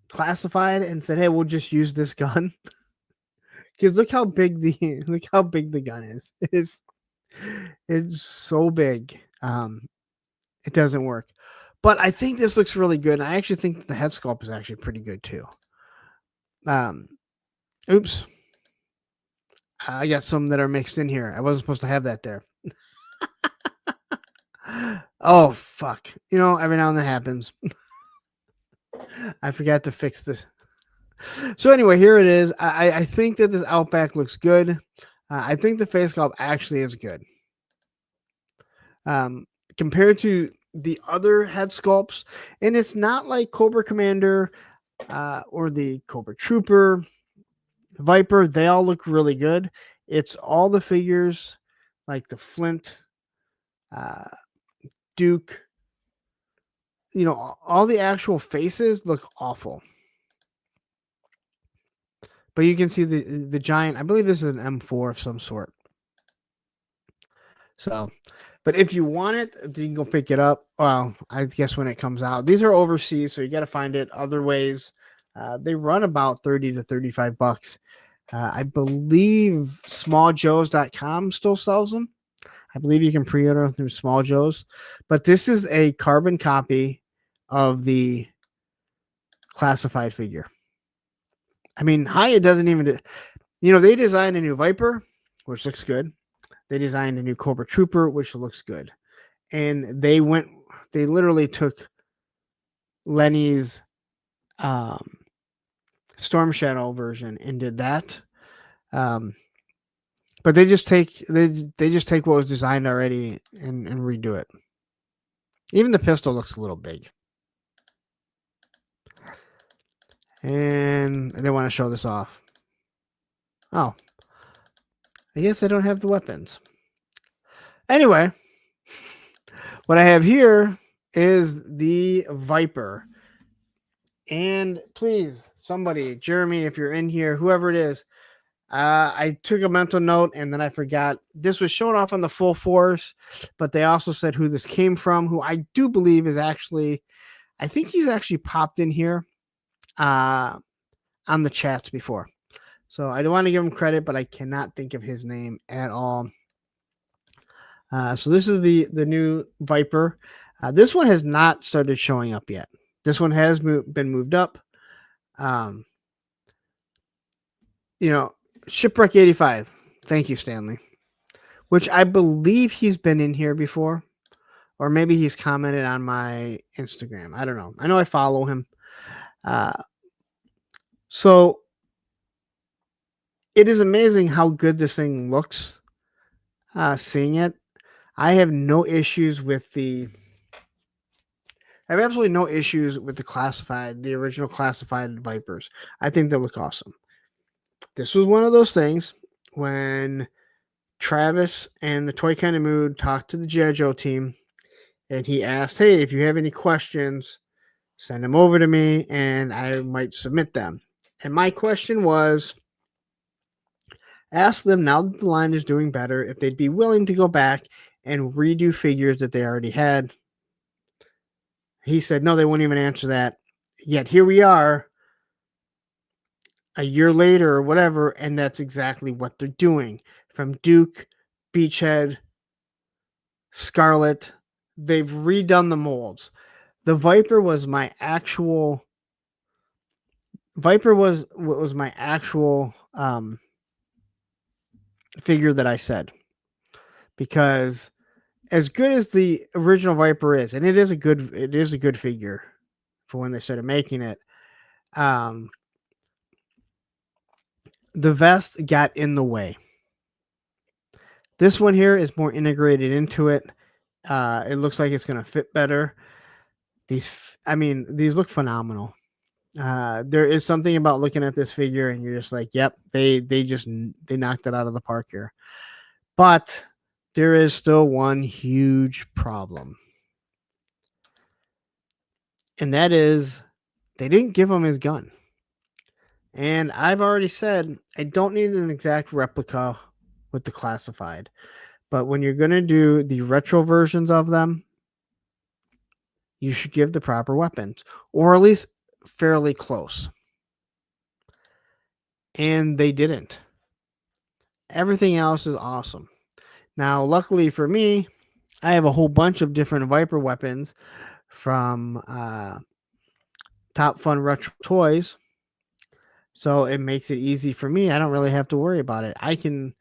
classified and said, hey, we'll just use this gun? Because look how big the gun is. It's so big. It doesn't work. But I think this looks really good. I actually think the head sculpt is actually pretty good too. Oops. I got some that are mixed in here. I wasn't supposed to have that there. Oh, fuck. Every now and then happens. I forgot to fix this. So anyway, here it is. I think that this Outback looks good. I think the face sculpt actually is good. Compared to the other head sculpts, and it's not like Cobra Commander or the Cobra Trooper, Viper. They all look really good. It's all the figures like the Flint, uh, Duke. You know, all the actual faces look awful. But you can see the giant. I believe this is an M4 of some sort. So, but if you want it, you can go pick it up. Well, I guess when it comes out, these are overseas, so you got to find it other ways. They run about 30 to 35 bucks. I believe smalljoes.com still sells them. I believe you can pre-order through Small Joe's, but this is a carbon copy of the classified figure. I mean, Hyatt doesn't even, they designed a new Viper, which looks good. They designed a new Cobra Trooper, which looks good. And they literally took Lenny's Storm Shadow version and did that. But they just take what was designed already and redo it. Even the pistol looks a little big. And they want to show this off. Oh. I guess they don't have the weapons. Anyway, what I have here is the Viper. And please, somebody, Jeremy, if you're in here, whoever it is, I took a mental note and then I forgot. This was shown off on the full force, but they also said who this came from, who I do believe is actually, I think he's actually popped in here on the chats before. So I don't want to give him credit, but I cannot think of his name at all. So this is the new Viper. This one has not started showing up yet. This one has been moved up. Shipwreck 85. Thank you, Stanley. Which I believe he's been in here before. Or maybe he's commented on my Instagram. I don't know. I know I follow him. So it is amazing how good this thing looks. Seeing it. I have no issues with I have absolutely no issues with the original classified Vipers. I think they look awesome. This was one of those things when Travis and the Toy Kind of Mood talked to the G.I. Joe team, and he asked, hey, if you have any questions, send them over to me, and I might submit them. And my question was, ask them, now that the line is doing better, if they'd be willing to go back and redo figures that they already had. He said, no, they won't even answer that. Yet here we are a year later or whatever, and that's exactly what they're doing. From Duke, Beachhead, Scarlet, they've redone the molds. The Viper was my actual figure that I said. Because as good as the original Viper is, and it is a good figure for when they started making it, the vest got in the way. This one here is more integrated into it. It looks like it's going to fit better. These look phenomenal. There is something about looking at this figure and you're just like, yep, they knocked it out of the park here. But there is still one huge problem. And that is they didn't give him his gun. And I've already said I don't need an exact replica with the classified. But when you're going to do the retro versions of them, you should give the proper weapons, or at least fairly close. And they didn't. Everything else is awesome. Now, luckily for me, I have a whole bunch of different Viper weapons from Top Fun Retro Toys. So it makes it easy for me. I don't really have to worry about it. I can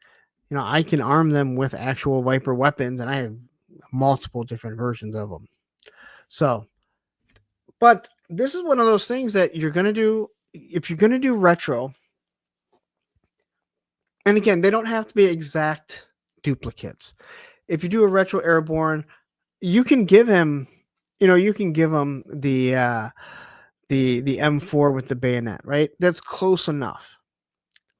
arm them with actual Viper weapons, and I have multiple different versions of them. So, but this is one of those things that you're going to do. If you're going to do retro, and again, they don't have to be exact duplicates. If you do a retro airborne, you can give him, you can give him the M4 with the bayonet, right? That's close enough.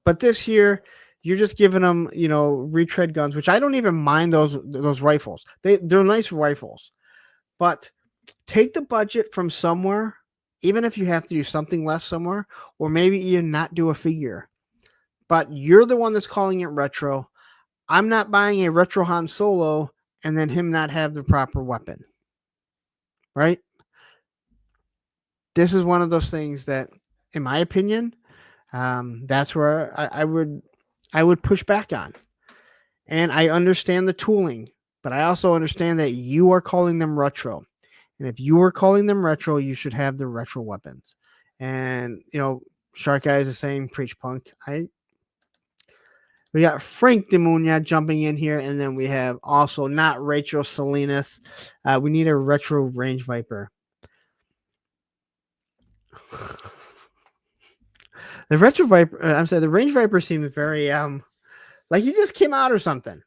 But this here, you're just giving them, retread guns, which I don't even mind those rifles. They're nice rifles, but take the budget from somewhere, even if you have to do something less somewhere, or maybe even not do a figure. But you're the one that's calling it retro. I'm not buying a retro Han Solo and then him not have the proper weapon, right? This is one of those things that, in my opinion, that's where I would push back on. And I understand the tooling, but I also understand that you are calling them retro. And if you are calling them retro, you should have the retro weapons. And, Shark Guy is saying, preach punk. We got Frank DeMunia jumping in here, and then we have also not Rachel Salinas. We need a retro Range Viper. The retro Viper, I'm sorry, the Range Viper seems very like he just came out or something.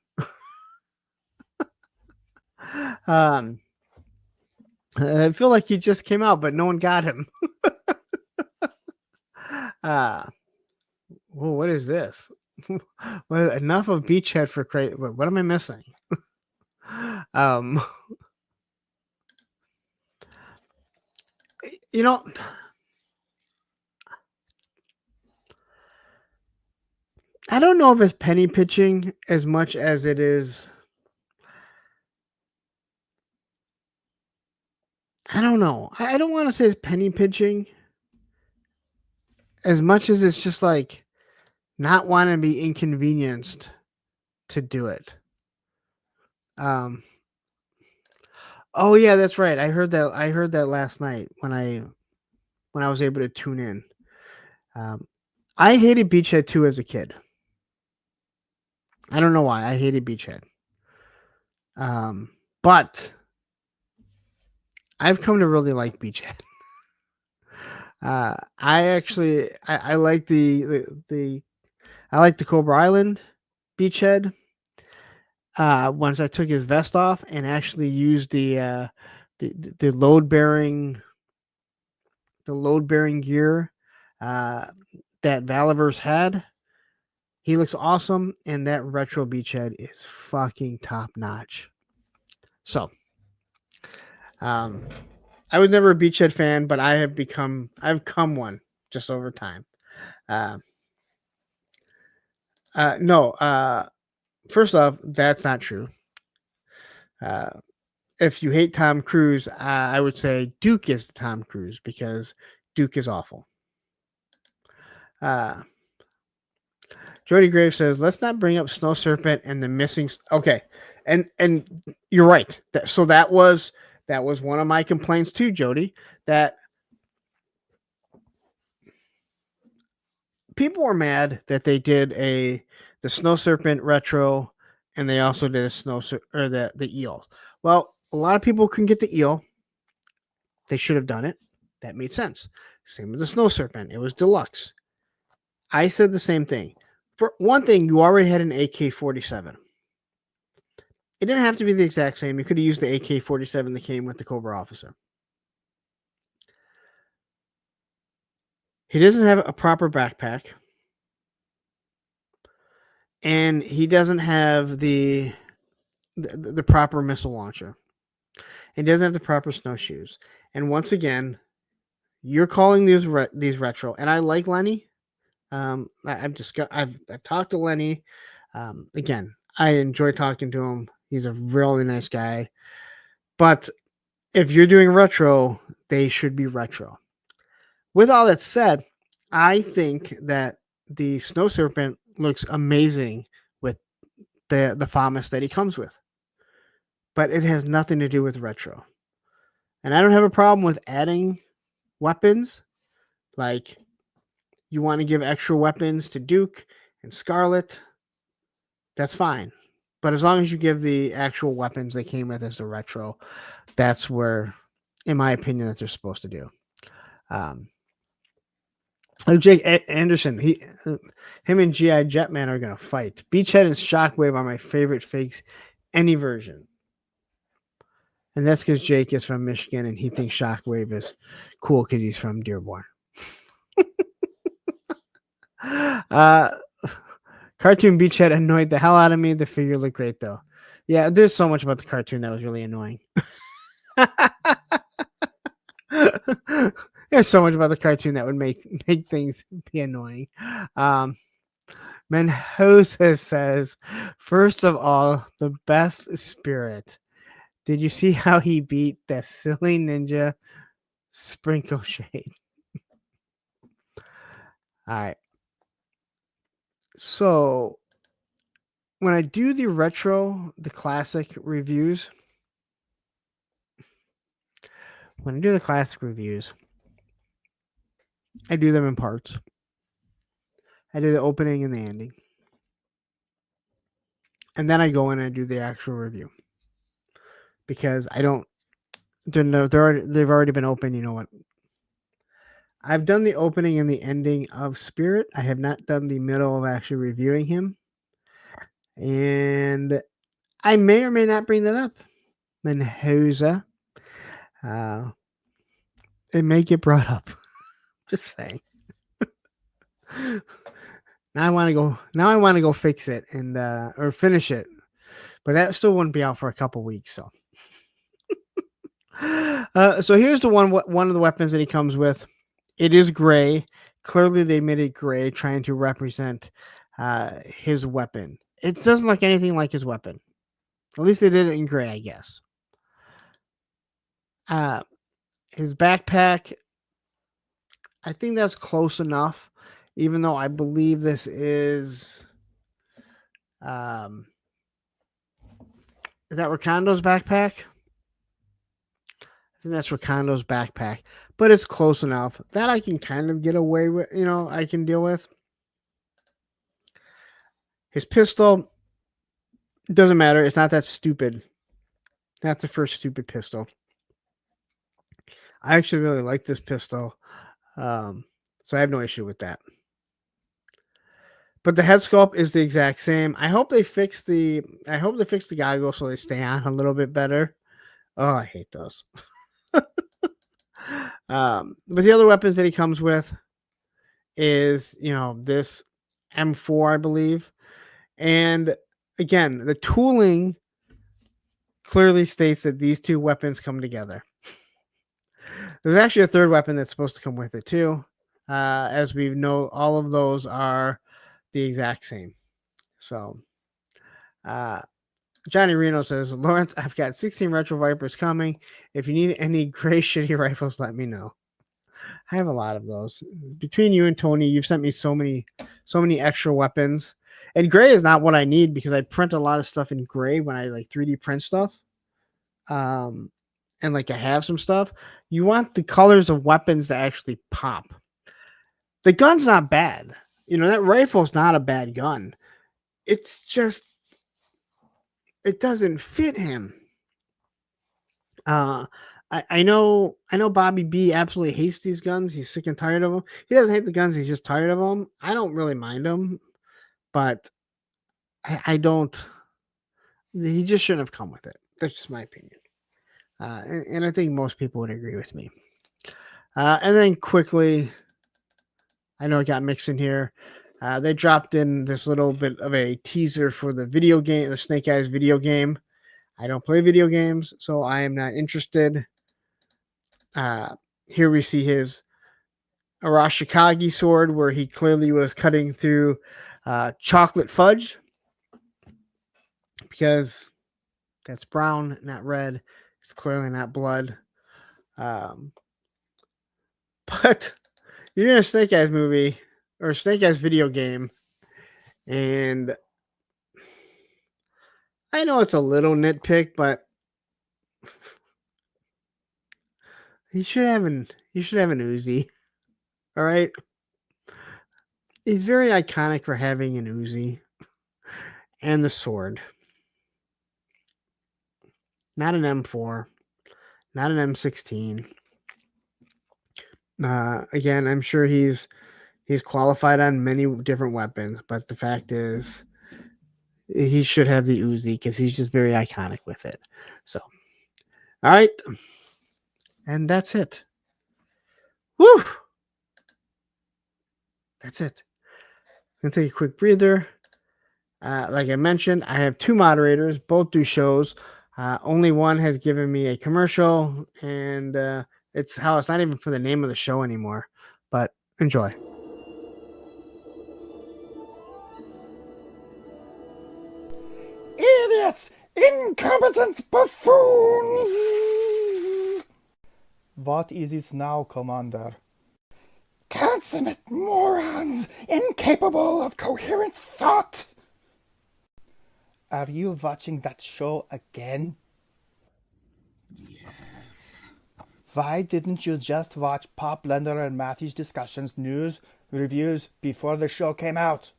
I feel like he just came out, but no one got him. Well, what is this? Well, enough of Beachhead for crazy. What am I missing? You know, I don't know if it's penny pitching as much as it is. I don't know. I don't want to say it's penny pitching as much as it's just like not wanting to be inconvenienced to do it. Oh yeah, that's right. I heard that last night when I was able to tune in. I hated Beachhead 2 as a kid. I don't know why. I hated Beachhead. But I've come to really like Beachhead. I like the I like the Cobra Island Beachhead. Once I took his vest off and actually used the load bearing gear that Valiverse had, he looks awesome, and that retro Beachhead is fucking top notch. So, I was never a Beachhead fan, but I've become one just over time. No. First off, that's not true. If you hate Tom Cruise, I would say Duke is the Tom Cruise because Duke is awful. Jody Graves says, "Let's not bring up Snow Serpent and the missing." Okay, and you're right. So that was one of my complaints too, Jody. That people were mad that they did the Snow Serpent retro, and they also did a the eel. Well, a lot of people couldn't get the eel. They should have done it. That made sense. Same with the Snow Serpent. It was deluxe. I said the same thing. For one thing, you already had an AK-47. It didn't have to be the exact same. You could have used the AK-47 that came with the Cobra Officer. He doesn't have a proper backpack. And he doesn't have the proper missile launcher. He doesn't have the proper snowshoes. And once again, you're calling these retro. And I like Lenny. I've talked to Lenny. Again, I enjoy talking to him. He's a really nice guy. But if you're doing retro, they should be retro. With all that said, I think that the Snow Serpent looks amazing with the FAMAS that he comes with. But it has nothing to do with retro. And I don't have a problem with adding weapons. Like, you want to give extra weapons to Duke and Scarlet, that's fine. But as long as you give the actual weapons they came with as the retro, that's where, in my opinion, that they're supposed to do. Jake Anderson, him and G.I. Jetman are gonna fight. Beachhead and Shockwave are my favorite fakes, any version. And that's because Jake is from Michigan and he thinks Shockwave is cool because he's from Dearborn. Cartoon Beachhead annoyed the hell out of me. The figure looked great though. Yeah, there's so much about the cartoon that was really annoying. There's so much about the cartoon that would make things be annoying. Mendoza says, first of all, the best spirit. Did you see how he beat that silly ninja Sprinkle Shade? All right. So when I do the classic reviews, I do them in parts. I do the opening and the ending. And then I go in and do the actual review. Because I don't know, they've already been open, you know what? I've done the opening and the ending of Spirit. I have not done the middle of actually reviewing him. And I may or may not bring that up. Mendoza. It may get brought up. Just saying. Now I want to go fix it and or finish it. But that still wouldn't be out for a couple weeks, so. So here's the one of the weapons that he comes with. It is gray. Clearly they made it gray, trying to represent his weapon. It doesn't look anything like his weapon. At least they did it in gray, I guess. His backpack, I think that's close enough, even though I believe this is that Rakondo's backpack? I think that's Rakondo's backpack, but it's close enough that I can kind of get away with, I can deal with. His pistol, doesn't matter. It's not that stupid. That's the first stupid pistol. I actually really like this pistol. So I have no issue with that. But the head sculpt is the exact same. I hope they fix the goggles so they stay on a little bit better. Oh, I hate those. But the other weapons that he comes with is, this M4, I believe. And again, the tooling clearly states that these two weapons come together. There's actually a third weapon that's supposed to come with it too. As we know, all of those are the exact same. So, Johnny Reno says, Lawrence, I've got 16 Retro Vipers coming. If you need any gray shitty rifles, let me know. I have a lot of those. Between you and Tony, you've sent me so many extra weapons. And gray is not what I need because I print a lot of stuff in gray when I like 3D print stuff. And like I have some stuff. You want the colors of weapons to actually pop. The gun's not bad. That rifle's not a bad gun. It's just, it doesn't fit him. I know Bobby B absolutely hates these guns. He's sick and tired of them. He doesn't hate the guns. He's just tired of them. I don't really mind them, but I don't. He just shouldn't have come with it. That's just my opinion. And I think most people would agree with me. And then quickly, I know it got mixed in here. They dropped in this little bit of a teaser for the video game, the Snake Eyes video game. I don't play video games, so I am not interested. Here we see his Arashikage sword, where he clearly was cutting through chocolate fudge, because that's brown, not red. It's clearly not blood. But you're in a Snake Eyes movie or a Snake Eyes video game, and I know it's a little nitpick, but he should have an Uzi. All right. He's very iconic for having an Uzi and the sword. Not an M4, not an M16. Again, I'm sure he's qualified on many different weapons, but the fact is, he should have the Uzi because he's just very iconic with it. So, all right, and that's it. Woo! That's it. I'm gonna take a quick breather. Like I mentioned, I have 2 moderators, both do shows. Only one has given me a commercial, and it's not even for the name of the show anymore. But enjoy. Idiots! Incompetent buffoons! What is it now, Commander? Consummate morons, incapable of coherent thought! Are you watching that show again? Yes. Why didn't you just watch Pop Blender and Matthew's discussions, news, reviews before the show came out?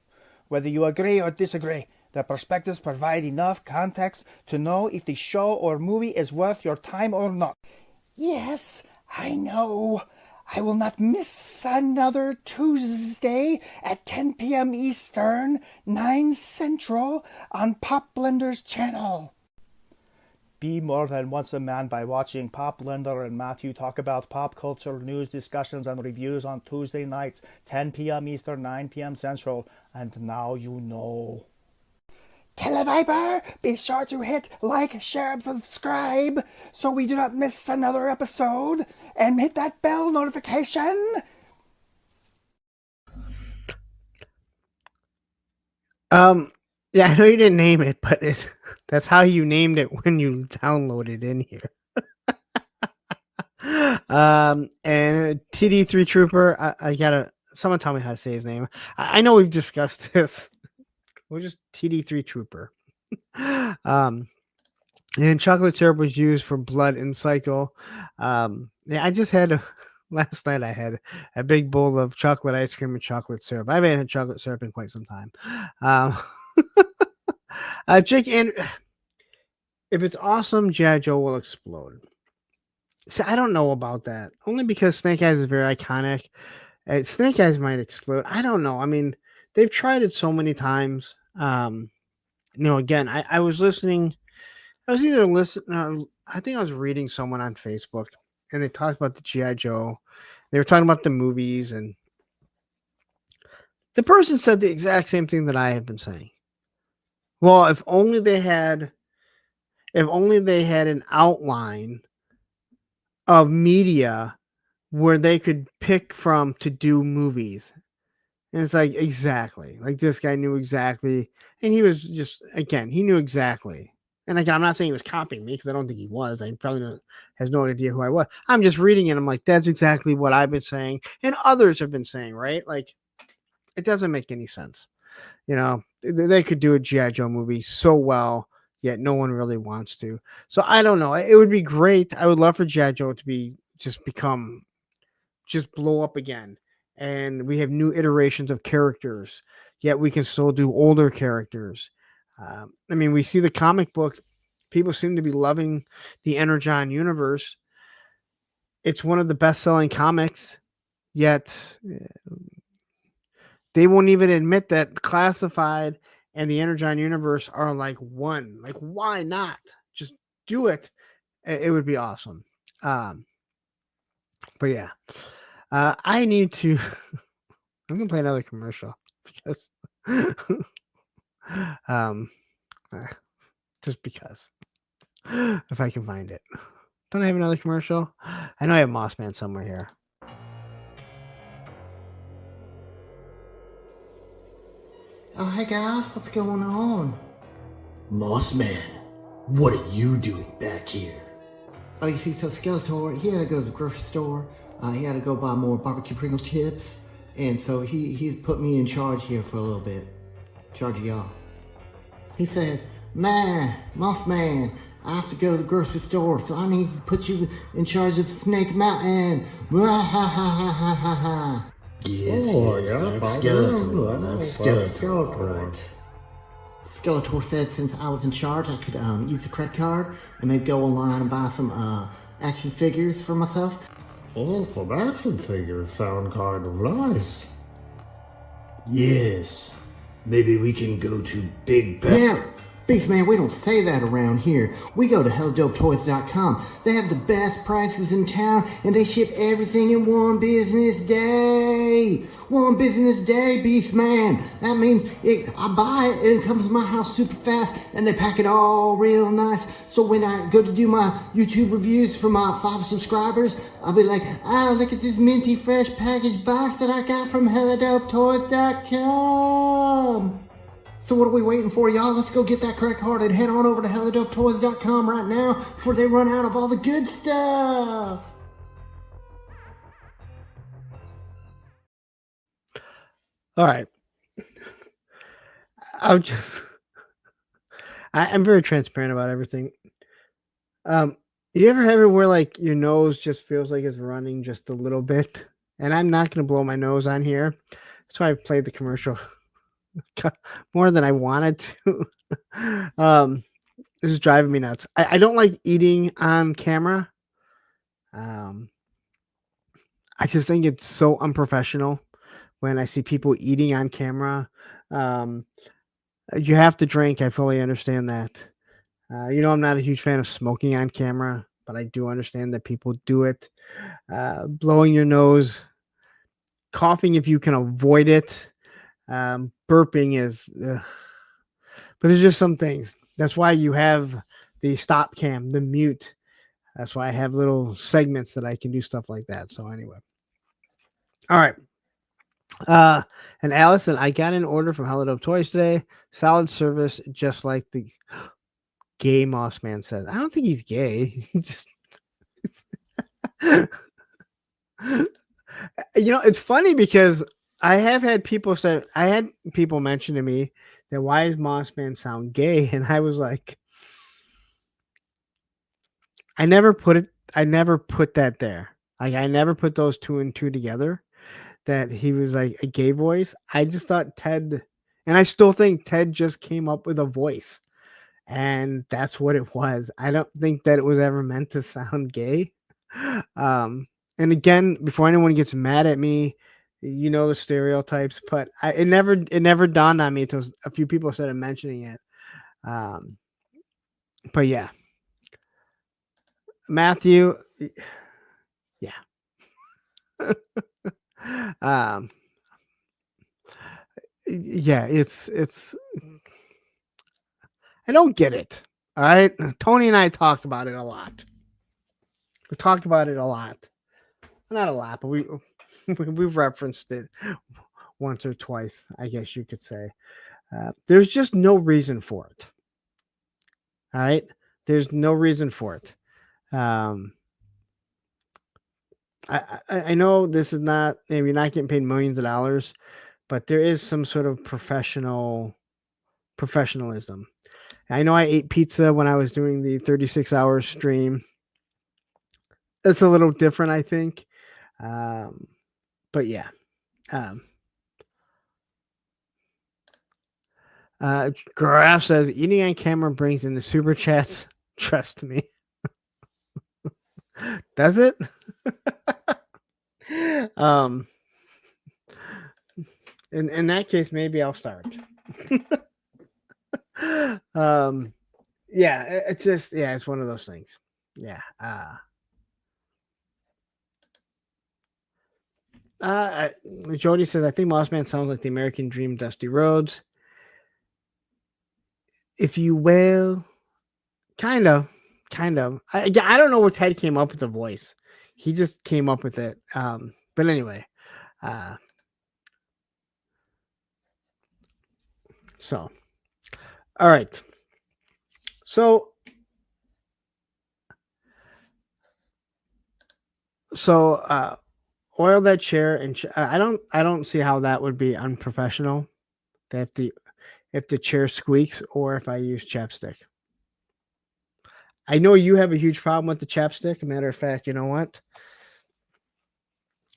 Whether you agree or disagree, the perspectives provide enough context to know if the show or movie is worth your time or not. Yes, I know. I will not miss another Tuesday at 10 p.m. Eastern, 9 Central on Pop Blender's channel. Be more than once a man by watching Pop Blender and Matthew talk about pop culture, news, discussions, and reviews on Tuesday nights, 10 p.m. Eastern, 9 p.m. Central. And now you know. Televiper, be sure to hit like, share, and subscribe so we do not miss another episode, and hit that bell notification. Yeah, I know you didn't name it, but that's how you named it when you downloaded in here. And TD3 Trooper, I gotta, someone tell me how to say his name. I know we've discussed this. We're just TD3 Trooper. And chocolate syrup was used for blood and cycle. Yeah, I just had last night. I had a big bowl of chocolate ice cream and chocolate syrup. I haven't had chocolate syrup in quite some time. Jake, and if it's awesome, G.I. Joe will explode. See, I don't know about that. Only because Snake Eyes is very iconic. Snake Eyes might explode. I don't know. I mean, they've tried it so many times. Again, I was listening. I was either listening. I think I was reading someone on Facebook, and they talked about the G.I. Joe. They were talking about the movies, and the person said the exact same thing that I have been saying. Well, if only they had an outline of media where they could pick from to do movies. And it's like, exactly. Like, this guy knew exactly. And he was just, again, he knew exactly. And again, I'm not saying he was copying me because I don't think he was. I probably has no idea who I was. I'm just reading it. I'm like, that's exactly what I've been saying. And others have been saying, right? Like, it doesn't make any sense. They could do a G.I. Joe movie so well, yet no one really wants to. So I don't know. It would be great. I would love for G.I. Joe to just blow up again. And we have new iterations of characters, yet we can still do older characters. I mean, we see the comic book. People seem to be loving the Energon universe. It's one of the best-selling comics, yet they won't even admit that Classified and the Energon universe are like one. Like, why not? Just do it. It would be awesome. But yeah. I need to. I'm gonna play another commercial because, just because, if I can find it. Don't I have another commercial? I know I have Mossman somewhere here. Oh, hey guys, what's going on? Mossman, what are you doing back here? Oh, you see, so Skeletor, he had to go to the grocery store. He had to go buy more barbecue Pringle chips. And so he's put me in charge here for a little bit. In charge of y'all. He said, man, Mossman, I have to go to the grocery store, so I need to put you in charge of Snake Mountain. Mwahahahaha. Yes, that's Skeletor. That's Skeletor, right. Skeletor said since I was in charge, I could use the credit card and maybe go online and buy some action figures for myself. Oh, so action figures sound kind of nice. Yes. Maybe we can go to Big Bad. Yeah, Beastman, we don't say that around here. We go to HelloDopeToys.com. They have the best prices in town, and they ship everything in one business day. One business day, Beastman. That means I buy it, and it comes to my house super fast, and they pack it all real nice. So when I go to do my YouTube reviews for my 5 subscribers, I'll be like, oh, look at this minty fresh packaged box that I got from HelloDopeToys.com. So what are we waiting for, y'all? Let's go get that credit card and head on over to HelloDopeToys.com right now before they run out of all the good stuff. All right. I'm very transparent about everything. You ever have it where like your nose just feels like it's running just a little bit? And I'm not gonna blow my nose on here. That's why I played the commercial more than I wanted to. This is driving me nuts. I don't like eating on camera. I just think it's so unprofessional when I see people eating on camera. You have to drink. I fully understand that. I'm not a huge fan of smoking on camera, but I do understand that people do it. Blowing your nose, coughing if you can avoid it. Burping is, but there's just some things. That's why you have the stop cam, the mute. That's why I have little segments that I can do stuff like that. So anyway, all right. And Allison, I got an order from Hello Dope Toys today. Solid service, just like the gay Moss Man says. I don't think he's gay. He just it's funny because I had people mention to me that why does Moss Man sound gay? And I was like, I never put that there. Like I never put those 2 and 2 together that he was like a gay voice. I just thought Ted, and I still think Ted just came up with a voice. And that's what it was. I don't think that it was ever meant to sound gay. And again, before anyone gets mad at me, the stereotypes, but it never dawned on me until a few people started mentioning it. But yeah, Matthew, yeah. Yeah, it's I don't get it. All right. Tony and I talked about it a lot. We talked about it a lot. Not a lot, but we've referenced it once or twice, I guess you could say. There's just no reason for it. All right. There's no reason for it. I know this is not, you're not getting paid millions of dollars, but there is some sort of professionalism. I know I ate pizza when I was doing the 36-hour stream. It's a little different, I think. But yeah. Graph says eating on camera brings in the super chats. Trust me. Does it? In that case, maybe I'll start. Yeah, it's just, it's one of those things. Yeah. Jody says, I think Mossman sounds like the American Dream, Dusty Rhodes. If you will, kind of. I don't know where Ted came up with the voice. He just came up with it. But anyway, so, all right. So oil that chair, and I don't see how that would be unprofessional. That if the chair squeaks or if I use chapstick. I know you have a huge problem with the chapstick. Matter of fact, you know what?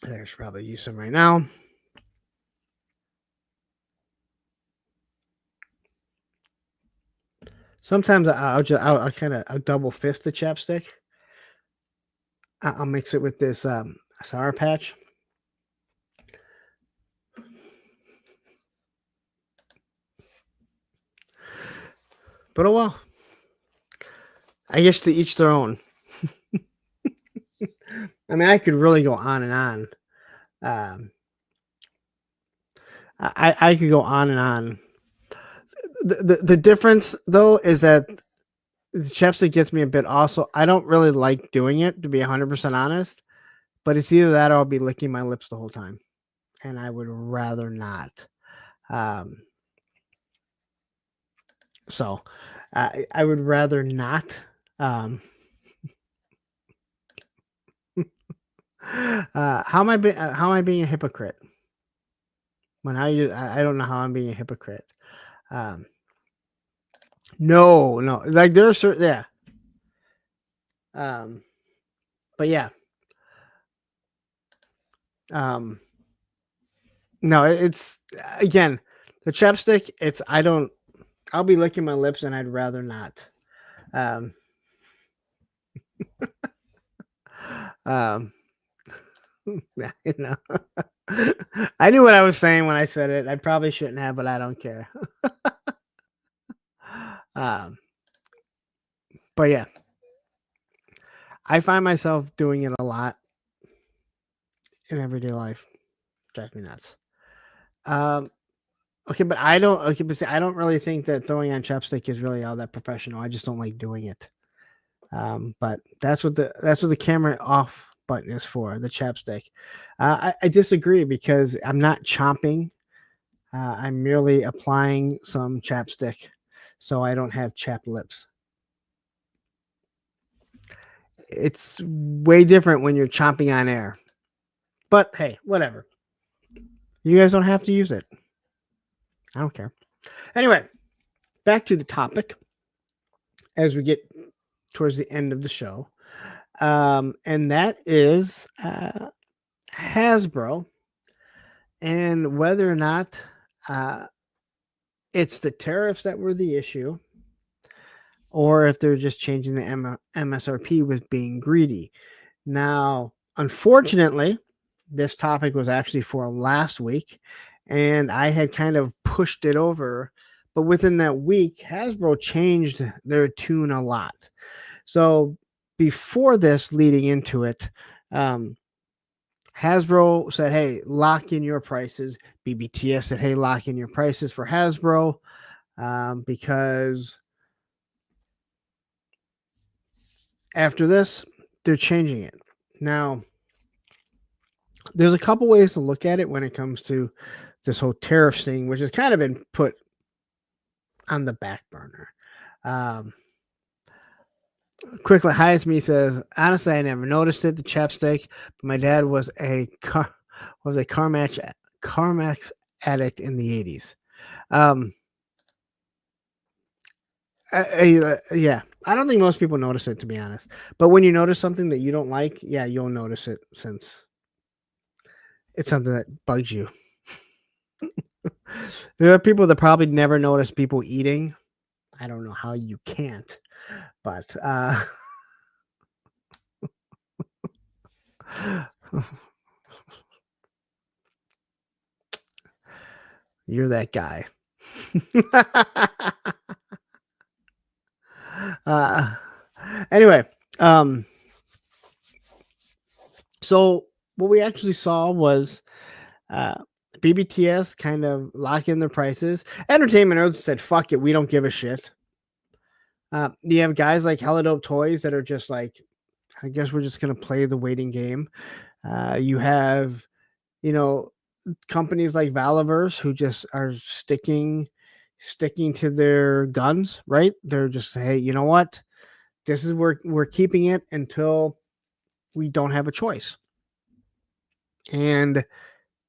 I should probably use some right now. Sometimes I'll kind of double fist the chapstick. I'll mix it with this Sour Patch. But oh well. I guess to each their own. I mean, I could really go on and on. I could go on and on. The difference though is that the chapstick gets me a bit. Also, I don't really like doing it, to be 100% honest. But it's either that or I'll be licking my lips the whole time, and I would rather not. So I would rather not. How am I being a hypocrite? When I don't know how I'm being a hypocrite. No, like there are certain, yeah. But yeah. No, it's again the chapstick. I'll be licking my lips, and I'd rather not. Yeah, I knew what I was saying when I said it. I probably shouldn't have, but I don't care. But yeah, I find myself doing it a lot in everyday life. Drives me nuts. Okay, but I don't. Okay, but see, I don't really think that throwing on chapstick is really all that professional. I just don't like doing it. But that's what the camera off button is for, the chapstick. I disagree because I'm not chomping. I'm merely applying some chapstick so I don't have chapped lips. It's way different when you're chomping on air. But hey, whatever. You guys don't have to use it. I don't care. Anyway, back to the topic as we get towards the end of the show. And that is Hasbro and whether or not it's the tariffs that were the issue or if they're just changing the MSRP with being greedy. Now, unfortunately, this topic was actually for last week, and I had kind of pushed it over. But within that week, Hasbro changed their tune a lot. So before this, leading into it, Hasbro said, hey, lock in your prices. BBTS said, hey, lock in your prices for Hasbro because after this, they're changing it. Now, there's a couple ways to look at it when it comes to this whole tariff thing, which has kind of been put on the back burner. Quickly, Highest Me says, honestly, I never noticed it, the chapstick, but my dad was a CarMax addict in the 80s. Yeah, I don't think most people notice it, to be honest. But when you notice something that you don't like, yeah, you'll notice it since it's something that bugs you. There are people that probably never notice people eating. I don't know how you can't, but you're that guy. Anyway, so what we actually saw was BBTS kind of lock in their prices. Entertainment Earth said, fuck it, we don't give a shit. You have guys like Hella Dope Toys that are just like, I guess we're just going to play the waiting game. You have, companies like Valaverse who just are sticking to their guns, right? They're just, hey, you know what? This is where we're keeping it until we don't have a choice. And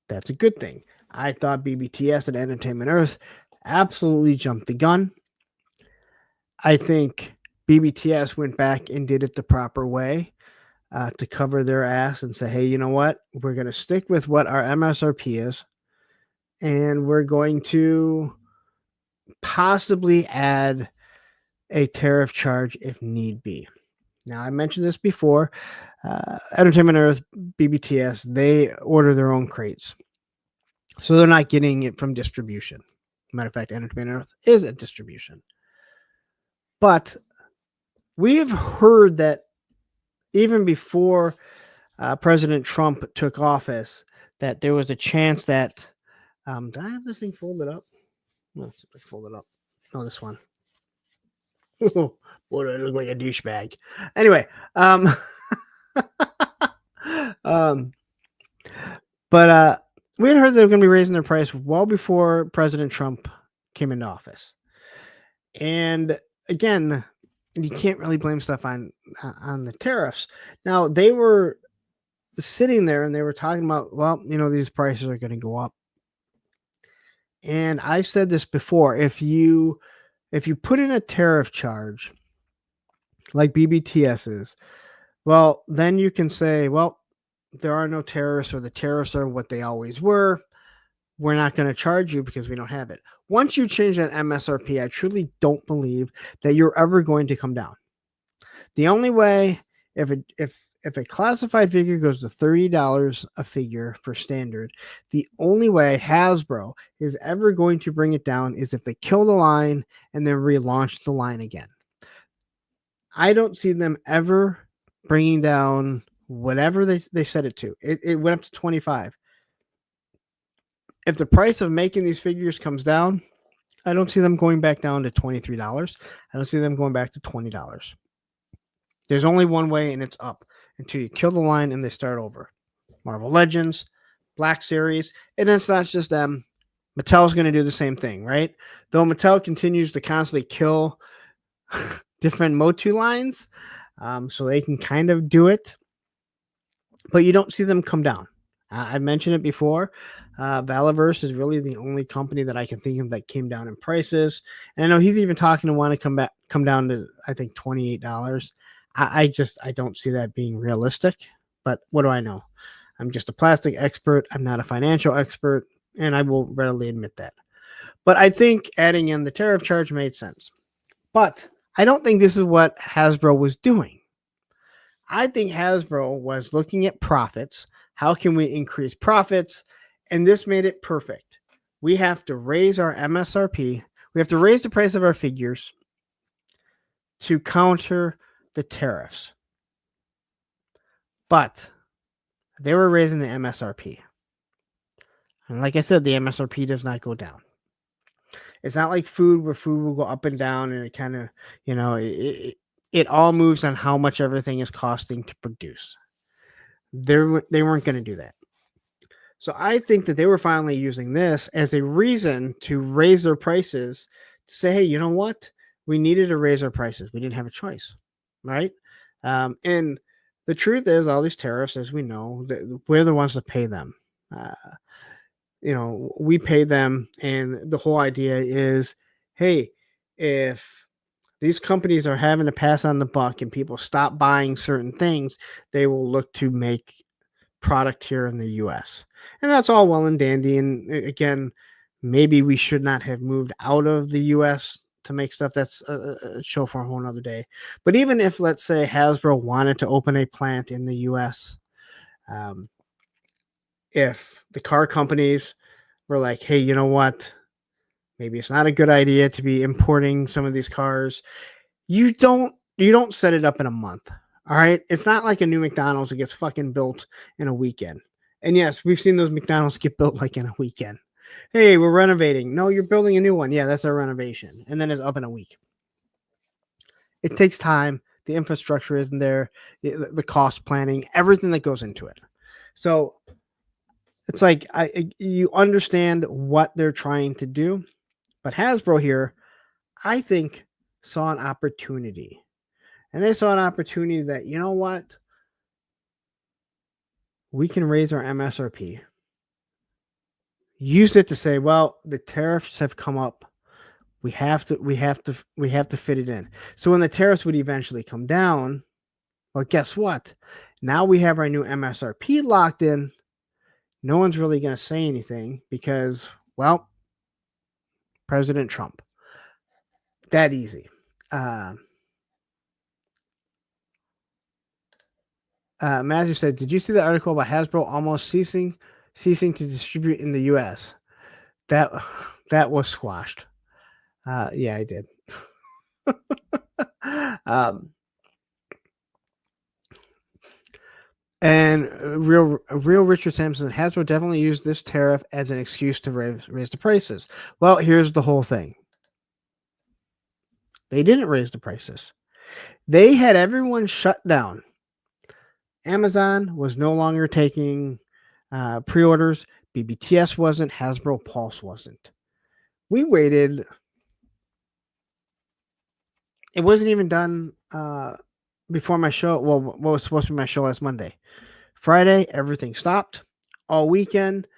that's a good thing. I thought BBTS and Entertainment Earth absolutely jumped the gun. I think BBTS went back and did it the proper way to cover their ass and say, hey, you know what? We're going to stick with what our MSRP is, and we're going to possibly add a tariff charge if need be. Now, I mentioned this before. Entertainment Earth, BBTS, they order their own crates. So they're not getting it from distribution. Matter of fact, Entertainment Earth is a distribution. But we've heard that even before President Trump took office, that there was a chance that did I have this thing folded up? No, it's folded up. No, this one. Boy, do I look like a douchebag. Anyway, um, but we had heard they were going to be raising their price well before President Trump came into office. And again, you can't really blame stuff on the tariffs. Now, they were sitting there and they were talking about, well, these prices are going to go up. And I said this before, if you put in a tariff charge like BBTS is, well, then you can say, well, there are no tariffs, or the tariffs are what they always were. We're not going to charge you because we don't have it. Once you change that MSRP, I truly don't believe that you're ever going to come down. The only way, if a classified figure goes to $30 a figure for standard, the only way Hasbro is ever going to bring it down is if they kill the line and then relaunch the line again. I don't see them ever bringing down whatever they set it to. It went up to 25. If the price of making these figures comes down, I don't see them going back down to $23. I don't see them going back to $20. There's only one way, and it's up until you kill the line and they start over. Marvel Legends, Black Series, and it's not just them. Mattel's going to do the same thing, right? Though Mattel continues to constantly kill different Motu lines, so they can kind of do it, but you don't see them come down. I mentioned it before. Valaverse is really the only company that I can think of that came down in prices. And I know he's even talking to want to come down to, I think, $28. I don't see that being realistic. But what do I know? I'm just a plastic expert. I'm not a financial expert, and I will readily admit that. But I think adding in the tariff charge made sense. But I don't think this is what Hasbro was doing. I think Hasbro was looking at profits. How can we increase profits? And this made it perfect. We have to raise our MSRP. We have to raise the price of our figures to counter the tariffs. But they were raising the MSRP. And like I said, the MSRP does not go down. It's not like food, where food will go up and down, and it kind of, it all moves on how much everything is costing to produce. They weren't going to do that. So I think that they were finally using this as a reason to raise their prices, to say, hey, you know what? We needed to raise our prices. We didn't have a choice, right? And the truth is, all these tariffs, as we know, we're the ones that pay them. We pay them, and the whole idea is, hey, if these companies are having to pass on the buck and people stop buying certain things, they will look to make product here in the US. And that's all well and dandy. And again, maybe we should not have moved out of the US to make stuff. That's a show for a whole nother day. But even if, let's say, Hasbro wanted to open a plant in the US, if the car companies were like, hey, you know what? Maybe it's not a good idea to be importing some of these cars. You don't set it up in a month. All right. It's not like a new McDonald's that gets fucking built in a weekend. And yes, we've seen those McDonald's get built like in a weekend. Hey, we're renovating. No, you're building a new one. Yeah, that's a renovation. And then it's up in a week. It takes time. The infrastructure isn't there. The cost planning, everything that goes into it. So it's like you understand what they're trying to do. But Hasbro here, I think, saw an opportunity. And they saw an opportunity that, you know what? We can raise our MSRP. Use it to say, well, the tariffs have come up. We have to fit it in. So when the tariffs would eventually come down, well, guess what? Now we have our new MSRP locked in. No one's really going to say anything because, well, President Trump. That easy. Matthew said, "Did you see the article about Hasbro almost ceasing to distribute in the U.S.?" That was squashed. Yeah, I did. And real Richard Sampson, Hasbro definitely used this tariff as an excuse to raise the prices. Well, here's the whole thing. They didn't raise the prices. They had everyone shut down. Amazon was no longer taking pre-orders. BBTS wasn't. Hasbro Pulse wasn't. We waited. It wasn't even done before my show. Well, what was supposed to be my show last Monday. Friday, everything stopped. All weekend,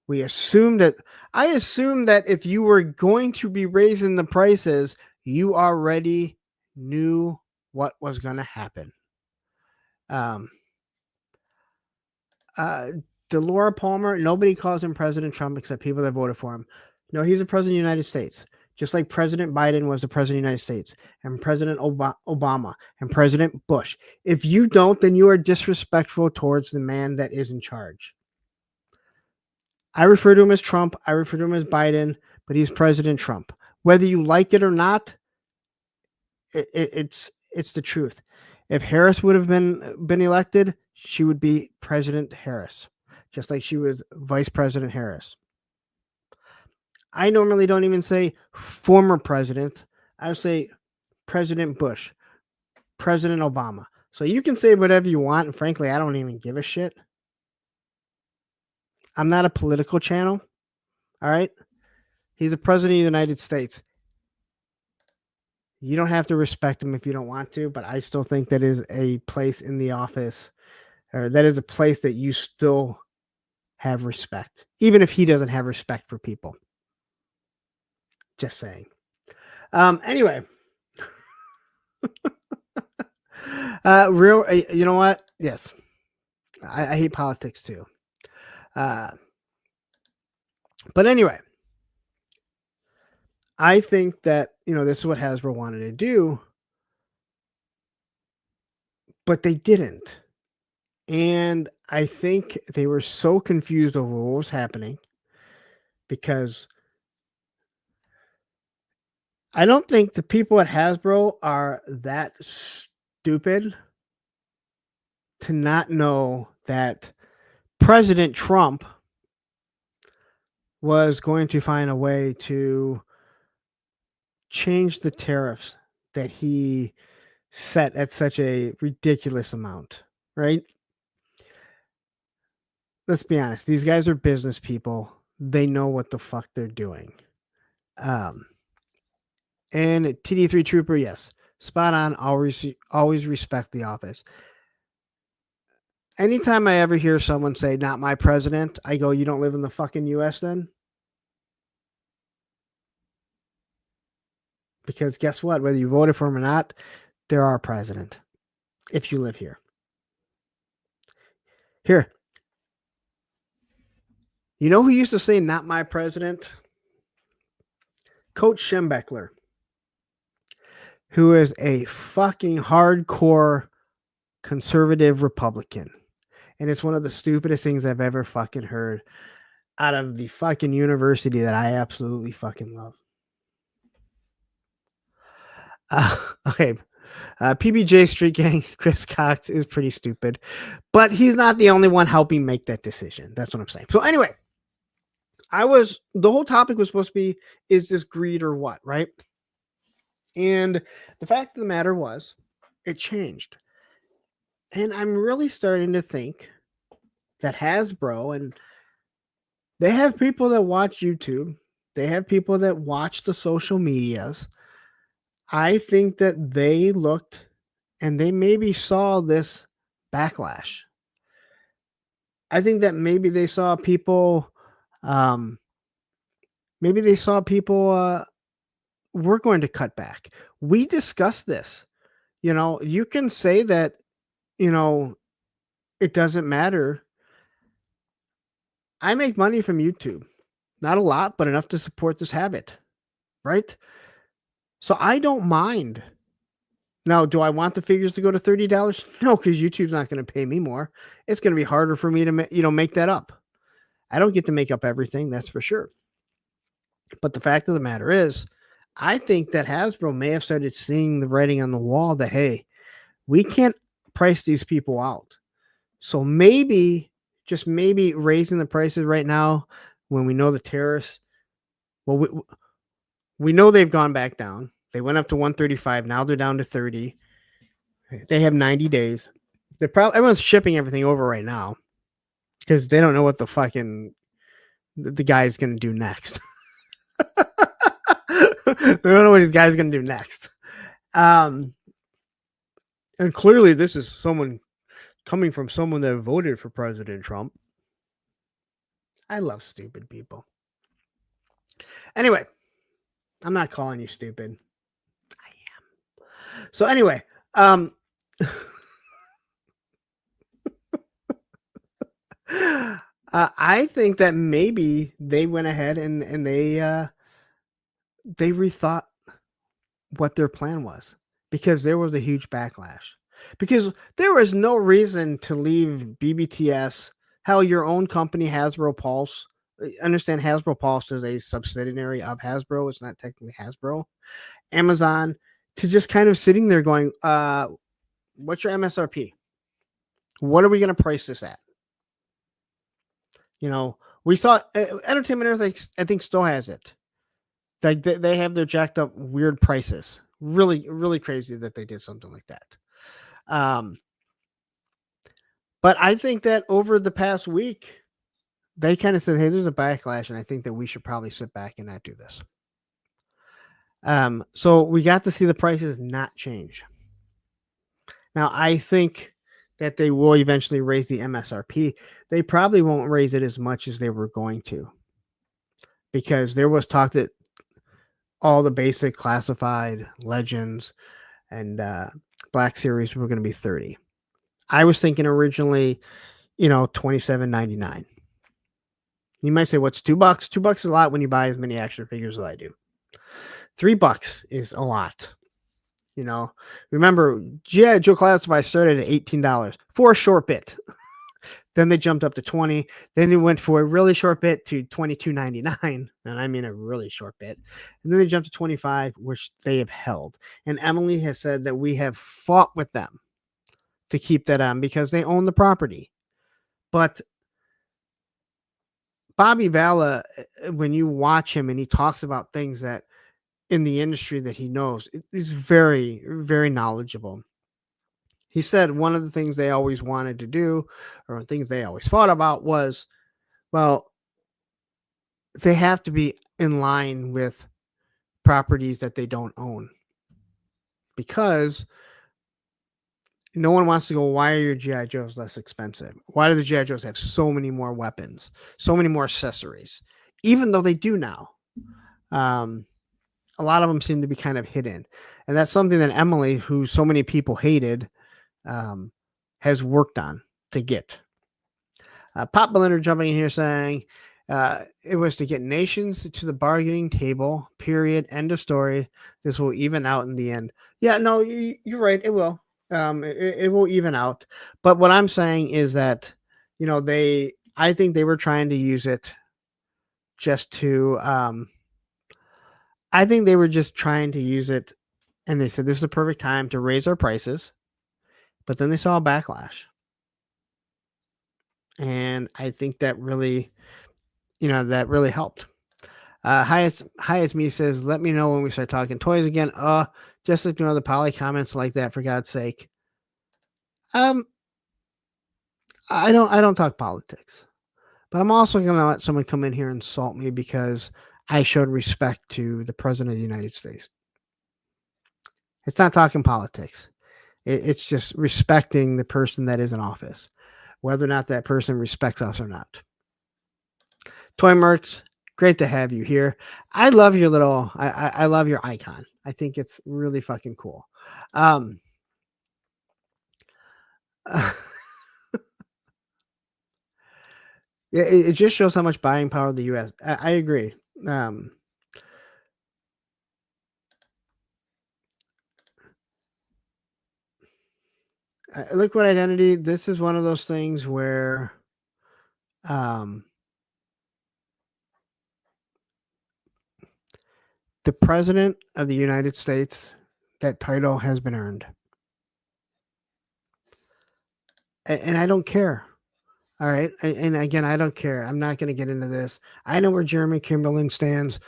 I assumed that if you were going to be raising the prices, you already knew what was going to happen. Delora Palmer, nobody calls him President Trump except people that voted for him. No, he's the president of the United States. Just like President Biden was the president of the United States, and President Obama, and President Bush. If you don't, then you are disrespectful towards the man that is in charge. I refer to him as Trump. I refer to him as Biden, but he's President Trump. Whether you like it or not, it's the truth. If Harris would have been elected, she would be President Harris, just like she was Vice President Harris. I normally don't even say former president. I would say President Bush, President Obama. So you can say whatever you want, and frankly, I don't even give a shit. I'm not a political channel. All right? He's the president of the United States. You don't have to respect him if you don't want to, but I still think that is a place in the office, or that is a place that you still have respect, even if he doesn't have respect for people. Just saying. Anyway. You know what? Yes. I hate politics too. But anyway, I think that, this is what Hasbro wanted to do, but they didn't. And I think they were so confused over what was happening because I don't think the people at Hasbro are that stupid to not know that President Trump was going to find a way to change the tariffs that he set at such a ridiculous amount, right? Let's be honest. These guys are business people. They know what the fuck they're doing. And TD3 Trooper, yes, spot on. Always respect the office. Anytime I ever hear someone say, "Not my president," I go, "You don't live in the fucking US then?" Because guess what? Whether you voted for him or not, they're our president. If you live here. Here. You know who used to say, "Not my president"? Coach Schembechler, who is a fucking hardcore conservative Republican. And it's one of the stupidest things I've ever fucking heard out of the fucking university that I absolutely fucking love. Okay. PBJ Street Gang, Chris Cox is pretty stupid, but he's not the only one helping make that decision. That's what I'm saying. So anyway, the whole topic was supposed to be, is this greed or what, right? And the fact of the matter was, it changed. And I'm really starting to think that Hasbro, and they have people that watch YouTube, they have people that watch the social medias. I think that they looked and they maybe saw this backlash. I think that maybe they saw people, we're going to cut back. We discussed this. You can say that, it doesn't matter. I make money from YouTube. Not a lot, but enough to support this habit, right? So I don't mind Now, do I want the figures to go to $30? No, because YouTube's not going to pay me more. It's going to be harder for me to make that up. I don't get to make up everything, that's for sure. But the fact of the matter is, I think that Hasbro may have started seeing the writing on the wall that, hey, we can't price these people out. So maybe, just maybe, raising the prices right now when we know the tariffs, well, we know they've gone back down. They went up to 135. Now they're down to 30. They have 90 days. Everyone's shipping everything over right now because they don't know what the fucking the guy's going to do next. They don't know what the guy's going to do next. And clearly this is someone coming from someone that voted for President Trump. I love stupid people. Anyway, I'm not calling you stupid. I am. So anyway, I think that maybe they went ahead and they rethought what their plan was, because there was a huge backlash. Because there was no reason to leave BBTS. Hell, your own company, Hasbro Pulse. Understand, Hasbro Pulse is a subsidiary of Hasbro. It's not technically Hasbro. Amazon, to just kind of sitting there going, what's your MSRP? What are we going to price this at? You know, we saw Entertainment Earth, I think still has it. Like they have their jacked up weird prices. Really, really crazy that they did something like that. But I think that over the past week, they kind of said, hey, there's a backlash, and I think that we should probably sit back and not do this. So we got to see the prices not change. Now, I think that they will eventually raise the MSRP. They probably won't raise it as much as they were going to, because there was talk that all the basic classified Legends and Black Series were going to be $30. I was thinking originally, $27.99. You might say, what's $2? $2 is a lot when you buy as many action figures as I do. $3 is a lot. Remember, G.I. Joe Classified started at $18 for a short bit. Then they jumped up to $20. Then they went for a really short bit to $22.99, and I mean a really short bit. And then they jumped to $25, which they have held. And Emily has said that we have fought with them to keep that on because they own the property. But Bobby Valla, when you watch him and he talks about things that in the industry that he knows, he's very, very knowledgeable. He said one of the things they always wanted to do, or things they always fought about, was, well, they have to be in line with properties that they don't own, because no one wants to go, why are your G.I. Joes less expensive? Why do the G.I. Joes have so many more weapons, so many more accessories? Even though they do now. A lot of them seem to be kind of hidden. And that's something that Emily, who so many people hated, has worked on to get. Pop Belinda jumping in here saying, it was to get nations to the bargaining table, period, end of story. This will even out in the end. Yeah, no, you're right. It will. It will even out. But what I'm saying is that, I think they were trying to use it just to, I think they were just trying to use it, and they said this is the perfect time to raise our prices. But then they saw a backlash. And I think that really, that really helped. Hi as me says, let me know when we start talking toys again. Just ignore the poly comments like that, for God's sake. I don't talk politics. But I'm also going to let someone come in here and insult me because I showed respect to the President of the United States. It's not talking politics. It's just respecting the person that is in office, whether or not that person respects us or not. Toy Mercs, great to have you here. I love your little, I love your icon. I think it's really fucking cool. It just shows how much buying power the U.S. I agree. Liquid identity. This is one of those things where, the president of the United States, that title has been earned, and I don't care. All right. And again, I don't care. I'm not going to get into this. I know where Jeremy Kimberlin stands.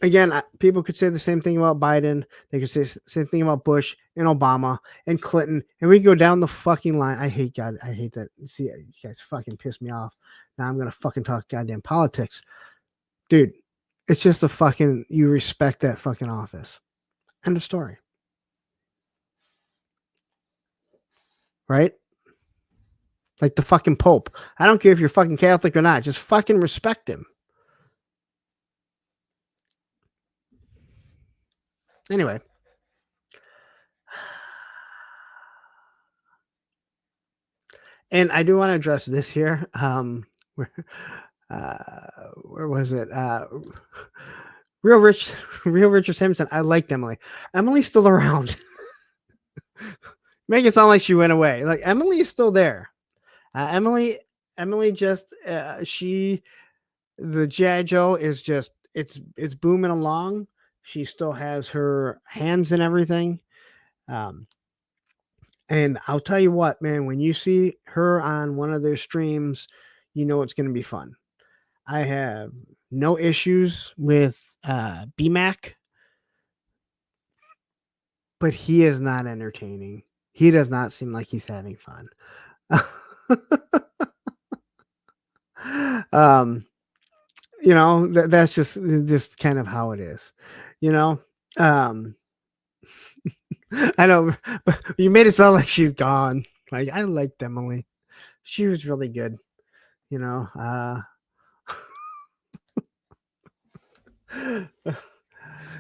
Again, people could say the same thing about Biden. They could say the same thing about Bush and Obama and Clinton. And we go down the fucking line. I hate God. I hate that. See, you guys fucking piss me off. Now I'm going to fucking talk goddamn politics. Dude, it's just a fucking, you respect that fucking office. End of story. Right? Like the fucking Pope. I don't care if you're fucking Catholic or not. Just fucking respect him. Anyway. And I do want to address this here. Where was it? Real Richard Simpson. I liked Emily. Emily's still around. Make it sound like she went away. Like Emily is still there. Emily just the G.I. Joe is just it's booming along. She still has her hands in everything. And I'll tell you what, man, when you see her on one of their streams, you know it's going to be fun. I have no issues with BMAC, but he is not entertaining. He does not seem like he's having fun. You know, that's just kind of how it is, you know. I know, but you made it sound like she's gone. Like I liked Emily. She was really good, you know.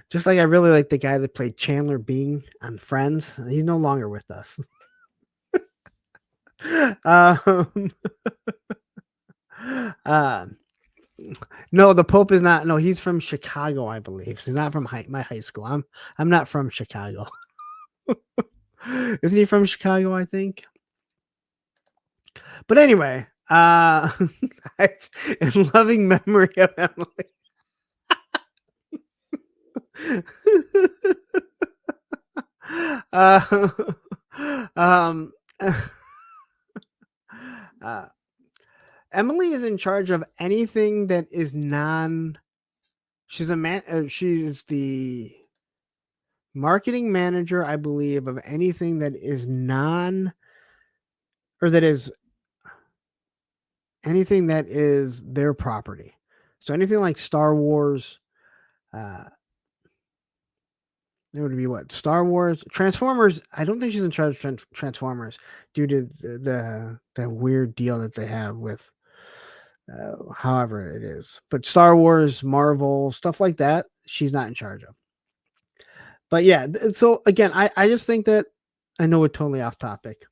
Just like I really like the guy that played Chandler Bing on Friends. He's no longer with us. No, the Pope is not. No, he's from Chicago, I believe. So he's not from my high school. I'm not from Chicago. Isn't he from Chicago? I think. But anyway, in loving memory of Emily. Emily is in charge of anything that is she's the marketing manager, I believe, of anything that is anything that is their property. So anything like Star Wars, it would be what? Star Wars, Transformers. I don't think she's in charge of Transformers due to the weird deal that they have with however it is. But Star Wars, Marvel, stuff like that, she's not in charge of. But yeah, so again, I just think that I know we're totally off topic.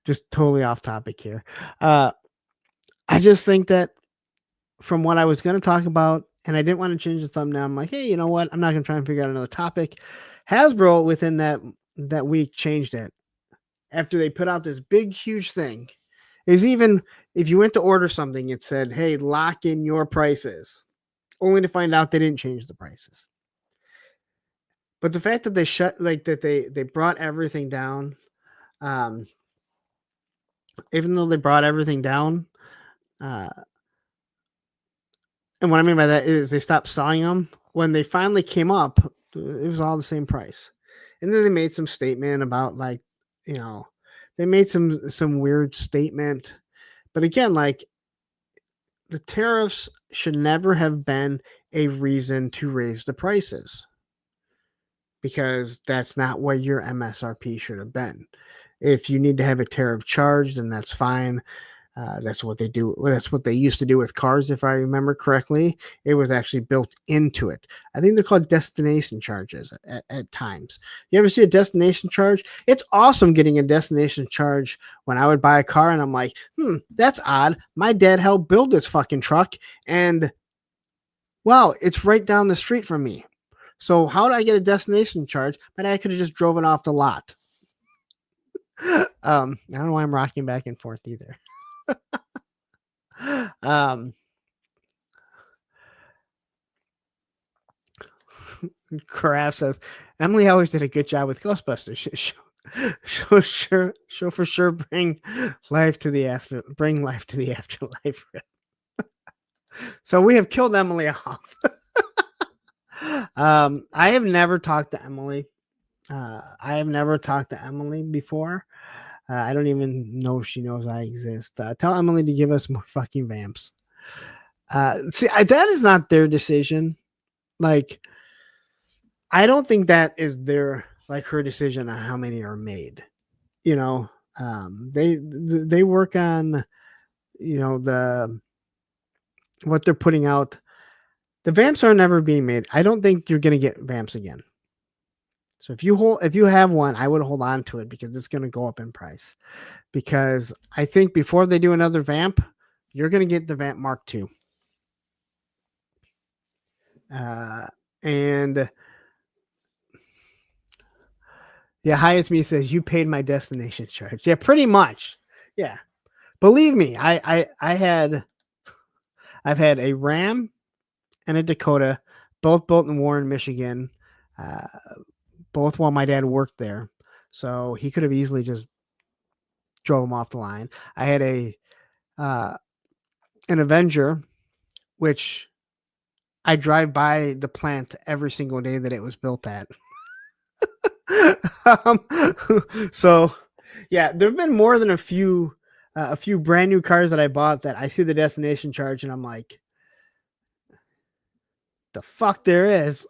Just totally off topic here. I just think that from what I was going to talk about, and I didn't want to change the thumbnail. I'm like, hey, you know what? I'm not going to try and figure out another topic. Hasbro within that week changed it after they put out this big, huge thing. Is even if you went to order something, it said, hey, lock in your prices, only to find out they didn't change the prices. But the fact that they brought everything down, even though they brought everything down, and what I mean by that is they stopped selling them. When they finally came up, it was all the same price. And then they made some statement about like, you know, they made some weird statement. But again, like the tariffs should never have been a reason to raise the prices, because that's not what your MSRP should have been. If you need to have a tariff charge, then that's fine. That's what they do. That's what they used to do with cars, if I remember correctly. It was actually built into it. I think they're called destination charges at times. You ever see a destination charge? It's awesome getting a destination charge when I would buy a car and I'm like, that's odd. My dad helped build this fucking truck and wow, it's right down the street from me. So how did I get a destination charge? But I could have just driven off the lot. I don't know why I'm rocking back and forth either. Craft says Emily always did a good job with Ghostbusters. She'll for sure bring life to the afterlife. So we have killed Emily off. I have never talked to Emily. I have never talked to Emily before. I don't even know if she knows I exist. Tell Emily to give us more fucking vamps. See, that is not their decision. Like, I don't think that is her decision on how many are made. You know, they work on, what they're putting out. The vamps are never being made. I don't think you're gonna get vamps again. So if you have one, I would hold on to it because it's gonna go up in price. Because I think before they do another vamp, you're gonna get the Vamp Mark II. And yeah, Highest Me says you paid my destination charge. Yeah, pretty much. Yeah, believe me, I've had a Ram and a Dakota, both built in Warren, Michigan, both while my dad worked there. So he could have easily just drove them off the line. I had an Avenger, which I drive by the plant every single day that it was built at. So yeah, there have been more than a few brand new cars that I bought that I see the destination charge and I'm like, the fuck there is.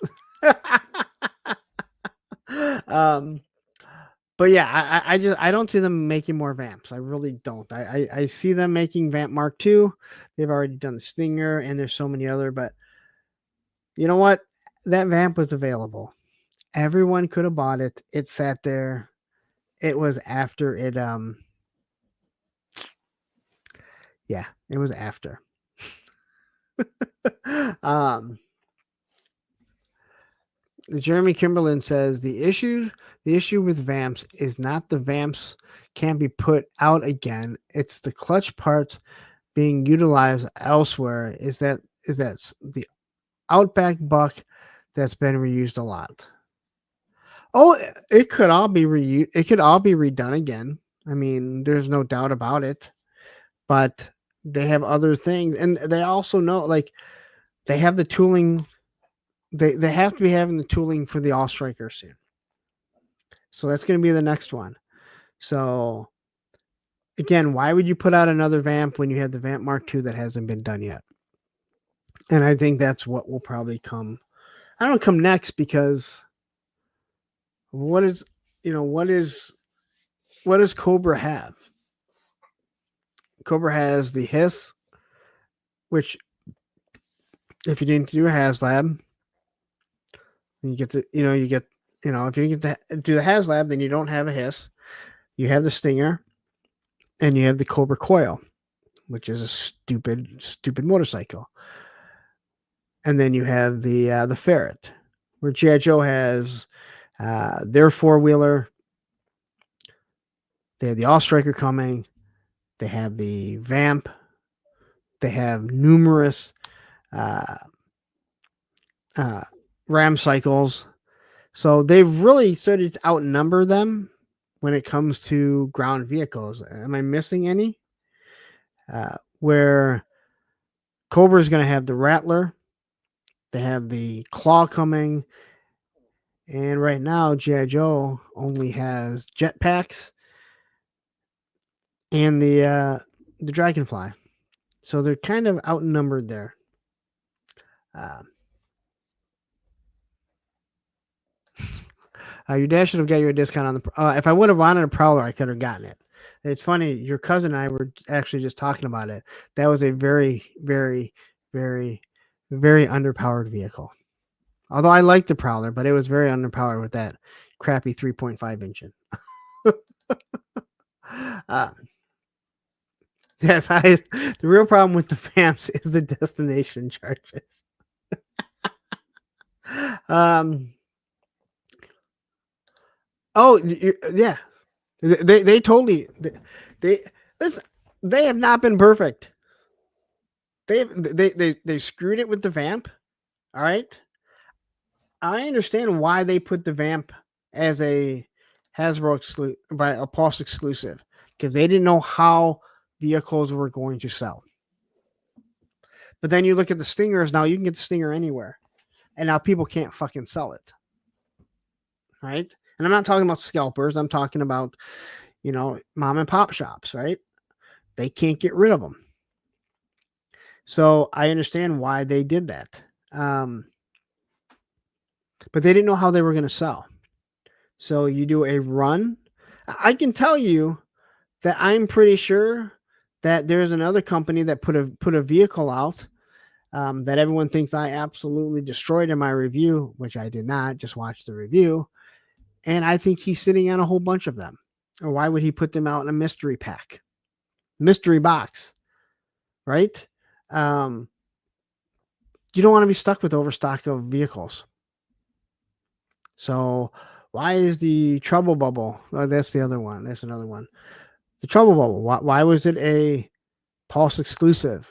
But yeah, I don't see them making more vamps. I really don't. I see them making Vamp Mark II. They've already done the Stinger, and there's so many other. But you know what? That vamp was available. Everyone could have bought it. It sat there. It was after it. Yeah, it was after. Jeremy Kimberlin says the issue with vamps is not the vamps can't be put out again. It's the clutch parts being utilized elsewhere. Is that the Outback buck that's been reused a lot? Oh, it could all be reused. It could all be redone again. I mean, there's no doubt about it. But they have other things, and they also know, like, they have the tooling. They have to be having the tooling for the All Striker soon. So that's going to be the next one. So again, why would you put out another vamp when you have the Vamp Mark II that hasn't been done yet? And I think that's what will probably come. I don't come next because what does Cobra have? Cobra has the Hiss, which if you didn't do a HasLab, you get if you get do the HasLab, then you don't have a Hiss. You have the Stinger, and you have the Cobra Coil, which is a stupid motorcycle. And then you have the Ferret, where G.I. Joe has their 4-wheeler. They have the All Striker coming. They have the Vamp. They have numerous Ram cycles. So they've really started to outnumber them when it comes to ground vehicles. Am I missing any? Where Cobra is going to have the Rattler. They have the Claw coming. And right now, G.I. Joe only has jetpacks and the Dragonfly. So they're kind of outnumbered there. Your dad should have got you a discount on the. If I would have wanted a Prowler, I could have gotten it. It's funny. Your cousin and I were actually just talking about it. That was a very, very, very, very underpowered vehicle. Although I liked the Prowler, but it was very underpowered with that crappy 3.5 engine. Yes, the real problem with the vamps is the destination charges. Um. Oh, yeah. They totally they listen. They have not been perfect. They screwed it with the vamp. All right. I understand why they put the vamp as a Hasbro by a Pulse exclusive, because they didn't know how vehicles were going to sell. But then you look at the Stingers now, you can get the Stinger anywhere. And now people can't fucking sell it. Right? And I'm not talking about scalpers, I'm talking about, mom and pop shops, right? They can't get rid of them. So I understand why they did that. But they didn't know how they were going to sell. So you do a run. I can tell you that I'm pretty sure that there's another company that put a vehicle out that everyone thinks I absolutely destroyed in my review, which I did not. Just watch the review, and I think he's sitting on a whole bunch of them. Or why would he put them out in a mystery box, right? You don't want to be stuck with overstock of vehicles. So why is the trouble bubble? Oh, that's the other one. That's another one. The trouble bubble. Why was it a Pulse exclusive?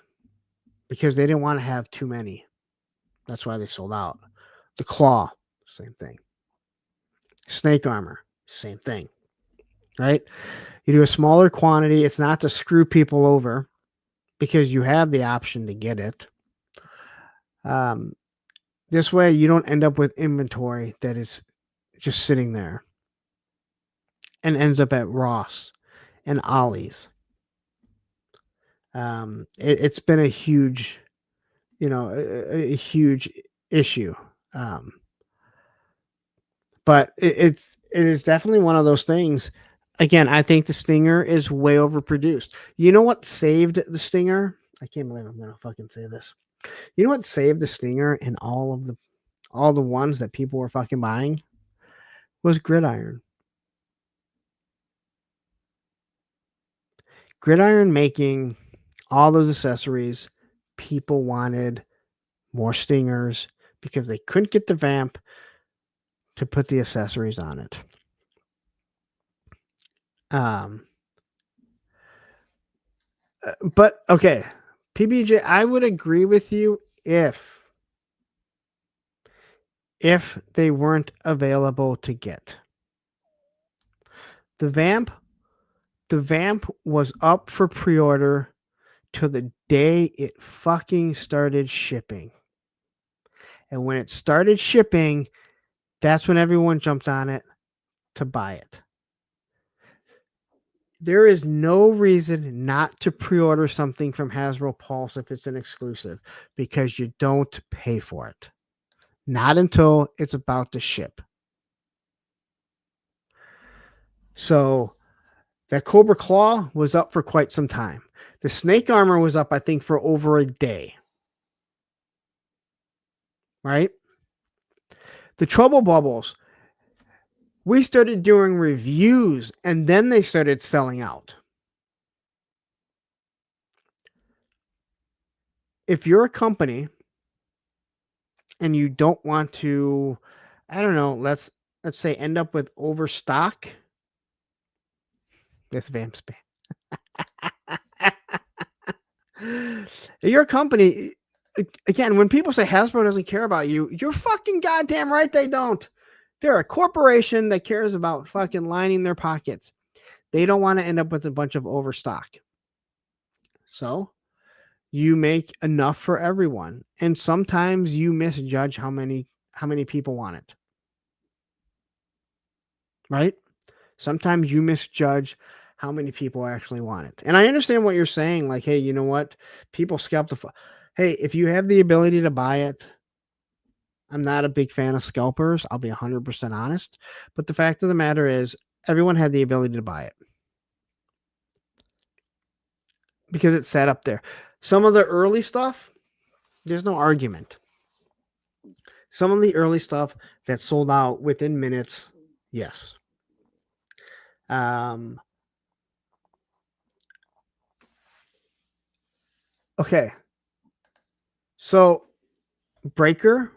Because they didn't want to have too many. That's why they sold out. The claw, same thing. Snake armor, same thing. Right? You do a smaller quantity. It's not to screw people over because you have the option to get it. This way, you don't end up with inventory that is just sitting there and ends up at Ross and Ollie's. It's been a huge, a huge issue. But it is definitely one of those things. Again, I think the Stinger is way overproduced. You know what saved the Stinger? I can't believe I'm gonna fucking say this. You know what saved the Stinger and all the ones that people were fucking buying was Gridiron. Gridiron making all those accessories. People wanted more Stingers because they couldn't get the vamp to put the accessories on it. But okay, PBJ, I would agree with you if they weren't available to get. The vamp was up for pre-order till the day it fucking started shipping. And when it started shipping, that's when everyone jumped on it to buy it. There is no reason not to pre-order something from Hasbro Pulse if it's an exclusive, because you don't pay for it. Not until it's about to ship. So that Cobra Claw was up for quite some time. The Snake Armor was up, I think, for over a day. Right? The Trouble Bubbles, we started doing reviews and then they started selling out. If you're a company and you don't want to, I don't know, let's say end up with overstock. This vamp spam. Your company, again, when people say Hasbro doesn't care about you, you're fucking goddamn right they don't. They're a corporation that cares about fucking lining their pockets. They don't want to end up with a bunch of overstock. So you make enough for everyone. And sometimes you misjudge how many people want it. Right? Sometimes you misjudge how many people actually want it. And I understand what you're saying. Like, hey, you know what? People scalp the... Hey, if you have the ability to buy it, I'm not a big fan of scalpers. I'll be 100% honest. But the fact of the matter is, everyone had the ability to buy it. Because it's set up there. Some of the early stuff, there's no argument. Some of the early stuff that sold out within minutes, yes. Okay. So, Breaker,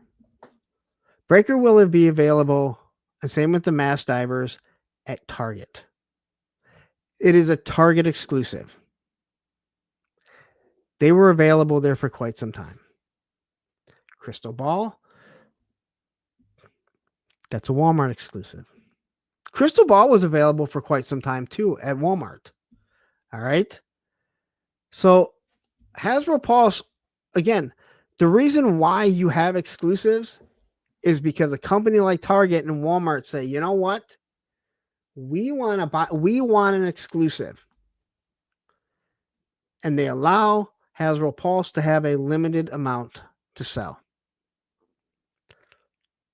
Breaker will be available, and same with the mass divers, at Target. It is a Target exclusive. They were available there for quite some time. Crystal Ball, that's a Walmart exclusive. Crystal Ball was available for quite some time too at Walmart. All right. So Hasbro Pulse, again, the reason why you have exclusives is because a company like Target and Walmart say, you know what? We want an exclusive. And they allow Hasbro Pulse to have a limited amount to sell.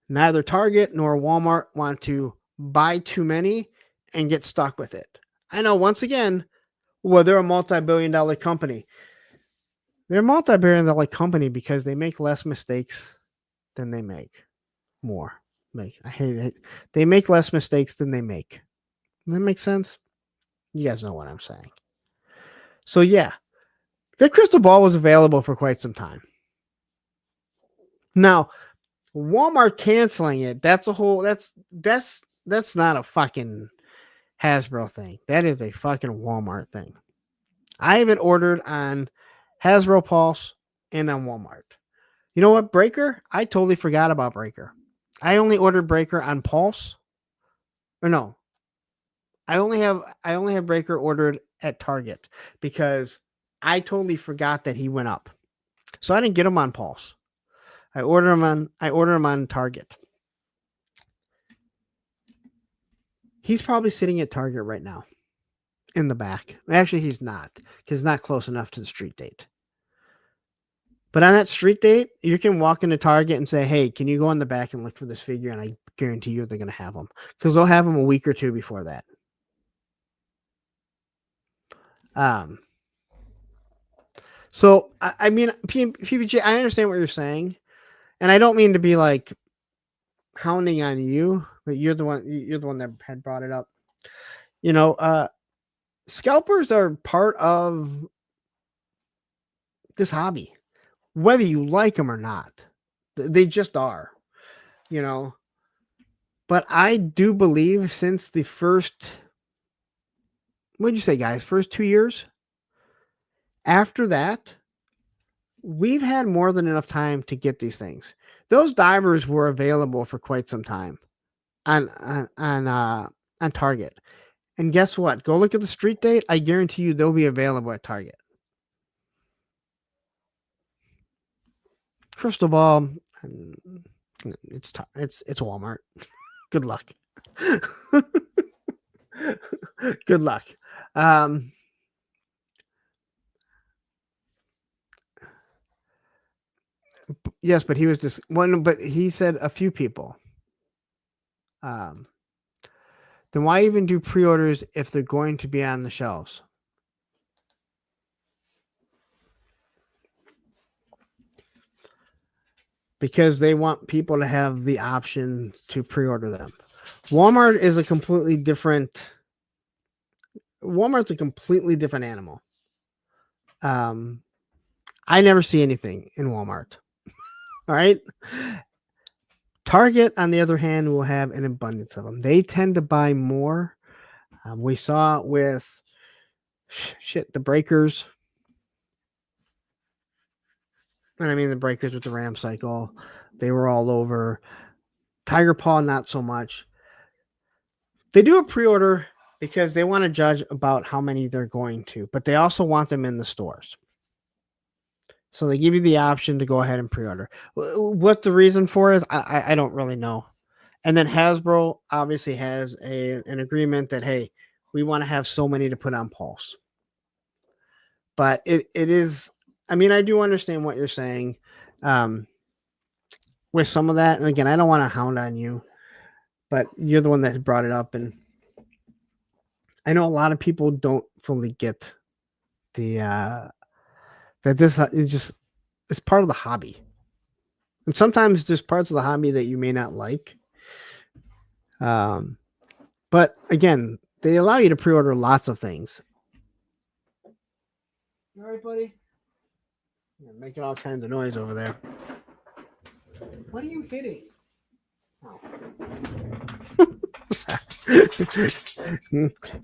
Neither Target nor Walmart want to buy too many and get stuck with it. I know, once again, well, they're a multi-billion-dollar company. They're a multi-billion-dollar company because they make less mistakes than they make more. I hate it. They make less mistakes than they make. Does that make sense? You guys know what I'm saying. So yeah, the crystal ball was available for quite some time. Now, Walmart canceling it, that's not a fucking Hasbro thing. That is a fucking Walmart thing. I have it ordered on Hasbro Pulse and on Walmart. You know what, Breaker? I totally forgot about Breaker. I only ordered Breaker on Pulse. Or no. I only have Breaker ordered at Target because I totally forgot that he went up. So I didn't get him on Pulse. I order him on Target. He's probably sitting at Target right now in the back. Actually, he's not, because it's not close enough to the street date. But on that street date, you can walk into Target and say, hey, can you go in the back and look for this figure? And I guarantee you they're going to have them, because they'll have them a week or two before that. So, I mean, PBJ, I understand what you're saying. And I don't mean to be like hounding on you, but you're the one that had brought it up. You know, scalpers are part of this hobby, whether you like them or not. They just are, you know. But I do believe since the first, what'd you say, guys? First 2 years? After that, we've had more than enough time to get these things. Those divers were available for quite some time on Target. And guess what? Go look at the street date. I guarantee you they'll be available at Target. Crystal ball, it's Walmart. Good luck. Good luck. Yes, but he was just one. But he said a few people. Then why even do pre-orders if they're going to be on the shelves? Because they want people to have the option to pre-order them. Walmart's a completely different animal. I never see anything in Walmart. All right. Target, on the other hand, will have an abundance of them. They tend to buy more. We saw it with the breakers. And I mean the breakers with the Ram cycle. They were all over. Tiger Paw, not so much. They do a pre-order because they want to judge about how many they're going to, but they also want them in the stores. So they give you the option to go ahead and pre-order. What the reason for is, I don't really know. And then Hasbro obviously has an agreement that, hey, we want to have so many to put on Pulse. But it is, I mean, I do understand what you're saying with some of that. And again, I don't want to hound on you, but you're the one that brought it up. And I know a lot of people don't fully get the that this is just, it's part of the hobby. And sometimes there's parts of the hobby that you may not like. But again, they allow you to pre-order lots of things. All right, buddy. You're making all kinds of noise over there. What are you hitting?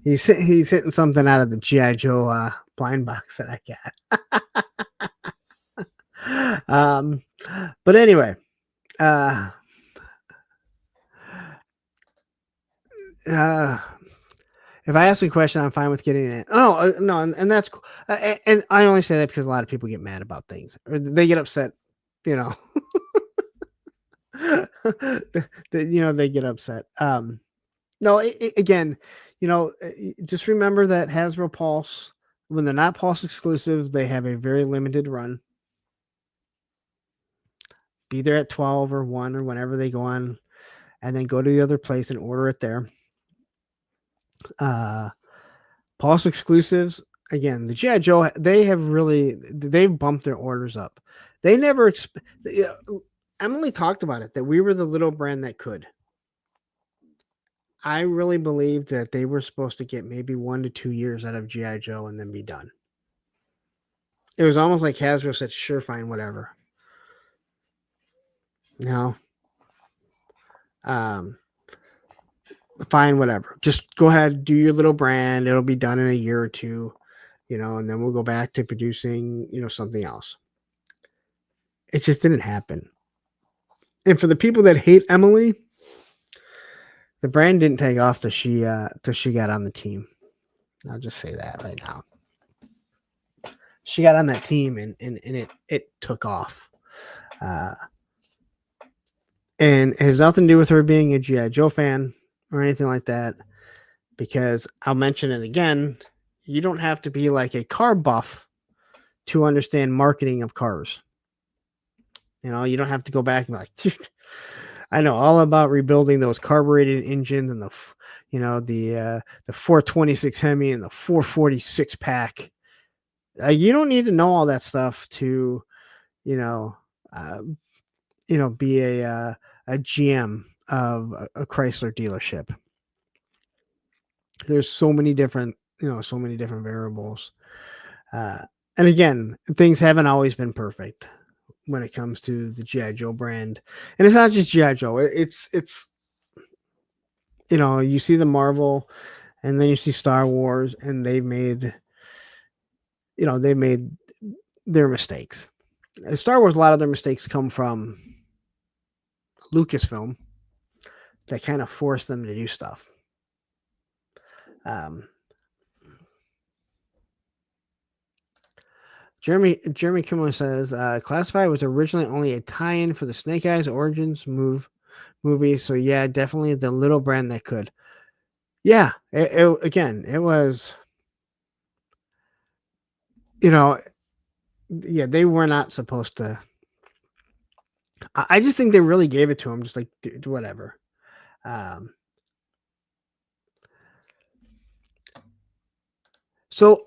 He's hitting something out of the GI Joe blind box that I got. But anyway, if I ask a question, I'm fine with getting it. Oh no, and that's cool. And I only say that because a lot of people get mad about things, or they get upset. You know, they get upset. No, again, just remember that Hasbro Pulse, when they're not Pulse exclusive, they have a very limited run. Be there at 12 or 1 or whenever they go on, and then go to the other place and order it there. Pulse exclusives, again, the G.I. Joe, they've bumped their orders up. They never, Emily talked about it, that we were the little brand that could. I really believed that they were supposed to get maybe 1 to 2 years out of G.I. Joe and then be done. It was almost like Hasbro said, sure, fine, whatever. Fine, whatever. Just go ahead, do your little brand. It'll be done in a year or two, and then we'll go back to producing, something else. It just didn't happen. And for the people that hate Emily, the brand didn't take off till she got on the team. I'll just say that right now. She got on that team and it took off. And it has nothing to do with her being a G.I. Joe fan or anything like that, because I'll mention it again. You don't have to be like a car buff to understand marketing of cars. You don't have to go back and be like, dude, I know all about rebuilding those carbureted engines and the 426 Hemi and the 446 pack. You don't need to know all that stuff to, be a GM of a Chrysler dealership. There's so many different variables. And again, things haven't always been perfect when it comes to the G.I. Joe brand. And it's not just G.I. Joe. It's you see the Marvel and then you see Star Wars, and they've made their mistakes. Star Wars, a lot of their mistakes come from Lucasfilm that kind of forced them to do stuff. Jeremy Kimmel says, Classified was originally only a tie-in for the Snake Eyes Origins movie. So yeah, definitely the little brand that could. Yeah, it was, yeah, they were not supposed to. I just think they really gave it to him, just like, do whatever. So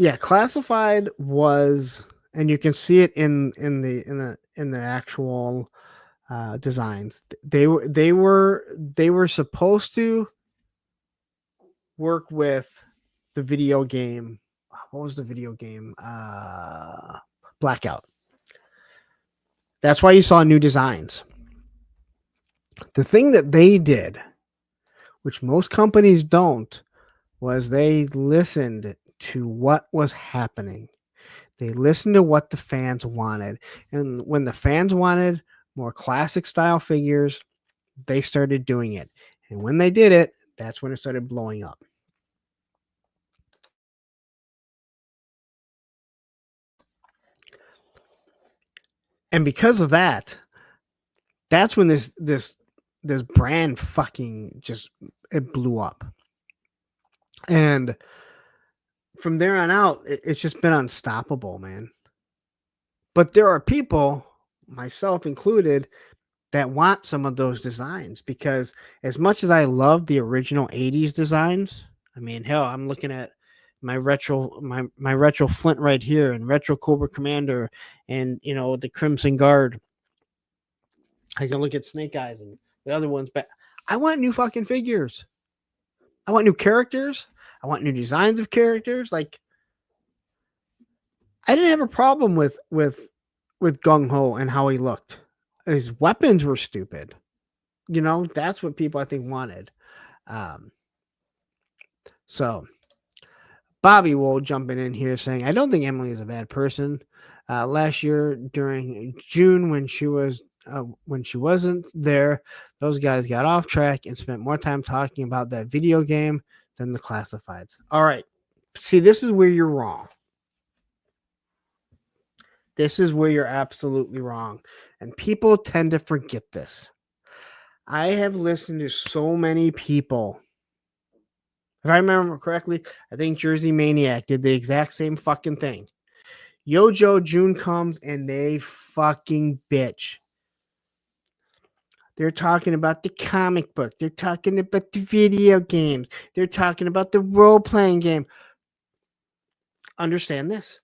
yeah, Classified was, and you can see it in the actual designs. They were supposed to work with the video game. What was the video game? Blackout. That's why you saw new designs. The thing that they did, which most companies don't, was they listened to what was happening. They listened to what the fans wanted. And when the fans wanted more classic style figures, they started doing it. And when they did it, that's when it started blowing up. And because of that, that's when this brand fucking just, it blew up. And from there on out, it's just been unstoppable, man. But there are people, myself included, that want some of those designs, because as much as I love the original 80s designs, I mean, hell, I'm looking at my retro Flint right here, and retro Cobra Commander, and the Crimson Guard. I can look at Snake Eyes and the other ones, but I want new fucking figures. I want new characters. I want new designs of characters. Like, I didn't have a problem with Gung Ho and how he looked. His weapons were stupid. You know, that's what people I think wanted. So Bobby Wool jumping in here saying, I don't think Emily is a bad person. Last year during June when she wasn't there, those guys got off track and spent more time talking about that video game than the classifieds. All right. See, this is where you're wrong. This is where you're absolutely wrong. And people tend to forget this. I have listened to so many people. If I remember correctly, I think Jersey Maniac did the exact same fucking thing. Yojo June comes and they fucking bitch. They're talking about the comic book. They're talking about the video games. They're talking about the role-playing game. Understand this.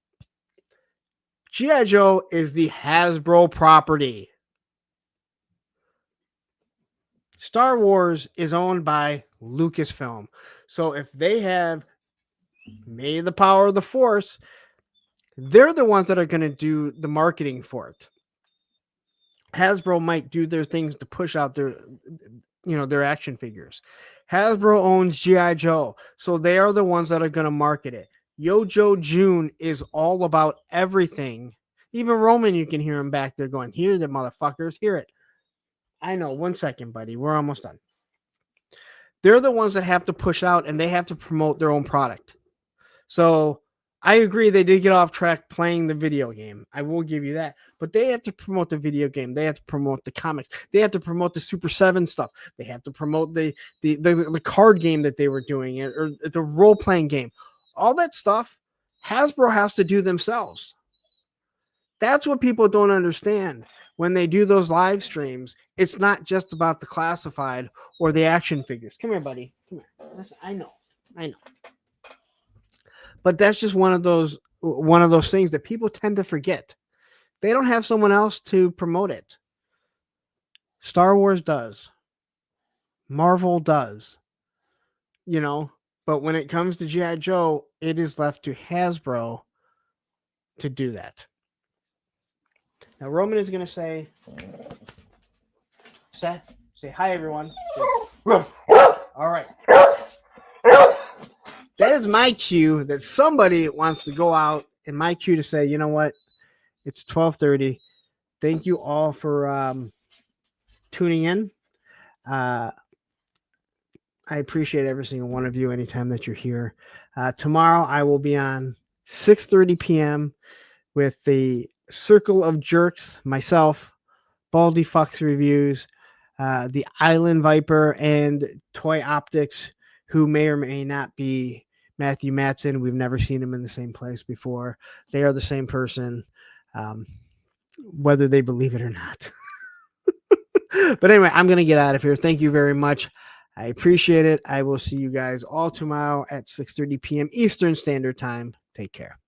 G.I. Joe is the Hasbro property. Star Wars is owned by Lucasfilm. So if they have May the Power of the Force, they're the ones that are going to do the marketing for it. Hasbro might do their things to push out their action figures. Hasbro owns G.I. Joe, so they are the ones that are going to market it. Yojo June is all about everything. Even Roman, you can hear him back there going, hear the motherfuckers, hear it. I know, 1 second, buddy. We're almost done. They're the ones that have to push out and they have to promote their own product. So I agree they did get off track playing the video game. I will give you that. But they have to promote the video game. They have to promote the comics. They have to promote the Super 7 stuff. They have to promote the card game that they were doing or the role-playing game. All that stuff, Hasbro has to do themselves. That's what people don't understand. When they do those live streams, it's not just about the classified or the action figures. Come here, buddy. Come here. Listen, I know. But that's just one of those things that people tend to forget. They don't have someone else to promote it. Star Wars does. Marvel does. You know, but when it comes to G.I. Joe, it is left to Hasbro to do that. Now, Roman is going to say hi, everyone. All right. That is my cue that somebody wants to go out and my cue to say, you know what? It's 12:30. Thank you all for tuning in. I appreciate every single one of you anytime that you're here. Tomorrow I will be on 6:30 p.m. with the Circle of Jerks, myself, Baldy Fox Reviews, the Island Viper, and Toy Optics, who may or may not be Matthew Matson. We've never seen him in the same place before. They are the same person, whether they believe it or not. But anyway, I'm going to get out of here. Thank you very much. I appreciate it. I will see you guys all tomorrow at 6:30 p.m. Eastern Standard Time. Take care.